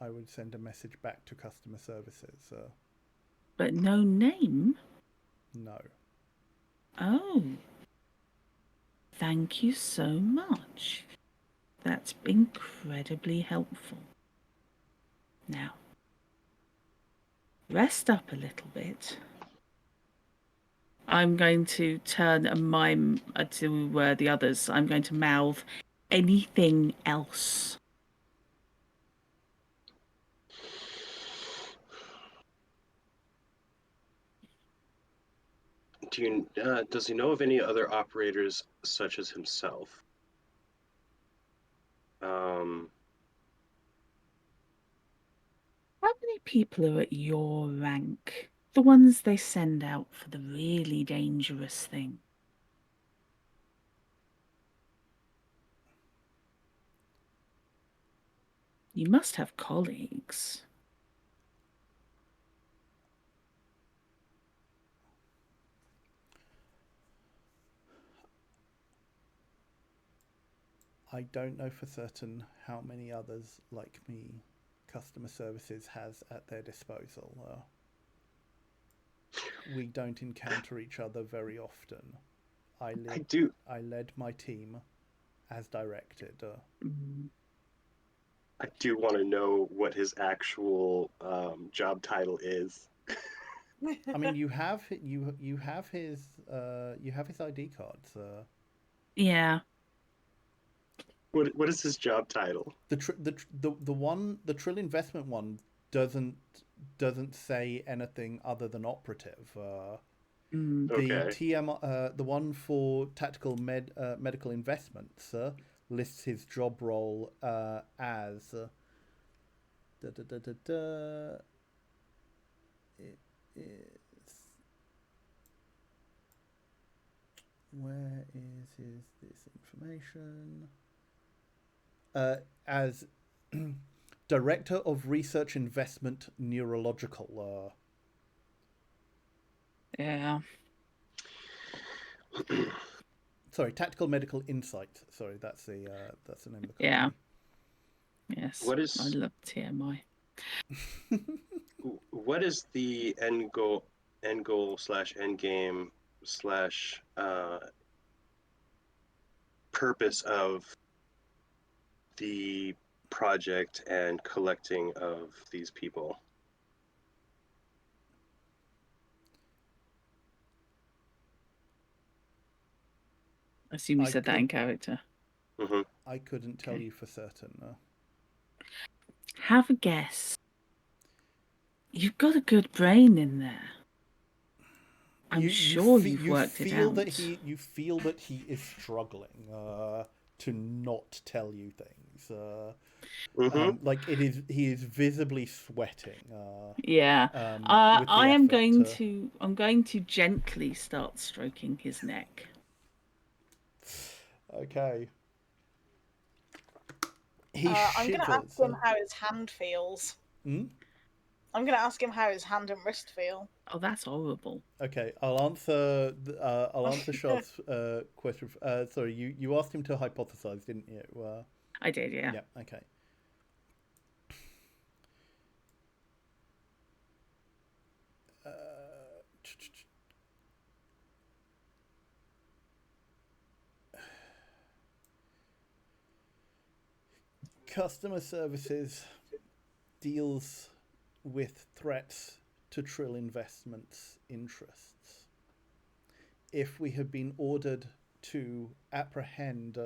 I would send a message back to customer services. But no name? No. Oh. Thank you so much. That's incredibly helpful. Now, rest up a little bit. I'm going to turn and mime to the others. I'm going to mouth anything else. Does he know of any other operators such as himself? How many people are at your rank? The ones they send out for the really dangerous thing. You must have colleagues. I don't know for certain how many others like me customer services has at their disposal. We don't encounter each other very often. I led my team as directed. I do want to know what his actual job title is. I mean, you have his ID cards. Yeah. What is his job title? The Trill investment one doesn't say anything other than operative. Okay. The one for tactical medical investments lists his job role as. It is. Where is this information? As Director of Research Investment Neurological. Yeah. Sorry, Tactical Medical Insight. Sorry, that's the name of the company. Yeah. Yes. What is? I love TMI. What is the end goal / end game / purpose of the project and collecting of these people? I assume you said that in character. Mm-hmm. I couldn't tell you for certain. Have a guess. You've got a good brain in there. I'm sure you've worked it out. You feel that he is struggling to not tell you things. Like he is visibly sweating. Yeah. I'm going to gently start stroking his neck. Okay. I'm going to ask him how his hand feels. Hmm? I'm going to ask him how his hand and wrist feel. Oh, that's horrible. Okay, I'll answer. I'll answer Shard's question. Sorry, you asked him to hypothesize, didn't you? I did, yeah. Yeah. Okay. Customer services deals with threats to Trill Investments' interests. If we have been ordered to apprehend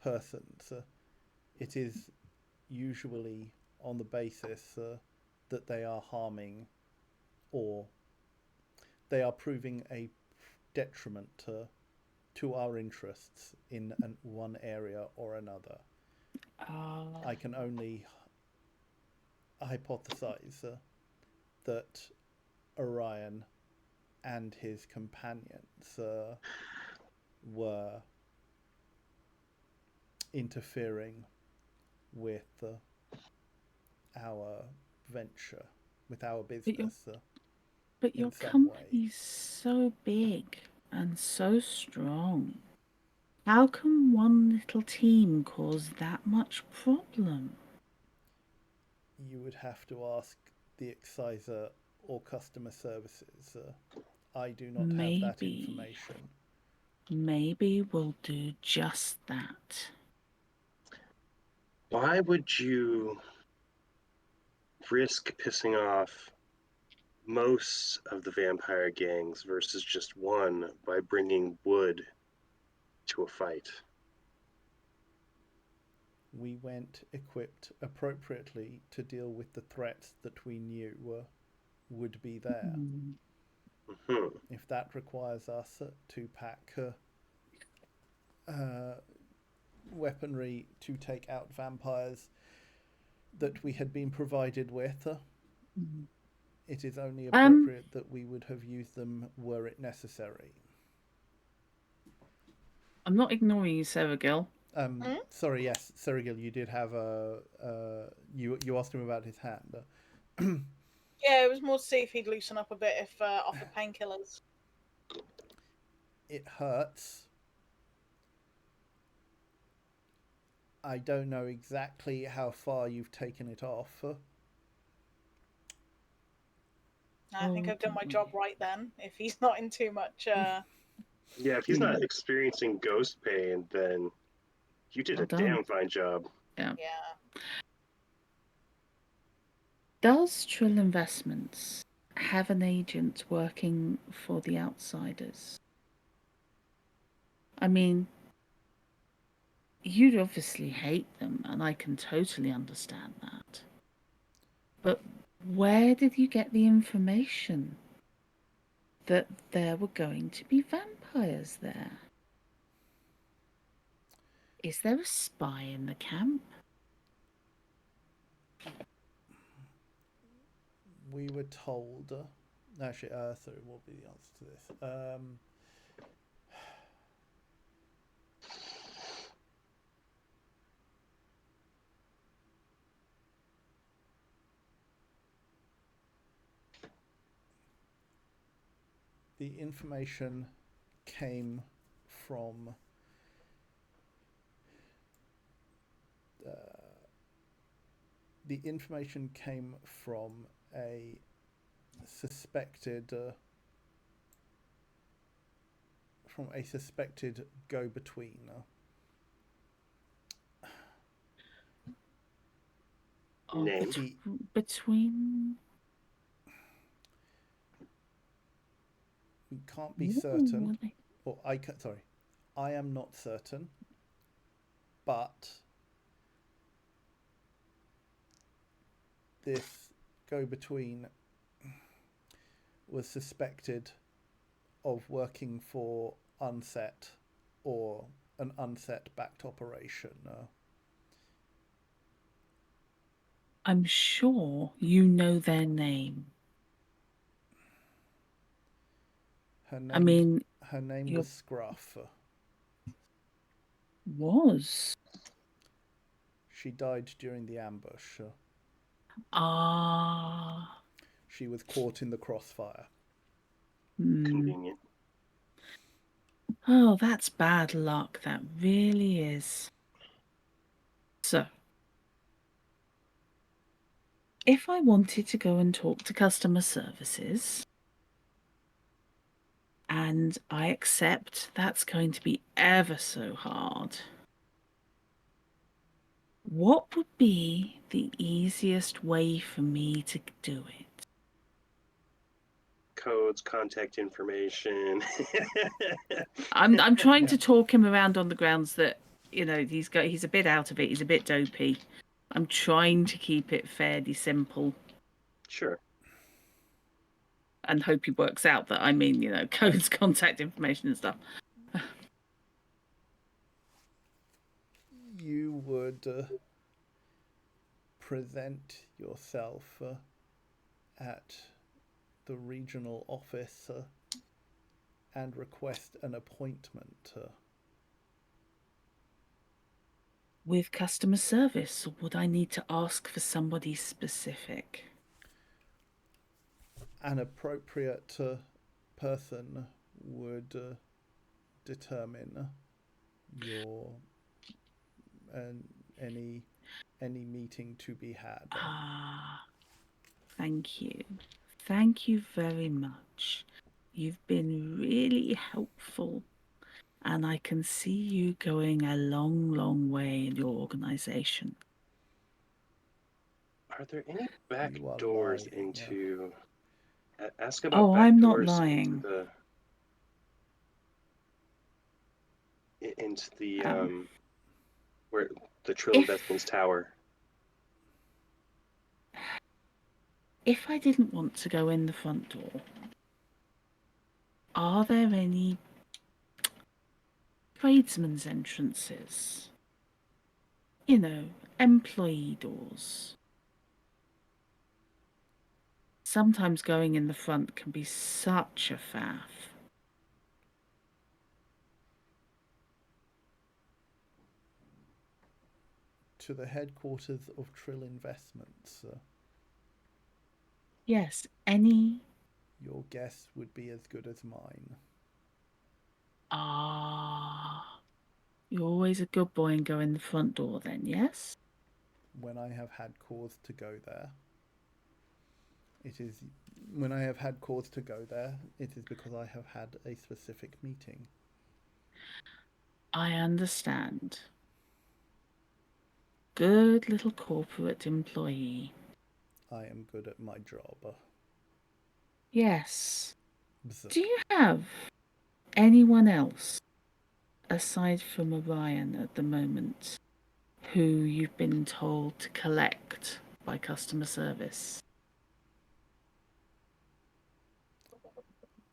persons, it is usually on the basis that they are harming or they are proving a detriment to our interests in one area or another. I can only hypothesize that Orion and his companions were interfering with our venture, with our business. But your company's so big and so strong. How can one little team cause that much problem? You would have to ask the exciser or customer services. I do not have that information. Maybe we'll do just that. Why would you risk pissing off most of the vampire gangs versus just one by bringing wood to a fight? We went equipped appropriately to deal with the threats that we knew would be there. Mm-hmm. If that requires us to pack weaponry to take out vampires that we had been provided with, it is only appropriate that we would have used them were it necessary. I'm not ignoring you, Sarah Gill. Sorry, yes, Sergil, you did have you asked him about his hand. Yeah, it was more to see if he'd loosen up a bit if off the painkillers. It hurts. I don't know exactly how far you've taken it off. I think I've done my job right then. If he's not in too much. Yeah, if he's not experiencing ghost pain, then you did a damn fine job. Yeah. Yeah. Does Trill Investments have an agent working for the outsiders? I mean, you'd obviously hate them, and I can totally understand that. But where did you get the information that there were going to be vampires there? Is there a spy in the camp? We were told. Actually, sorry, what would be the answer to this? The information came from a suspected go-between. Name? Between? We can't be certain. Or I am not certain. But this go-between was suspected of working for Unset or an Unset-backed operation. I'm sure you know their name. Her name was Scruff. Was? She died during the ambush. Ah. She was caught in the crossfire. Convenient. Oh, that's bad luck. That really is. So, if I wanted to go and talk to customer services, and I accept that's going to be ever so hard, what would be the easiest way for me to do it? Codes, contact information. I'm trying to talk him around on the grounds that, you know, he's a bit out of it, he's a bit dopey. I'm trying to keep it fairly simple Sure. and hope he works out that I mean, you know, codes, contact information and stuff. You would present yourself at the regional office and request an appointment. With customer service, or would I need to ask for somebody specific? An appropriate person would determine your any meeting to be had. Ah, thank you. Thank you very much. You've been really helpful, and I can see you going a long, long way in your organization. Are there any back You are doors lying. into? Ask about Oh, back I'm not doors lying. into the Um, where the Trill if Investments Tower. if I didn't want to go in the front door, are there any tradesmen's entrances? You know, employee doors. Sometimes going in the front can be such a faff. To the headquarters of Trill Investments. Yes, any. Your guess would be as good as mine. Ah, you're always a good boy and go in the front door then, yes? When I have had cause to go there, it is when I have had cause to go there, it is because I have had a specific meeting. I understand. Good little corporate employee. I am good at my job. Yes. Bzz. Do you have anyone else aside from Orion at the moment who you've been told to collect by customer service?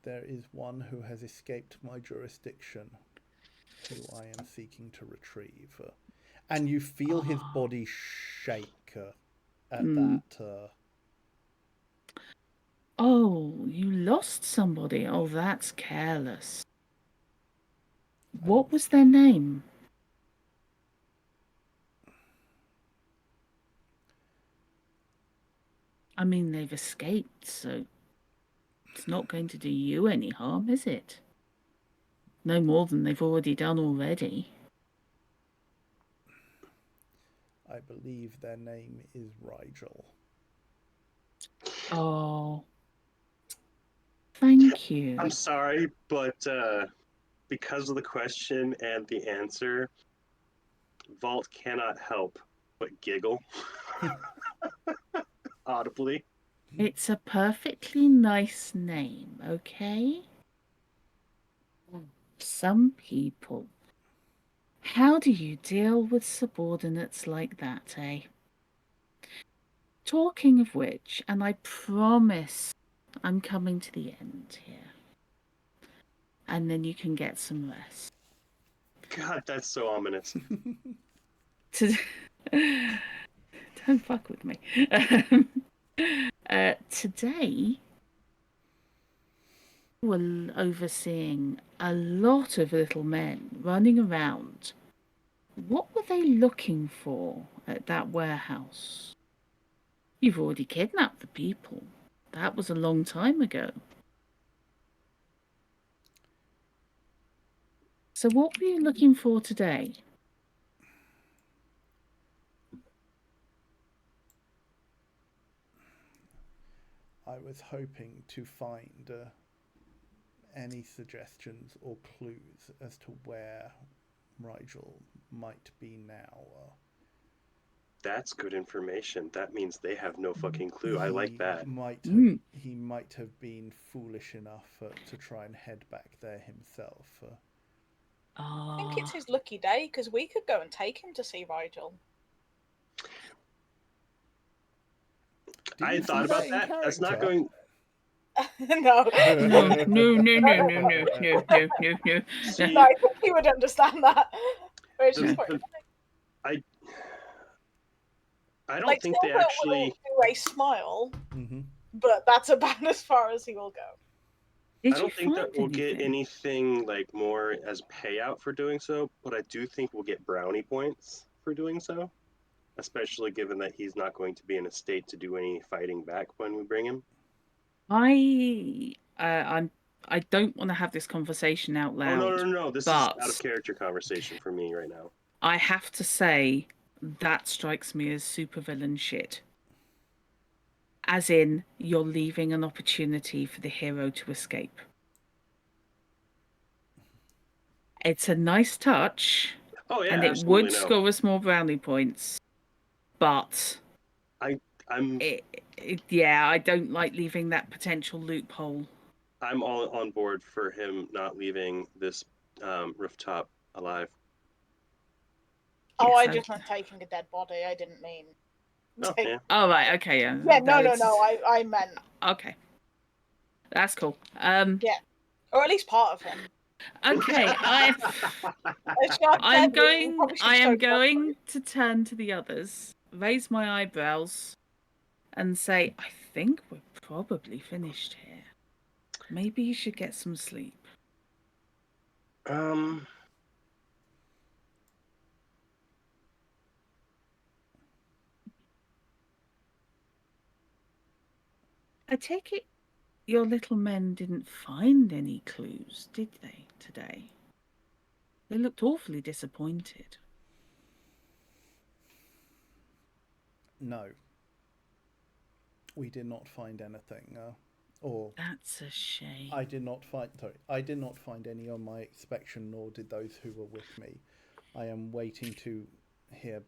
There is one who has escaped my jurisdiction, who I am seeking to retrieve. And you feel his body shake at that. Oh, you lost somebody. Oh, that's careless. What was their name? I mean, they've escaped, so it's not going to do you any harm, is it? No more than they've already done already. I believe their name is Rigel. Oh, thank you. I'm sorry, but because of the question and the answer, Vault cannot help but giggle audibly. It's a perfectly nice name, okay? Some people. How do you deal with subordinates like that, eh? Talking of which, and I promise I'm coming to the end here, and then you can get some rest. God, that's so ominous. Don't fuck with me. Today, we're overseeing a lot of little men running around. What were they looking for at that warehouse? You've already kidnapped the people. That was a long time ago. So what were you looking for today? I was hoping to find any suggestions or clues as to where Rigel might be now. That's good information. That means they have no fucking clue. I like that. He might have been foolish enough to try and head back there himself. I think it's his lucky day, because we could go and take him to see Rigel. I thought about that. That's not going. No. No. See, No, I think he would understand that. But it's just I don't think they Silver actually will do a smile, Mm-hmm. but that's about as far as he will go. I don't think that we'll get anything like more as payout for doing so, but I do think we'll get brownie points for doing so, especially given that he's not going to be in a state to do any fighting back when we bring him. I don't want to have this conversation out loud. Oh no! This is out of character conversation for me right now. I have to say that strikes me as supervillain shit. As in, you're leaving an opportunity for the hero to escape. It's a nice touch. Oh yeah, and it would score us more brownie points, but I don't like leaving that potential loophole. I'm all on board for him not leaving this rooftop alive. Oh, I just meant taking a dead body. I didn't mean. Oh right, okay, yeah. Yeah, no. I meant. Okay, that's cool. Yeah, or at least part of him. Okay, I am going to turn to the others, raise my eyebrows, and say, I think we're probably finished here. Maybe you should get some sleep. I take it your little men didn't find any clues, did they, today? They looked awfully disappointed. No. We did not find anything. That's a shame. I did not find any on my inspection, nor did those who were with me. I am waiting to hear.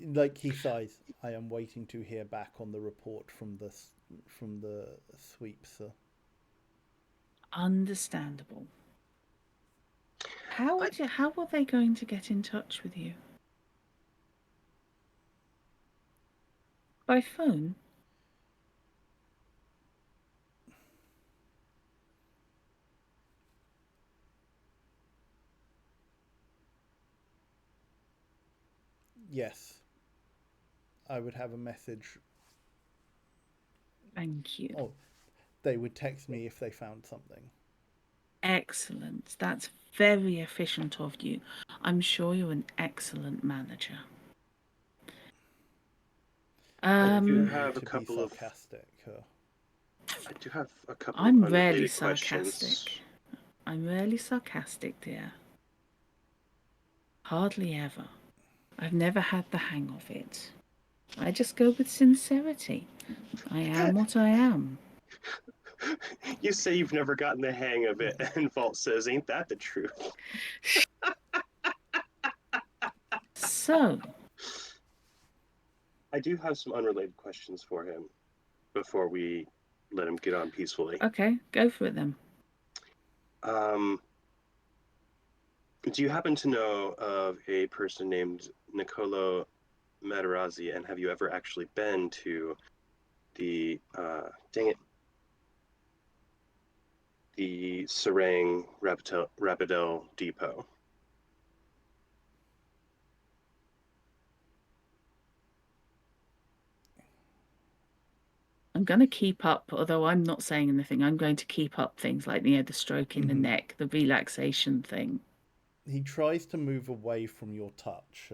Like he sighs, I am waiting to hear back on the report from the sweeps. Understandable. How were they going to get in touch with you? By phone? Yes. I would have a message. Thank you. Oh, they would text me if they found something. Excellent. That's very efficient of you. I'm sure you're an excellent manager. I do have a couple of sarcastic. I do have a couple I'm of rarely sarcastic. Questions. I'm rarely sarcastic, dear. Hardly ever. I've never had the hang of it. I just go with sincerity. I am what I am. You say you've never gotten the hang of it, and Vault says, ain't that the truth? So, I do have some unrelated questions for him before we let him get on peacefully. Okay, go for it then. Do you happen to know of a person named Nicolo Materazzi, and have you ever actually been to the the Serang Rapidel Depot? I'm going to keep up, although I'm not saying anything, I'm going to keep up things like, the stroke in the neck, the relaxation thing. He tries to move away from your touch.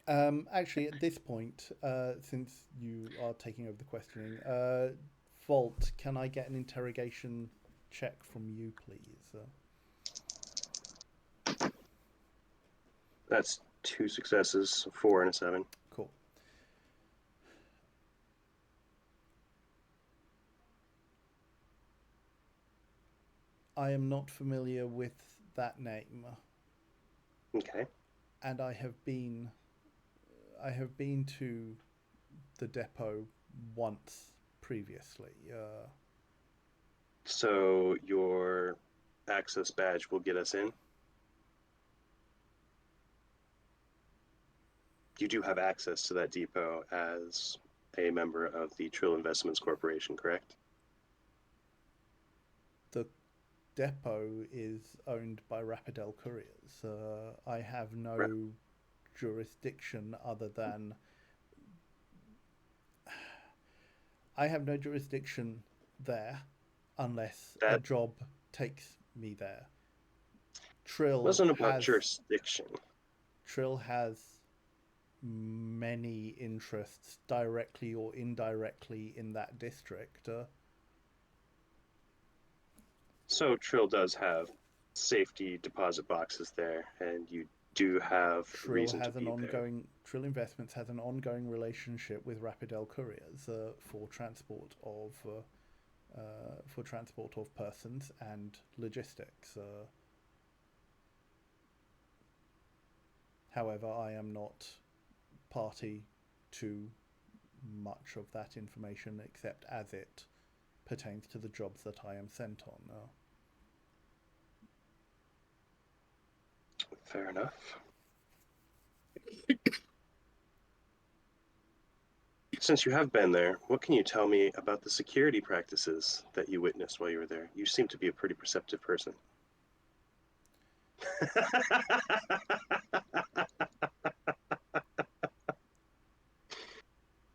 Actually, at this point, since you are taking over the questioning, Volt, can I get an interrogation check from you, please? That's 2 successes, a 4 and a 7. Cool. I am not familiar with that name, Okay. and I have been to the depot once previously. So your access badge will get us in? You do have access to that depot as a member of the Trill Investments Corporation, correct? The depot is owned by Rapidel Couriers. I have no jurisdiction other than I have no jurisdiction there unless a job takes me there. Trill wasn't about jurisdiction. Trill has many interests, directly or indirectly, in that district. So Trill does have safety deposit boxes there, and you do have reason to be there. Trill Investments has an ongoing relationship with Rapidel Couriers for transport of persons and logistics. However, I am not party to much of that information except as it pertains to the jobs that I am sent on. Fair enough. Since you have been there, what can you tell me about the security practices that you witnessed while you were there? You seem to be a pretty perceptive person.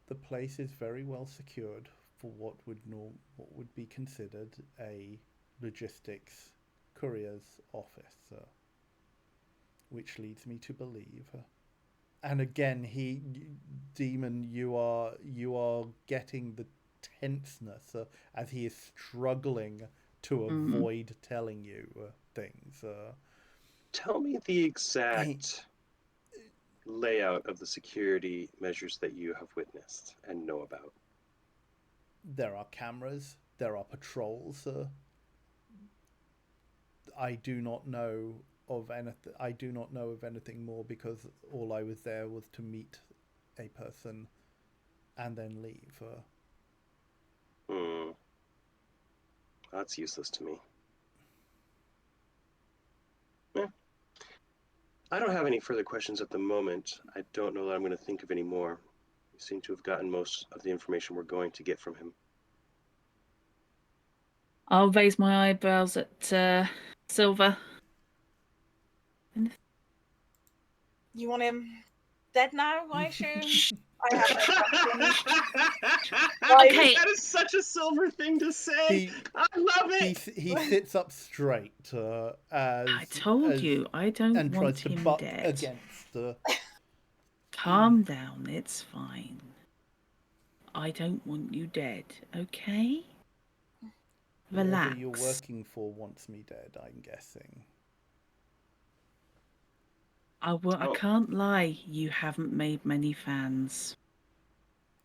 The place is very well secured for what would be considered a logistics courier's office, which leads me to believe. And again, Demon, you are getting the tenseness as he is struggling to avoid telling you things. Tell me the exact layout of the security measures that you have witnessed and know about. There are cameras. There are patrols. I do not know of anything. I do not know of anything more because all I was there was to meet a person and then leave. That's useless to me. I don't have any further questions at the moment. I don't know that I'm going to think of any more. We seem to have gotten most of the information we're going to get from him. I'll raise my eyebrows at Silver. You want him dead now, I assume? I have no questions. Okay. That is such a Silver thing to say. I love it. He sits up straight I told you, I don't and want tries to him butt dead. against. Calm down, it's fine. I don't want you dead, okay? Relax. Whoever you're working for wants me dead, I'm guessing. I can't lie, you haven't made many fans.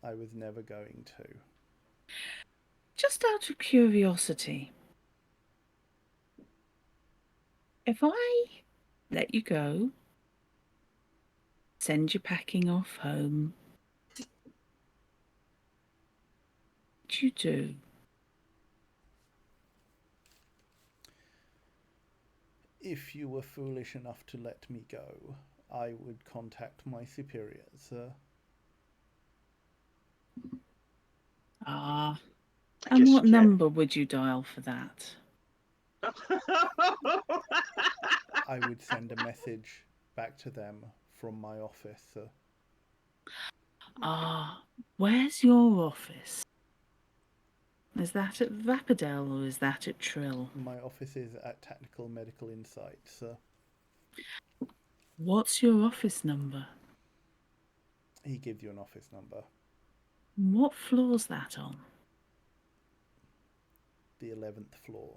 I was never going to. Just out of curiosity, if I let you go, send you packing off home, what would you do? If you were foolish enough to let me go, I would contact my superiors. And what number would you dial for that? I would send a message back to them from my office. Where's your office? Is that at Rapidel or is that at Trill? My office is at Tactical Medical Insights. What's your office number? He gives you an office number. What floor's that on? The 11th floor.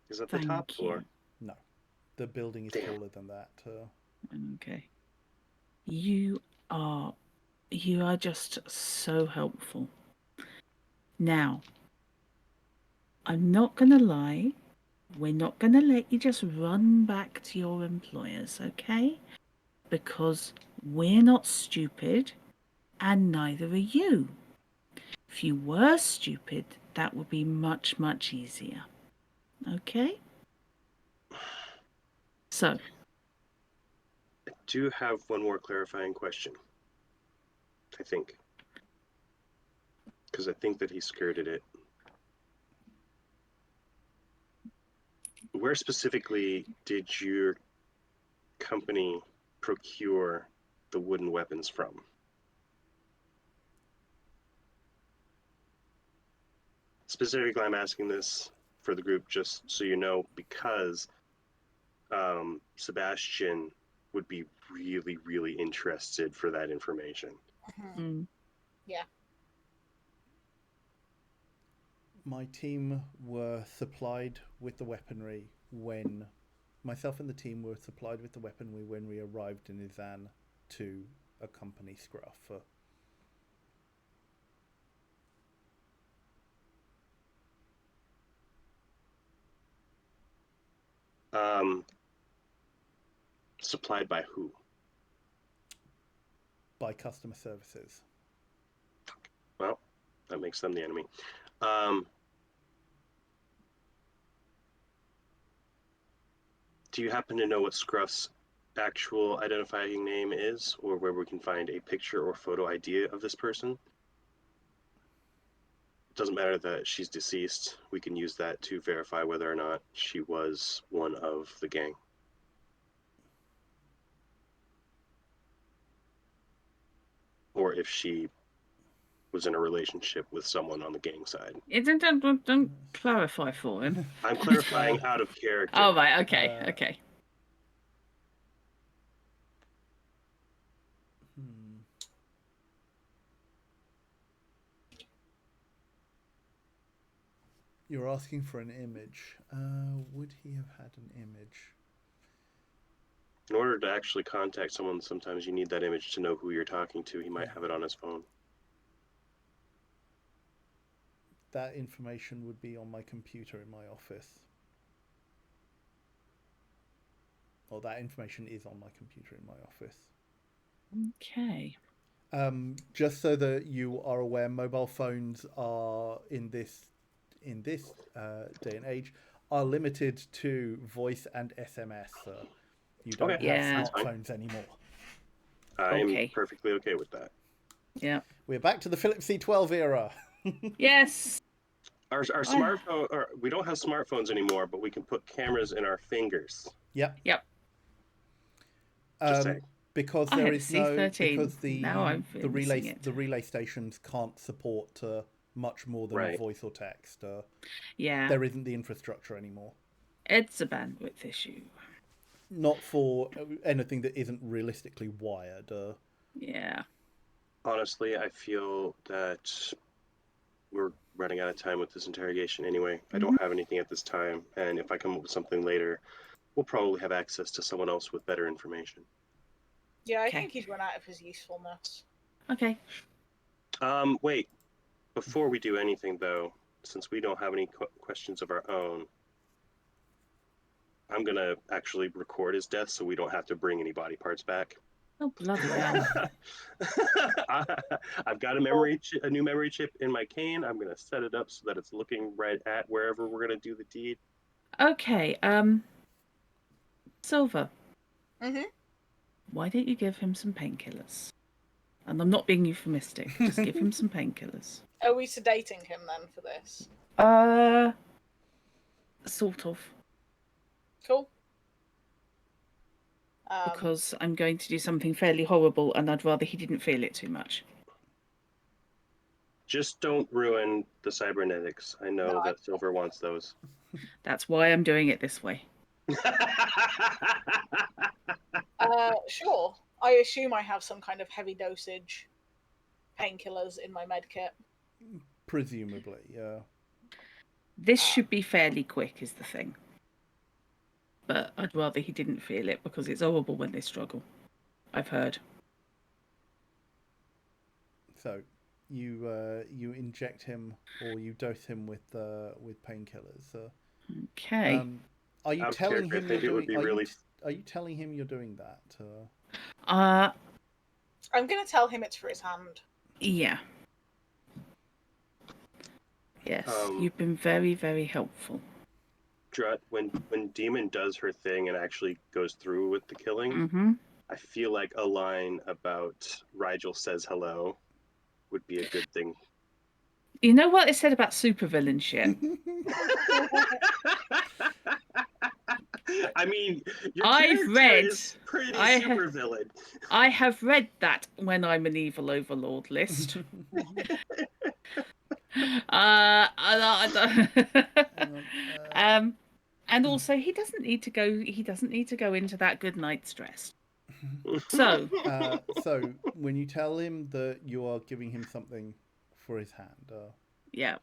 Is that the Thank top floor? you. No. The building is Damn. taller than that. Okay. You are just so helpful. Now, I'm not going to lie. We're not going to let you just run back to your employers, okay? Because we're not stupid, and neither are you. If you were stupid, that would be much, much easier. Okay? So, I do have one more clarifying question. I think. Because I think that he skirted it. Where specifically did your company procure the wooden weapons from? Specifically, I'm asking this for the group just so you know, because Sebastian would be really, really interested for that information. Yeah. My team were supplied with the weaponry when... Myself and the team were supplied with the weaponry when we arrived in Izan to accompany Scruff. Supplied by who? By customer services. Well, that makes them the enemy. Do you happen to know what Scruff's actual identifying name is, or where we can find a picture or photo ID of this person? It doesn't matter that she's deceased. We can use that to verify whether or not she was one of the gang. Or if she was in a relationship with someone on the gang side. don't clarify for him. I'm clarifying out of character. Oh, right, okay, okay. You're asking for an image. Would he have had an image? In order to actually contact someone, sometimes you need that image to know who you're talking to. He might have it on his phone. That information would be on my computer in my office. Or that information is on my computer in my office. Okay. Just so that you are aware, mobile phones are in this day and age are limited to voice and SMS. You don't have smartphones anymore. I'm perfectly okay with that. Yeah. We're back to the Philips C12 era. Yes. Our smartphone, or we don't have smartphones anymore, but we can put cameras in our fingers. Yep. Yep. Just saying. Because I there had is a no C13. because Now I'm the relay stations can't support much more than voice or text. Yeah. There isn't the infrastructure anymore. It's a bandwidth issue. Not for anything that isn't realistically wired. Yeah. Honestly, I feel that we're running out of time with this interrogation anyway. I don't have anything at this time, and if I come up with something later, we'll probably have access to someone else with better information. Yeah, I think he's run out of his usefulness. Okay. Wait. Before we do anything, though, since we don't have any questions of our own, I'm going to actually record his death so we don't have to bring any body parts back. Oh, bloody hell. I've got a new memory chip in my cane. I'm going to set it up so that it's looking right at wherever we're going to do the deed. Okay, Silver. Mm-hmm. Why don't you give him some painkillers? And I'm not being euphemistic. Just give him some painkillers. Are we sedating him then for this? Sort of. Cool. Because I'm going to do something fairly horrible, and I'd rather he didn't feel it too much. Just don't ruin the cybernetics. I know that Silver wants those. That's why I'm doing it this way. Sure. I assume I have some kind of heavy dosage painkillers in my med kit. Presumably, yeah. This should be fairly quick, is the thing. But I'd rather he didn't feel it because it's horrible when they struggle. I've heard. So, you inject him or you dose him with painkillers. Okay. Are you Out of telling character, I him think you're it would doing? be really. Are you telling him you're doing that? Uh, I'm going to tell him it's for his hand. yeah. Yes, Um, you've been very, very helpful. Drut, when Demon does her thing and actually goes through with the killing, Mm-hmm. I feel like a line about Rigel says hello would be a good thing. You know what they said about supervillain shit? I mean, your I've character read- is pretty I ha- super villain. I have read that when I'm an evil overlord list. And also he doesn't need to go. He doesn't need to go into that good night's rest. So So when you tell him that you are giving him something for his hand, yeah,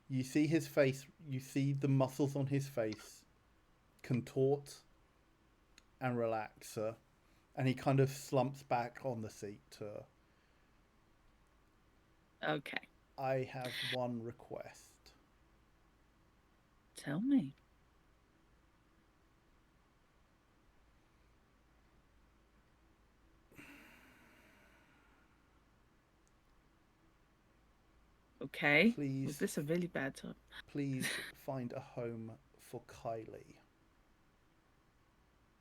you see his face. You see the muscles on his face contort and relax, and he kind of slumps back on the seat. okay. I have one request. Tell me. Okay. Please. Was this a really bad time? Please find a home for Kylie.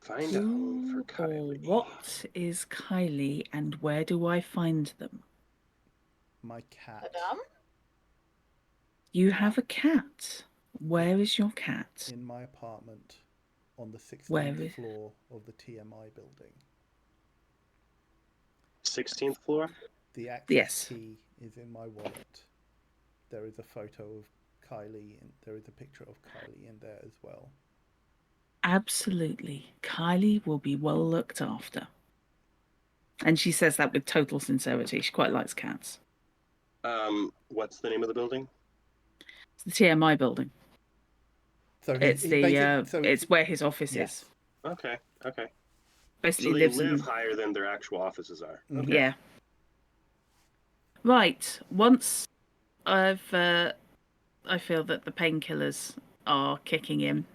Find a home for Who or Kylie. what is Kylie, and where do I find them? My cat Madame? You have a cat. Where is your cat? in my apartment on the 16th Where is- floor of the TMI building. 16th floor? The access Yes. key is in my wallet. There is a photo of Kylie and there is a picture of Kylie in there as well. Absolutely. Kylie will be well looked after. And she says that with total sincerity. She quite likes cats. What's the name of the building? It's the TMI building. So It's it's where his office yes. is. Okay. Basically So they lives live in. higher than their actual offices are. Mhm. Okay. Yeah. Right. Once I feel that the painkillers are kicking in.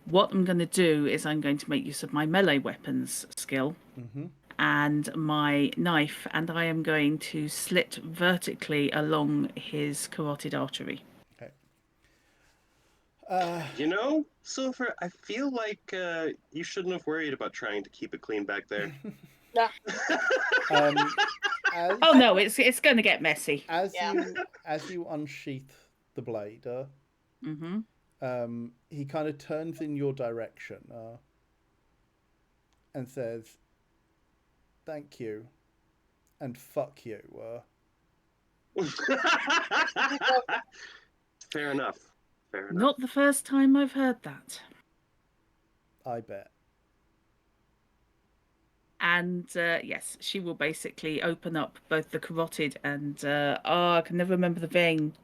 What I'm going to do is I'm going to make use of my melee weapons skill Mm-hmm. and my knife, and I am going to slit vertically along his carotid artery. Okay. Silver, I feel like you shouldn't have worried about trying to keep it clean back there. Yeah. As, Oh no, it's going to get messy. as Yeah. you unsheath the blade, Mm-hmm. he kind of turns in your direction and says, "Thank you, and fuck you." Fair enough. Not the first time I've heard that. I bet. And yes, she will basically open up both the carotid and I can never remember the vein.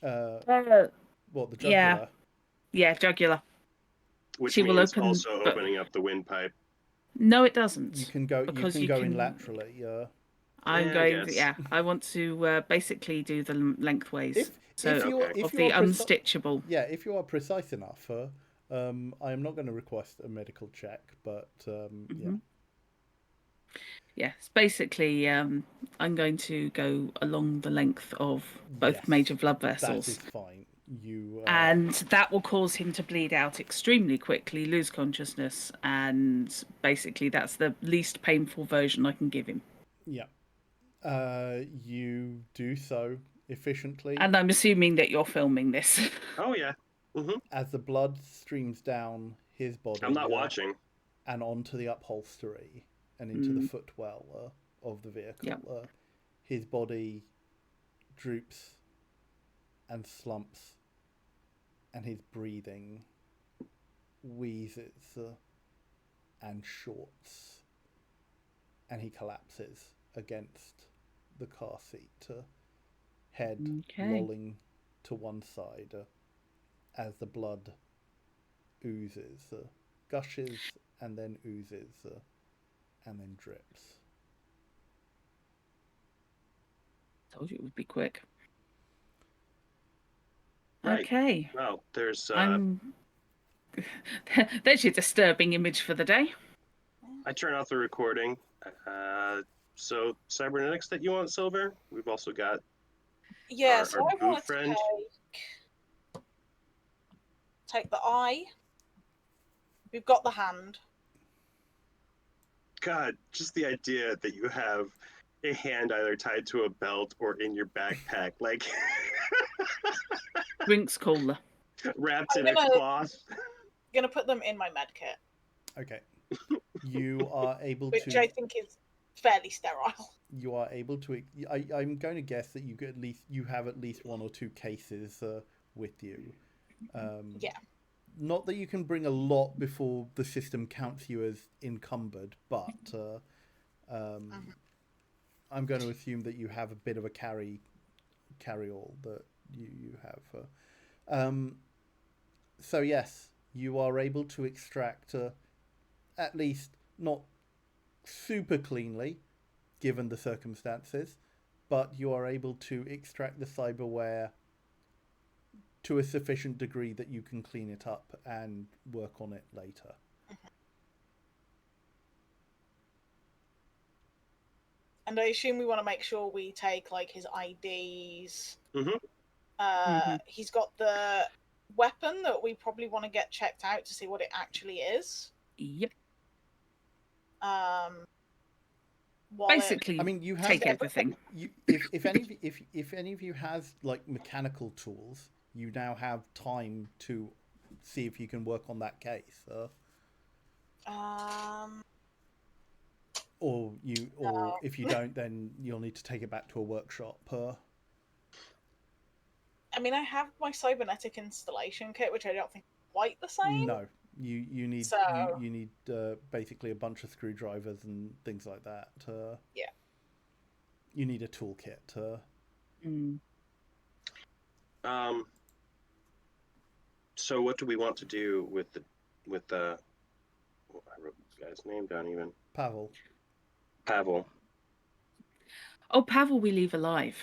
What, the jugular? Yeah, jugular. Which She will means open, also but- opening up the windpipe. No, it doesn't. You can go. Because you can you go in can- laterally. I'm Yeah, I going. guess. Yeah, I want to basically do the lengthways. If you are of the unstitchable. Yeah, if you are precise enough, I am not going to request a medical check, but yeah. Yeah, it's basically I'm going to go along the length of both Yes, major blood That vessels. is fine. You And that will cause him to bleed out extremely quickly, lose consciousness, and basically that's the least painful version I can give him. yeah. You do so efficiently And I'm assuming that you're filming this. Oh yeah. as the blood streams down his body. I'm not watching. And onto the upholstery and into the footwell of the vehicle. Yep. His body droops and slumps, and his breathing wheezes and shorts and he collapses against the car seat, head lolling to one side as the blood oozes, gushes, and then oozes, and then drips. Told you it would be quick. Right. Okay. Well, there's There's your disturbing image for the day. I turn off the recording. So cybernetics that you want, Silver? We've also got So our I boo wanted friend. to take the eye. We've got the hand. God, just the idea that you have a hand either tied to a belt or in your backpack, like Drinks cooler. wrapped in a cloth. Gonna put them in my med kit. Okay. You are able Which to. I think is fairly sterile. You are able to. I'm going to guess that you have at least one or two cases with you. Yeah. Not that you can bring a lot before the system counts you as encumbered, but I'm going to assume that you have a bit of a carry-all that you have. So yes, you are able to extract, at least not super cleanly, given the circumstances, but you are able to extract the cyberware to a sufficient degree that you can clean it up and work on it later. And I assume we want to make sure we take like his IDs. He's got the weapon that we probably want to get checked out to see what it actually is. Yep. Basically, I mean, you have take everything. If any of you has like mechanical tools, you now have time to see if you can work on that case. Or if you don't, then you'll need to take it back to a workshop. I mean, I have my cybernetic installation kit, which I don't think is quite the same. No, you need you need basically a bunch of screwdrivers and things like that. Yeah. You need a toolkit. So what do we want to do with the I wrote this guy's name down even. Pavel. Oh, Pavel we leave alive.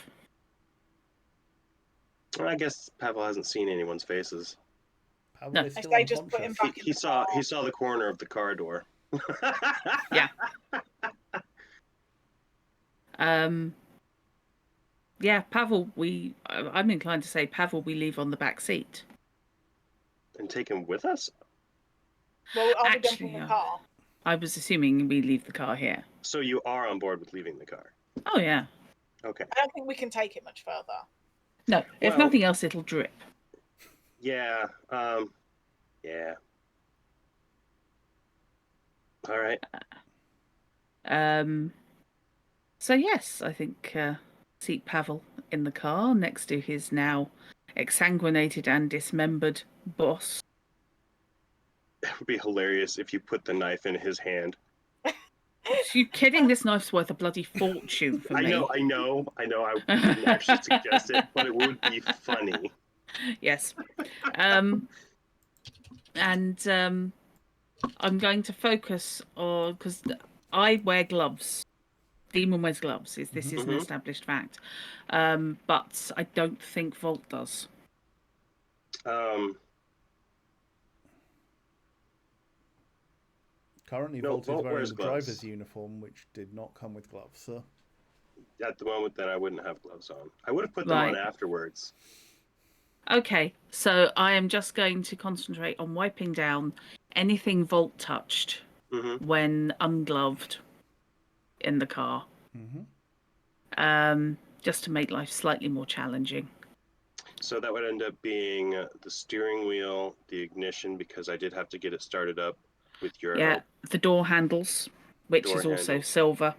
Well, I guess Pavel hasn't seen anyone's faces. Pavel is still I just put him back in he saw the corner of the car door. Yeah. Yeah, Pavel, I'm inclined to say Pavel we leave on the back seat. And take him with us? Well, are we Actually, jumping the car? I was assuming we leave the car here. So you are on board with leaving the car? Oh, yeah. Okay. I don't think we can take it much further. No, if nothing else, it'll drip. Yeah. Yeah. All right. So yes, I think seat Pavel in the car next to his now exsanguinated and dismembered boss. It would be hilarious if you put the knife in his hand. Are you kidding? This knife's worth a bloody fortune for me. I know. I didn't actually suggest it, but it would be funny. Yes. And I'm going to focus on, because I wear gloves. Demon wears gloves. This is an established fact. But I don't think Volt does. Currently, Volt is wearing the driver's uniform, which did not come with gloves. At the moment, that I wouldn't have gloves on. I would have put them on afterwards. Okay, so I am just going to concentrate on wiping down anything Volt touched when ungloved in the car. Just to make life slightly more challenging. So that would end up being the steering wheel, the ignition, because I did have to get it started up with your help. The door handles, which is also silver.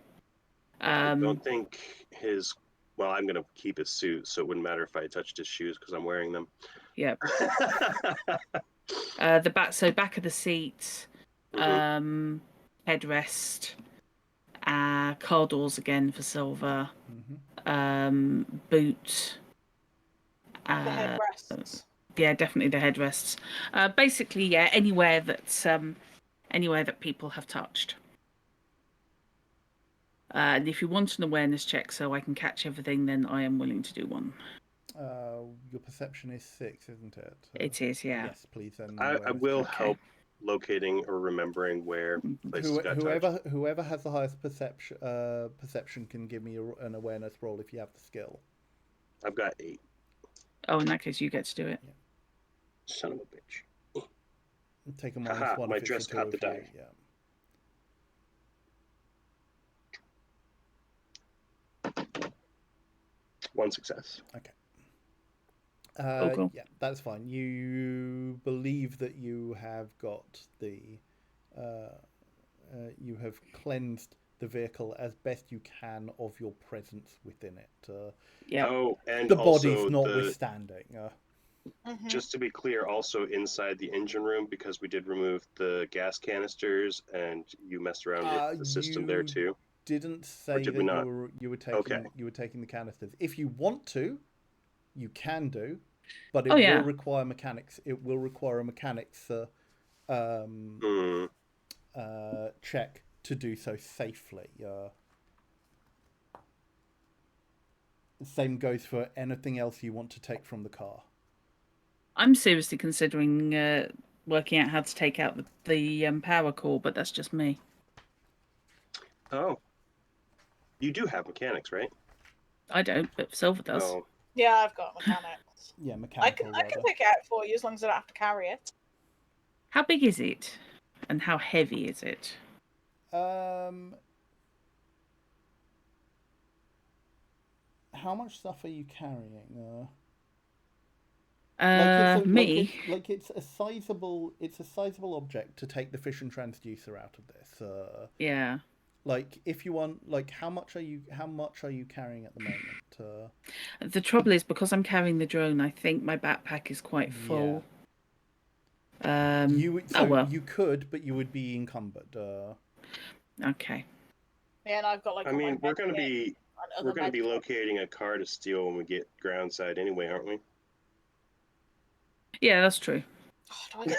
I don't think his... Well, I'm going to keep his suit, so it wouldn't matter if I touched his shoes because I'm wearing them. Yep. back of the seat, headrest, car doors again for silver. Mm-hmm. Boot. The headrests. Yeah, definitely the headrests. Basically, yeah, anywhere that people have touched. And if you want an awareness check so I can catch everything, then I am willing to do one. Your perception is 6, isn't it? It is, yeah. Yes, please. Then I will help locating or remembering where places got touched. Whoever has the highest perception can give me an awareness roll if you have the skill. I've got 8. Oh, in that case, you get to do it. Yeah. Son of a bitch. Take a minus 1 my if dress it's the caught two the of you. die. Yeah. One success. Okay. Cool. Yeah, that's fine. You believe that you have got the, you have cleansed the vehicle as best you can of your presence within it. Yeah. Oh, and the also body's notwithstanding. Just to be clear, also inside the engine room, because we did remove the gas canisters, and you messed around with the system there too. Didn't say did that we not? you were taking the canisters. If you want to, you can do, but it will require mechanics. It will require a mechanics check to do so safely. Same goes for anything else you want to take from the car. I'm seriously considering working out how to take out the power core, but that's just me. Oh. You do have mechanics, right? I don't, but Silver does. Oh. Yeah, I've got mechanics. Yeah, mechanical. I can take it out for you as long as I don't have to carry it. How big is it? And how heavy is it? How much stuff are you carrying? It's a sizable object to take the fission transducer out of this. Yeah. Like, if you want, like, how much are you carrying at the moment? The trouble is, because I'm carrying the drone, I think my backpack is quite full. Yeah. You could, but you would be encumbered. Okay. Yeah, and I've got like. I mean, we're going to be locating a car to steal when we get groundside anyway, aren't we? Yeah, that's true. Oh, do I get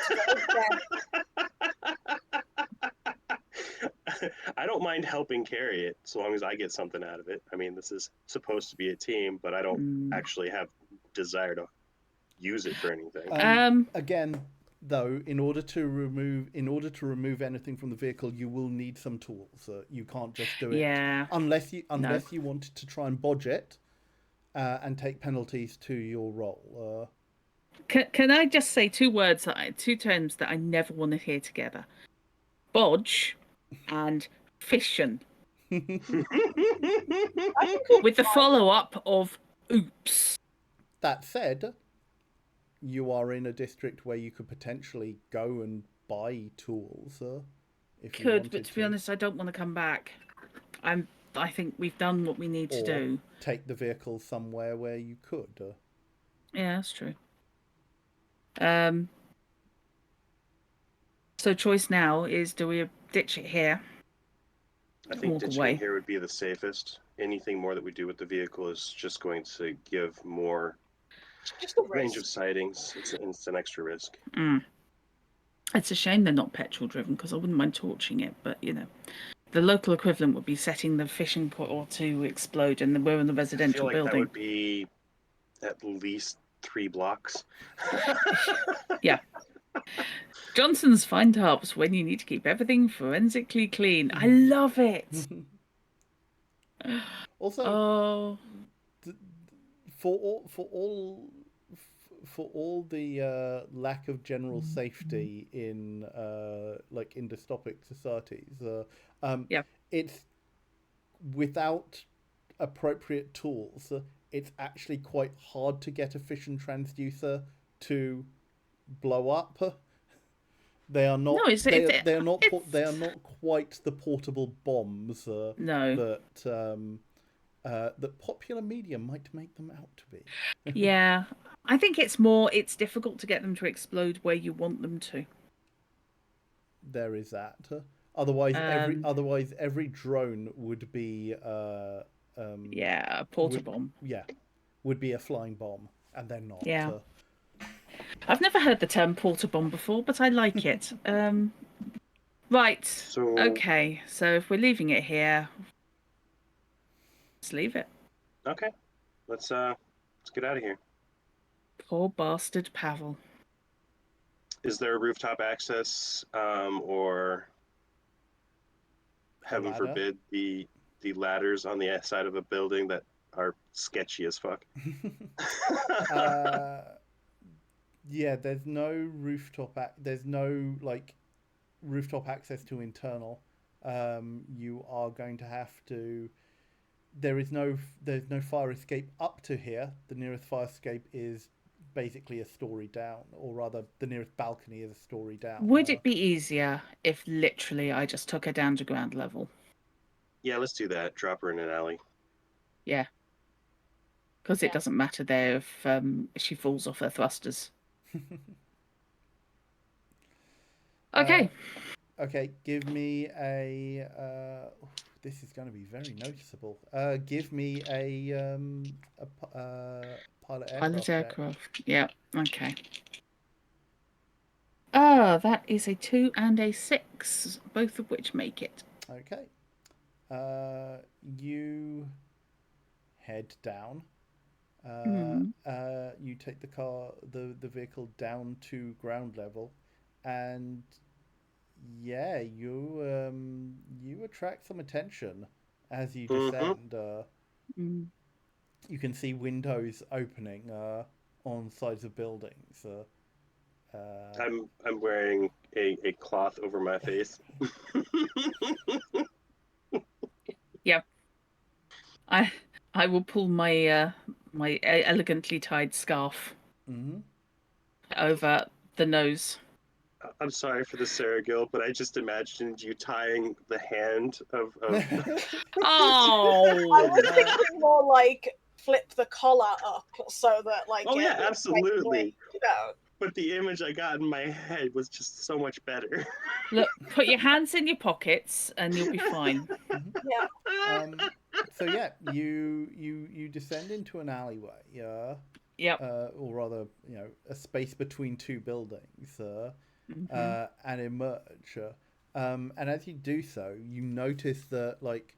to I don't mind helping carry it, so long as I get something out of it. I mean, this is supposed to be a team, but I don't actually have desire to use it for anything. Again, though, in order to remove anything from the vehicle, you will need some tools. You can't just do it unless you wanted to try and bodge it and take penalties to your roll. Can I just say two terms that I never want to hear together? Bodge and fission. With the follow-up of oops. That said, you are in a district where you could potentially go and buy tools. If you wanted but to be honest, I don't want to come back. I think we've done what we need to do. Take the vehicle somewhere where you could. Yeah, that's true. So choice now is: do we ditch it here? I think ditching it here would be the safest. Anything more that we do with the vehicle is just going to give more range of sightings. It's an extra risk. It's a shame they're not petrol driven, because I wouldn't mind torching it, but the local equivalent would be setting the fishing port to explode, and we're in the residential building. That would be at least 3 blocks. Yeah. Johnson's find hubs when you need to keep everything forensically clean. I love it. Also, for all the lack of general safety in in dystopic societies, it's without appropriate tools. It's actually quite hard to get a fission transducer to blow up. They are not. They are not quite the portable bombs that popular media might make them out to be. Yeah, I think it's difficult to get them to explode where you want them to. There is that. Otherwise, every drone would be yeah, a porta bomb. would be a flying bomb, and they're not. Yeah. I've never heard the term porta bomb before, but I like it. Right. So Okay. So if we're leaving it here, let's leave it. okay, let's get out of here. Poor bastard Pavel. Is there rooftop access, or heaven ladder? forbid the ladders on the side of a building that are sketchy as fuck? Yeah, there's no rooftop. There's no like rooftop access to internal. You are going to have to. There's no fire escape up to here. The nearest fire escape is basically a story down, or rather, the nearest balcony is a story down. Would it be easier if literally I just took her down to ground level? Yeah, let's do that. Drop her in an alley. Yeah. Because it doesn't matter there if she falls off her thrusters. Okay. Okay, give me a. This is going to be very noticeable. Give me a pilot aircraft. Yeah. Okay. Ah, that is a 2 and a 6, both of which make it. Okay. You head down. You take the vehicle down to ground level, and yeah, you attract some attention as you descend. You can see windows opening on sides of buildings. I'm wearing a cloth over my face. Yeah. I will pull my my elegantly tied scarf over the nose. I'm sorry for the Sarah Gill, but I just imagined you tying the hand of Oh! I was thinking more like flip the collar up so that like. Oh yeah, absolutely. You know. But the image I got in my head was just so much better. Look, put your hands in your pockets and you'll be fine. Yeah. So yeah, you descend into an alleyway. Yeah. Yep. Or rather, a space between two buildings. And emerge. And as you do so, you notice that like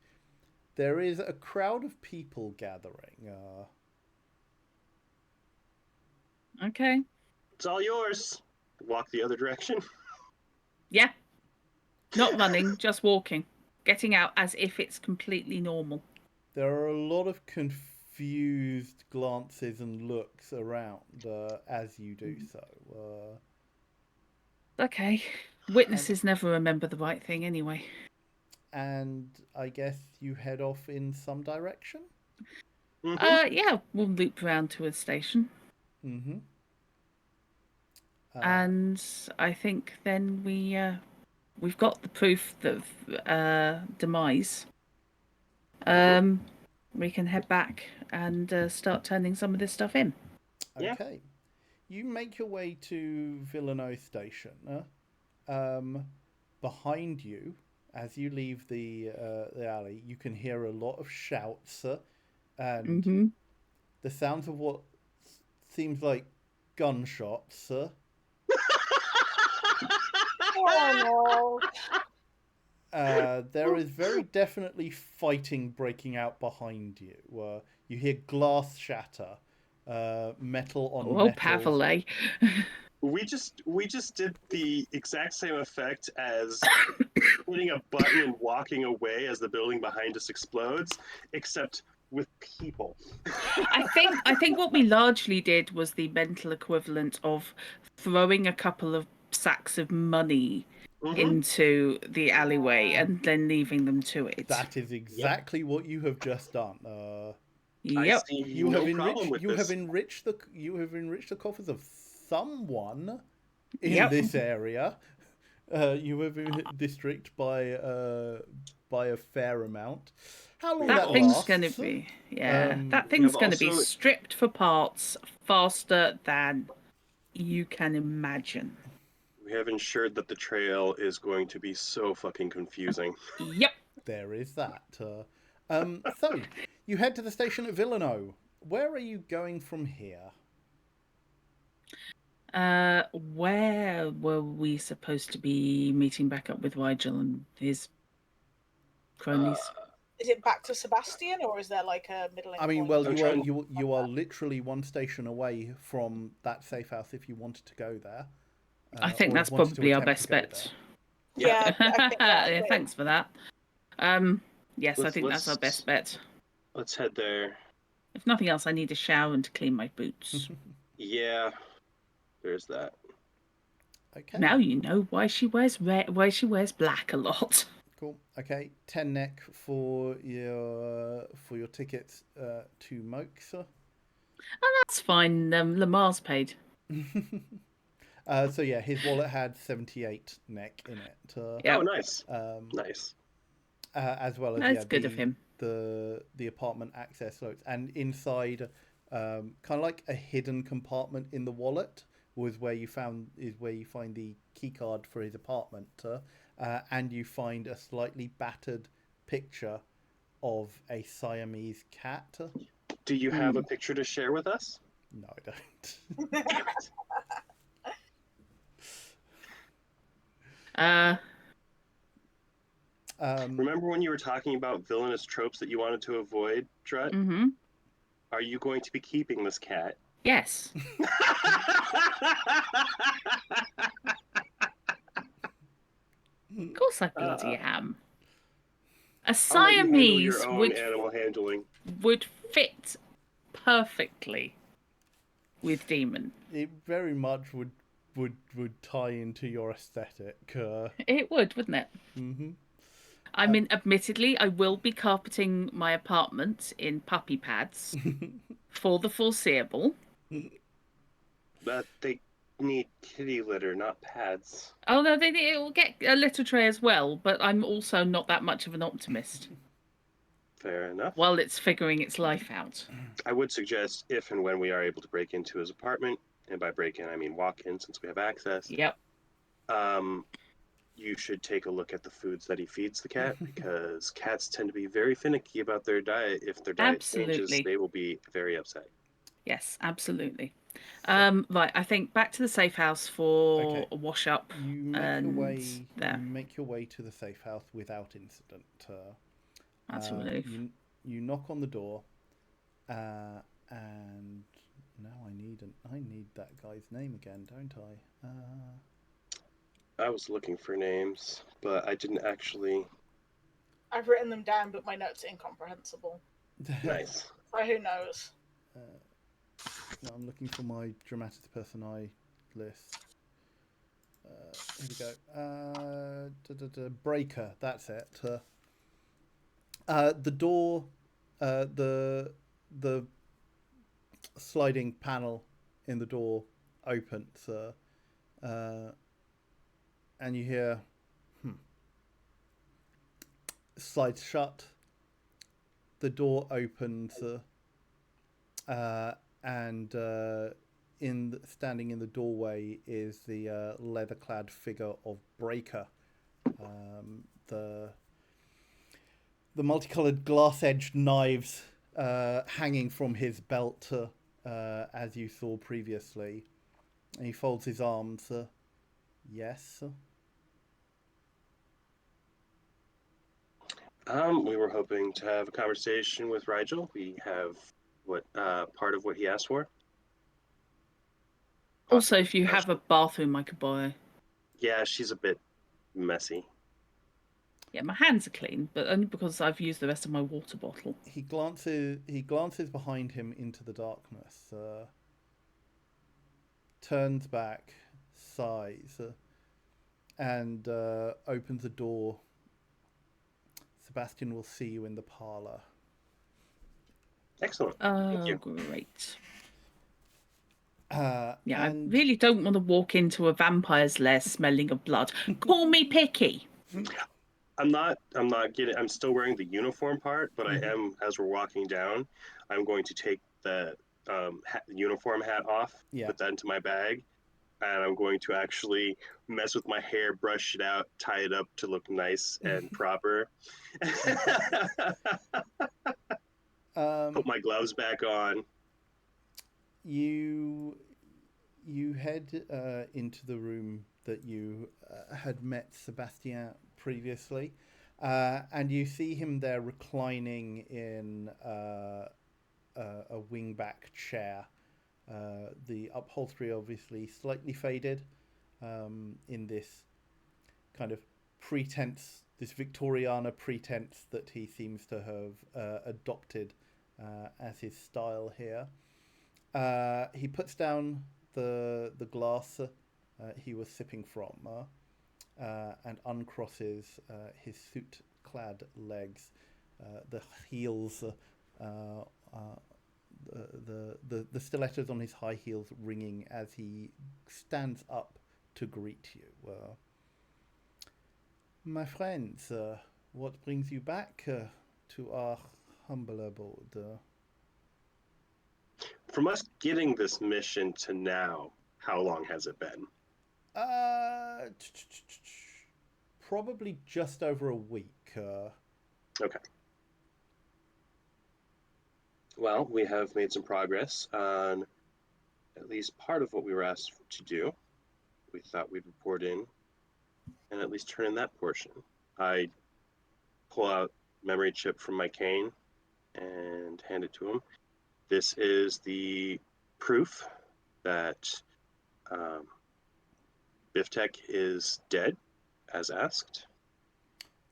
there is a crowd of people gathering. Okay. It's all yours. Walk the other direction. Yeah. Not running, just walking. Getting out as if it's completely normal. There are a lot of confused glances and looks around as you do so. Okay. Witnesses never remember the right thing anyway. And I guess you head off in some direction? Yeah, we'll loop around to a station. And I think then we've got the proof of demise. We can head back and start turning some of this stuff in. Okay. You make your way to Villeneuve Station. Behind you, as you leave the alley, you can hear a lot of shouts and the sounds of what seems like gunshots. Oh no. There is very definitely fighting breaking out behind you. You hear glass shatter, metal on metal. Oh, Pavel, eh? We just did the exact same effect as hitting a button and walking away as the building behind us explodes, except with people. I think what we largely did was the mental equivalent of throwing a couple of sacks of money into the alleyway and then leaving them to it. That is exactly what you have just done. Yep. You have enriched the coffers of someone in this area. You have been district by a fair amount. How long that thing's lasts? going to be that thing's going to be stripped for parts faster than you can imagine. We have ensured that the trail is going to be so fucking confusing. Yep. There is that. So, you head to the station at Villano. Where are you going from here? Where were we supposed to be meeting back up with Rigel and his cronies? Is it back to Sebastian, or is there like a middling I mean, point? well, I'm you are trying- you are literally one station away from that safe house if you wanted to go there. I think or that's wanted to probably our attempt best to go bet. Yeah, I think that's Yeah, it. thanks for that. Yes, I Let's- think that's our let's- best bet. Let's head there. If nothing else, I need a shower and to clean my boots. Yeah, there's that. Okay. Now you know why she wears why she wears black a lot. Cool. Okay. 10 neck for your tickets to Moxa. That's fine. Lamar's paid. So yeah, his wallet had 78 neck in it. Yeah, Oh, nice. Um, Nice. as well as that's good of him. the apartment access loads, and inside, kind of like a hidden compartment in the wallet was where you find the key card for his apartment, and you find a slightly battered picture of a Siamese cat. Do you have a picture to share with us? No, I don't. Remember when you were talking about villainous tropes that you wanted to avoid, Drut? Mm-hmm. Are you going to be keeping this cat? Yes. Of course I bloody am. A I'll let you handle Siamese your own would animal handling. fit perfectly with Demon. It very much would tie into your aesthetic. It would, wouldn't it? Mm-hmm. I mean, admittedly, I will be carpeting my apartment in puppy pads for the foreseeable. But they need kitty litter, not pads. Oh no, it will get a litter tray as well, but I'm also not that much of an optimist. Fair enough. While it's figuring its life out. I would suggest if and when we are able to break into his apartment, and by break in I mean walk in since we have access, Yep. you should take a look at the foods that he feeds the cat because cats tend to be very finicky about their diet. If their diet changes, Absolutely. they will be very upset. Yes, absolutely. Right, I think back to the safe house for Okay. a wash up. You make And your way. there. You make your way to the safe house without incident. That's a relief. You knock on the door, and now I need that guy's name again, don't I? I was looking for names, but I didn't actually. I've written them down, but my notes are incomprehensible. Nice. So who knows? No, I'm looking for my dramatis personae list. Here we go. Breaker. That's it. The door, the sliding panel in the door opens, and you hear, slides shut. The door opens, and standing in the doorway is the leather-clad figure of Breaker. The multicolored glass-edged knives hanging from his belt, as you saw previously. And he folds his arms. Yes. We were hoping to have a conversation with Rigel. We have part of what he asked for. Also, if you have a bathroom I could borrow. Yeah, she's a bit messy. Yeah, my hands are clean, but only because I've used the rest of my water bottle. He glances behind him into the darkness, turns back, sighs, and opens a door. Sebastian will see you in the parlor. Excellent. Oh, you. great. And I really don't want to walk into a vampire's lair smelling of blood. Call me picky. I'm still wearing the uniform part, but I am, as we're walking down, I'm going to take the uniform hat off, Yeah. put that into my bag, and I'm going to actually mess with my hair, brush it out, tie it up to look nice and proper. Put my gloves back on. You head into the room that you had met Sebastien previously, and you see him there reclining in a wingback chair. The upholstery obviously slightly faded, in this kind of pretense, this Victoriana pretense that he seems to have adopted as his style here. He puts down the glass he was sipping from, and uncrosses his suit-clad legs, the heels, the stilettos on his high heels ringing as he stands up to greet you. My friends, what brings you back to our humble abode? From us getting this mission to now, how long has it been? Probably just over a week. Okay. Well, we have made some progress on at least part of what we were asked to do. We thought we'd report in and at least turn in that portion. I pull out memory chip from my cane and hand it to him. This is the proof that Biftech is dead, as asked.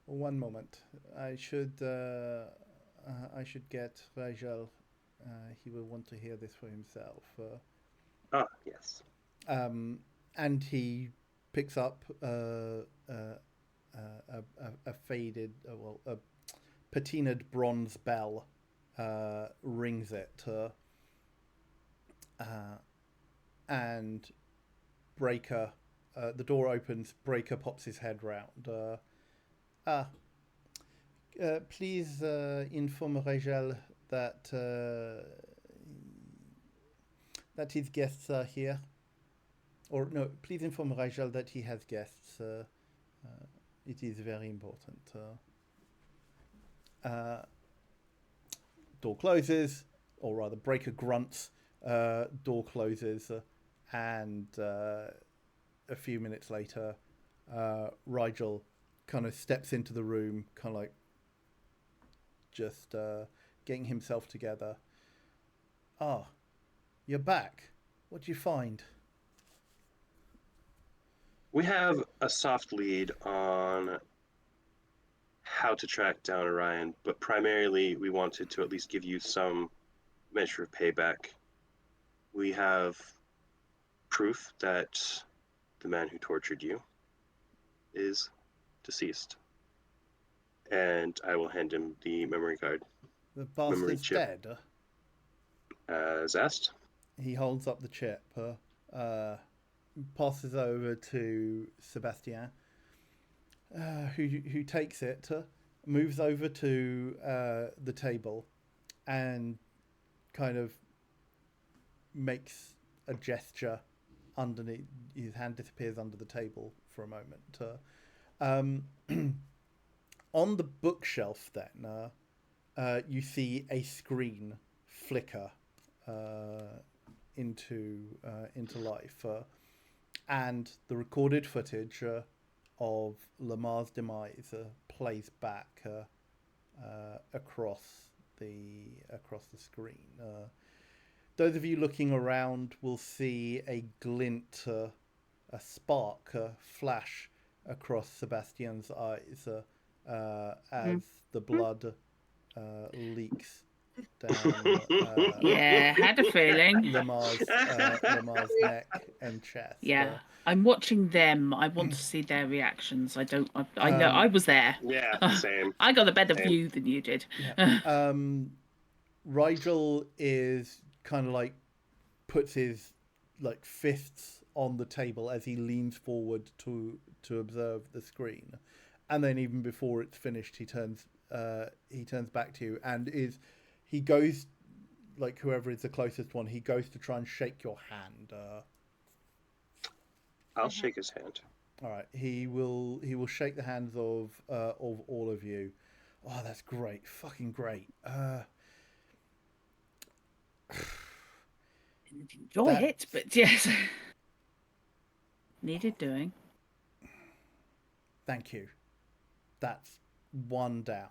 One moment. I should get Rajal. He will want to hear this for himself. Yes. And he picks up a faded, a patinaed bronze bell, rings it, and Breaker, the door opens, Breaker pops his head round. Please inform Rajal that that his guests are here. Or no, please inform Rajal that he has guests. It is very important. Door closes, or rather, Breaker grunts. Door closes, and a few minutes later, Rigel kind of steps into the room, kind of like just getting himself together. Ah, you're back. What'd you find? We have a soft lead on how to track down Orion, but primarily we wanted to at least give you some measure of payback. We have proof that the man who tortured you is deceased. And I will hand him the memory card. The bastard's dead? As asked. He holds up the chip, passes over to Sebastien, who takes it, moves over to the table, and kind of makes a gesture underneath. His hand disappears under the table for a moment. On the bookshelf, then, you see a screen flicker into life, and the recorded footage of Lamarr's demise plays back across the screen. Those of you looking around will see a glint, a spark, flash across Sebastian's eyes as the blood leaks down. Yeah, had a feeling. Lamarr's neck and chest. Yeah, I'm watching them. I want to see their reactions. I know I was there. Yeah, same. I got a better view than you did. Yeah. Rigel is kind of like puts his like fists on the table as he leans forward to observe the screen, and then even before it's finished, he turns back to you and he goes, like, whoever is the closest one, he goes to try and shake your hand. I'll shake his hand. All right. He will shake the hands of all of you. Oh, that's great. Fucking great. Didn't enjoy it, but yes. Needed doing. Thank you. That's one down.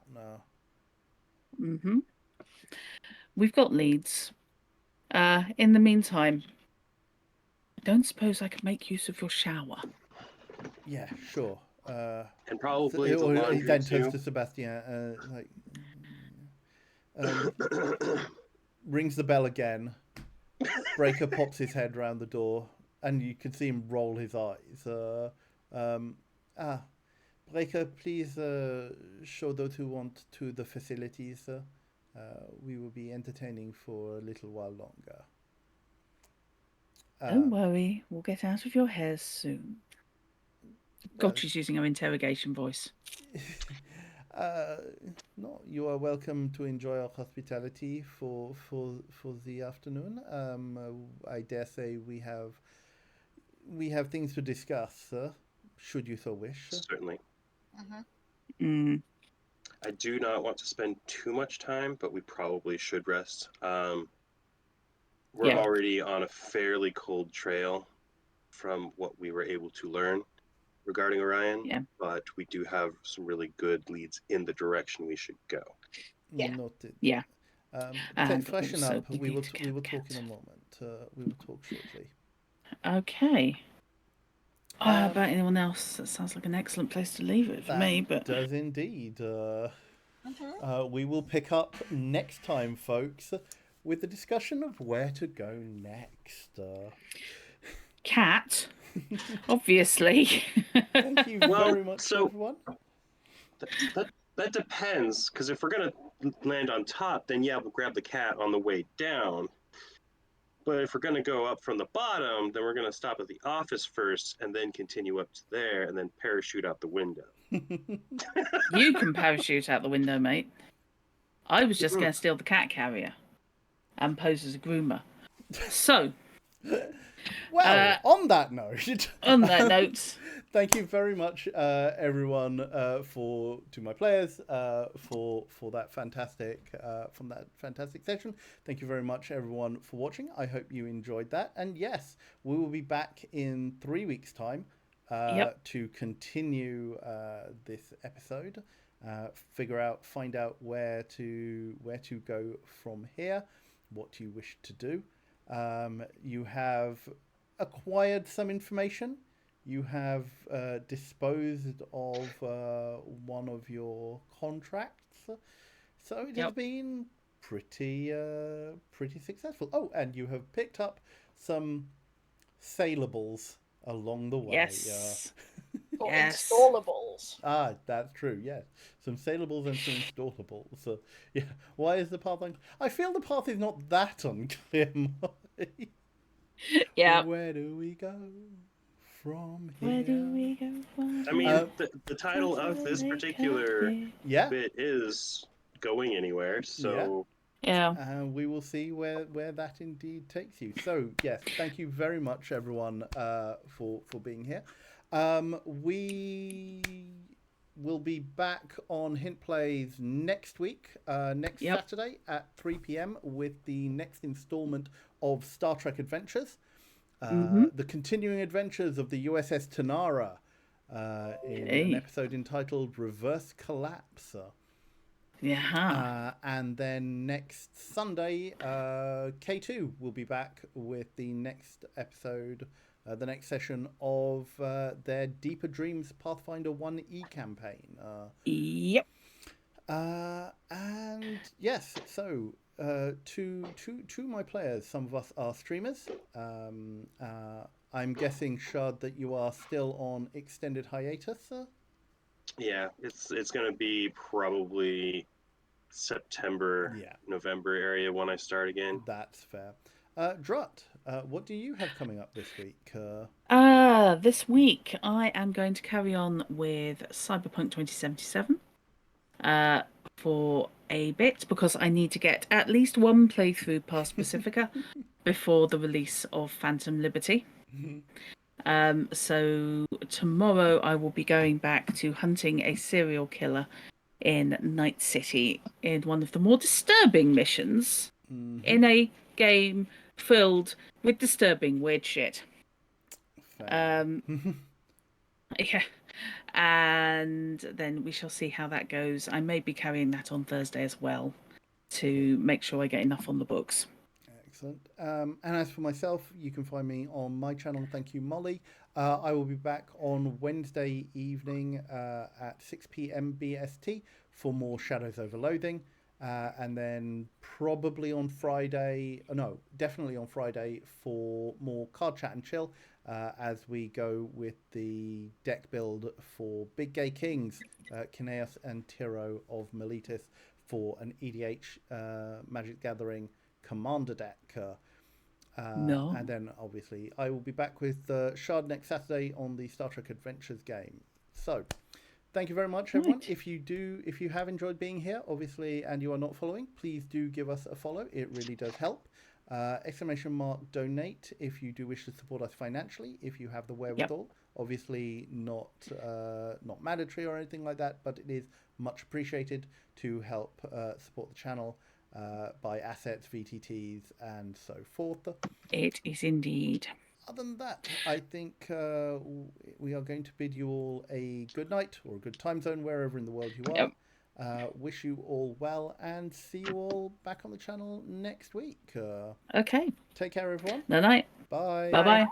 Mm-hmm. We've got leads. In the meantime, I don't suppose I could make use of your shower. Yeah, sure. And probably the Or he laundry then turns too. to Sebastian, rings the bell again. Breaker pops his head round the door, and you can see him roll his eyes. Breaker, please show those who want to the facilities. We will be entertaining for a little while longer. Don't worry, we'll get out of your hairs soon. God, she's using her interrogation voice. No, you are welcome to enjoy our hospitality for the afternoon. I dare say we have things to discuss, should you so wish. Certainly. Mm. I do not want to spend too much time, but we probably should rest. We're already on a fairly cold trail from what we were able to learn regarding Orion, but we do have some really good leads in the direction we should go. Noted. Yeah. Freshen up. We will talk in a moment. We will talk shortly. Okay. How about anyone else? That sounds like an excellent place to leave it for me. But does indeed. We will pick up next time, folks, with the discussion of where to go next. Cat, obviously. Thank you very much, everyone. That depends, because if we're gonna land on top, then yeah, we'll grab the cat on the way down. But if we're going to go up from the bottom, then we're going to stop at the office first and then continue up to there and then parachute out the window. You can parachute out the window, mate. I was just going to steal the cat carrier and pose as a groomer. So, well, on that note, thank you very much, everyone, to my players for that fantastic session. Thank you very much, everyone, for watching. I hope you enjoyed that. And yes, we will be back in 3 weeks' time to continue this episode. Find out where to go from here, what you wish to do. You have acquired some information. You have disposed of one of your contracts, so it has been pretty successful. Oh, and you have picked up some sailables along the way. Yes. Or installables. Ah, that's true. Yes, some sailables and some installables. Yeah. Why is the path unclear? I feel the path is not that unclear. Yeah. Where do we go from here? Where do we go from? I mean, the title of this particular bit is Going Anywhere, so we will see where that indeed takes you. So yes, thank you very much, everyone, for being here. We will be back on Hint Plays next week, Saturday at 3 p.m. with the next installment of Star Trek Adventures, the continuing adventures of the USS Tanara, in an episode entitled Reverse Collapse. And then next Sunday, K2 will be back with the next episode, the next session of their Deeper Dreams Pathfinder 1E campaign. And yes, so to my players, some of us are streamers. I'm guessing, Shard, that you are still on extended hiatus. Yeah, it's going to be probably September, November area when I start again. That's fair. Drut, what do you have coming up this week? This week I am going to carry on with Cyberpunk 2077 for a bit, because I need to get at least one playthrough past Pacifica before the release of Phantom Liberty. So tomorrow I will be going back to hunting a serial killer in Night City in one of the more disturbing missions in a game filled with disturbing weird shit. Fair. Yeah. And then we shall see how that goes. I may be carrying that on Thursday as well to make sure I get enough on the books. Excellent. And as for myself, you can find me on my channel. Thank you, Molly. I will be back on Wednesday evening at 6 p.m. BST for more Shadows Over Loathing. And then probably on Friday, no, definitely on Friday for more Card Chat and Chill as we go with the deck build for Big Gay Kings, Kineas and Tiro of Miletus for an EDH Magic Gathering Commander deck. No. And then obviously I will be back with Shard next Saturday on the Star Trek Adventures game. So thank you very much, everyone. Right. If you have enjoyed being here, obviously, and you are not following, please do give us a follow. It really does help. !donate if you do wish to support us financially, if you have the wherewithal. Obviously not mandatory or anything like that, but it is much appreciated to help support the channel by assets, VTTs, and so forth. It is indeed. Other than that, I think we are going to bid you all a good night or a good time zone wherever in the world you are. Wish you all well and see you all back on the channel next week. Okay. Take care, everyone. Night night. Bye. Bye bye.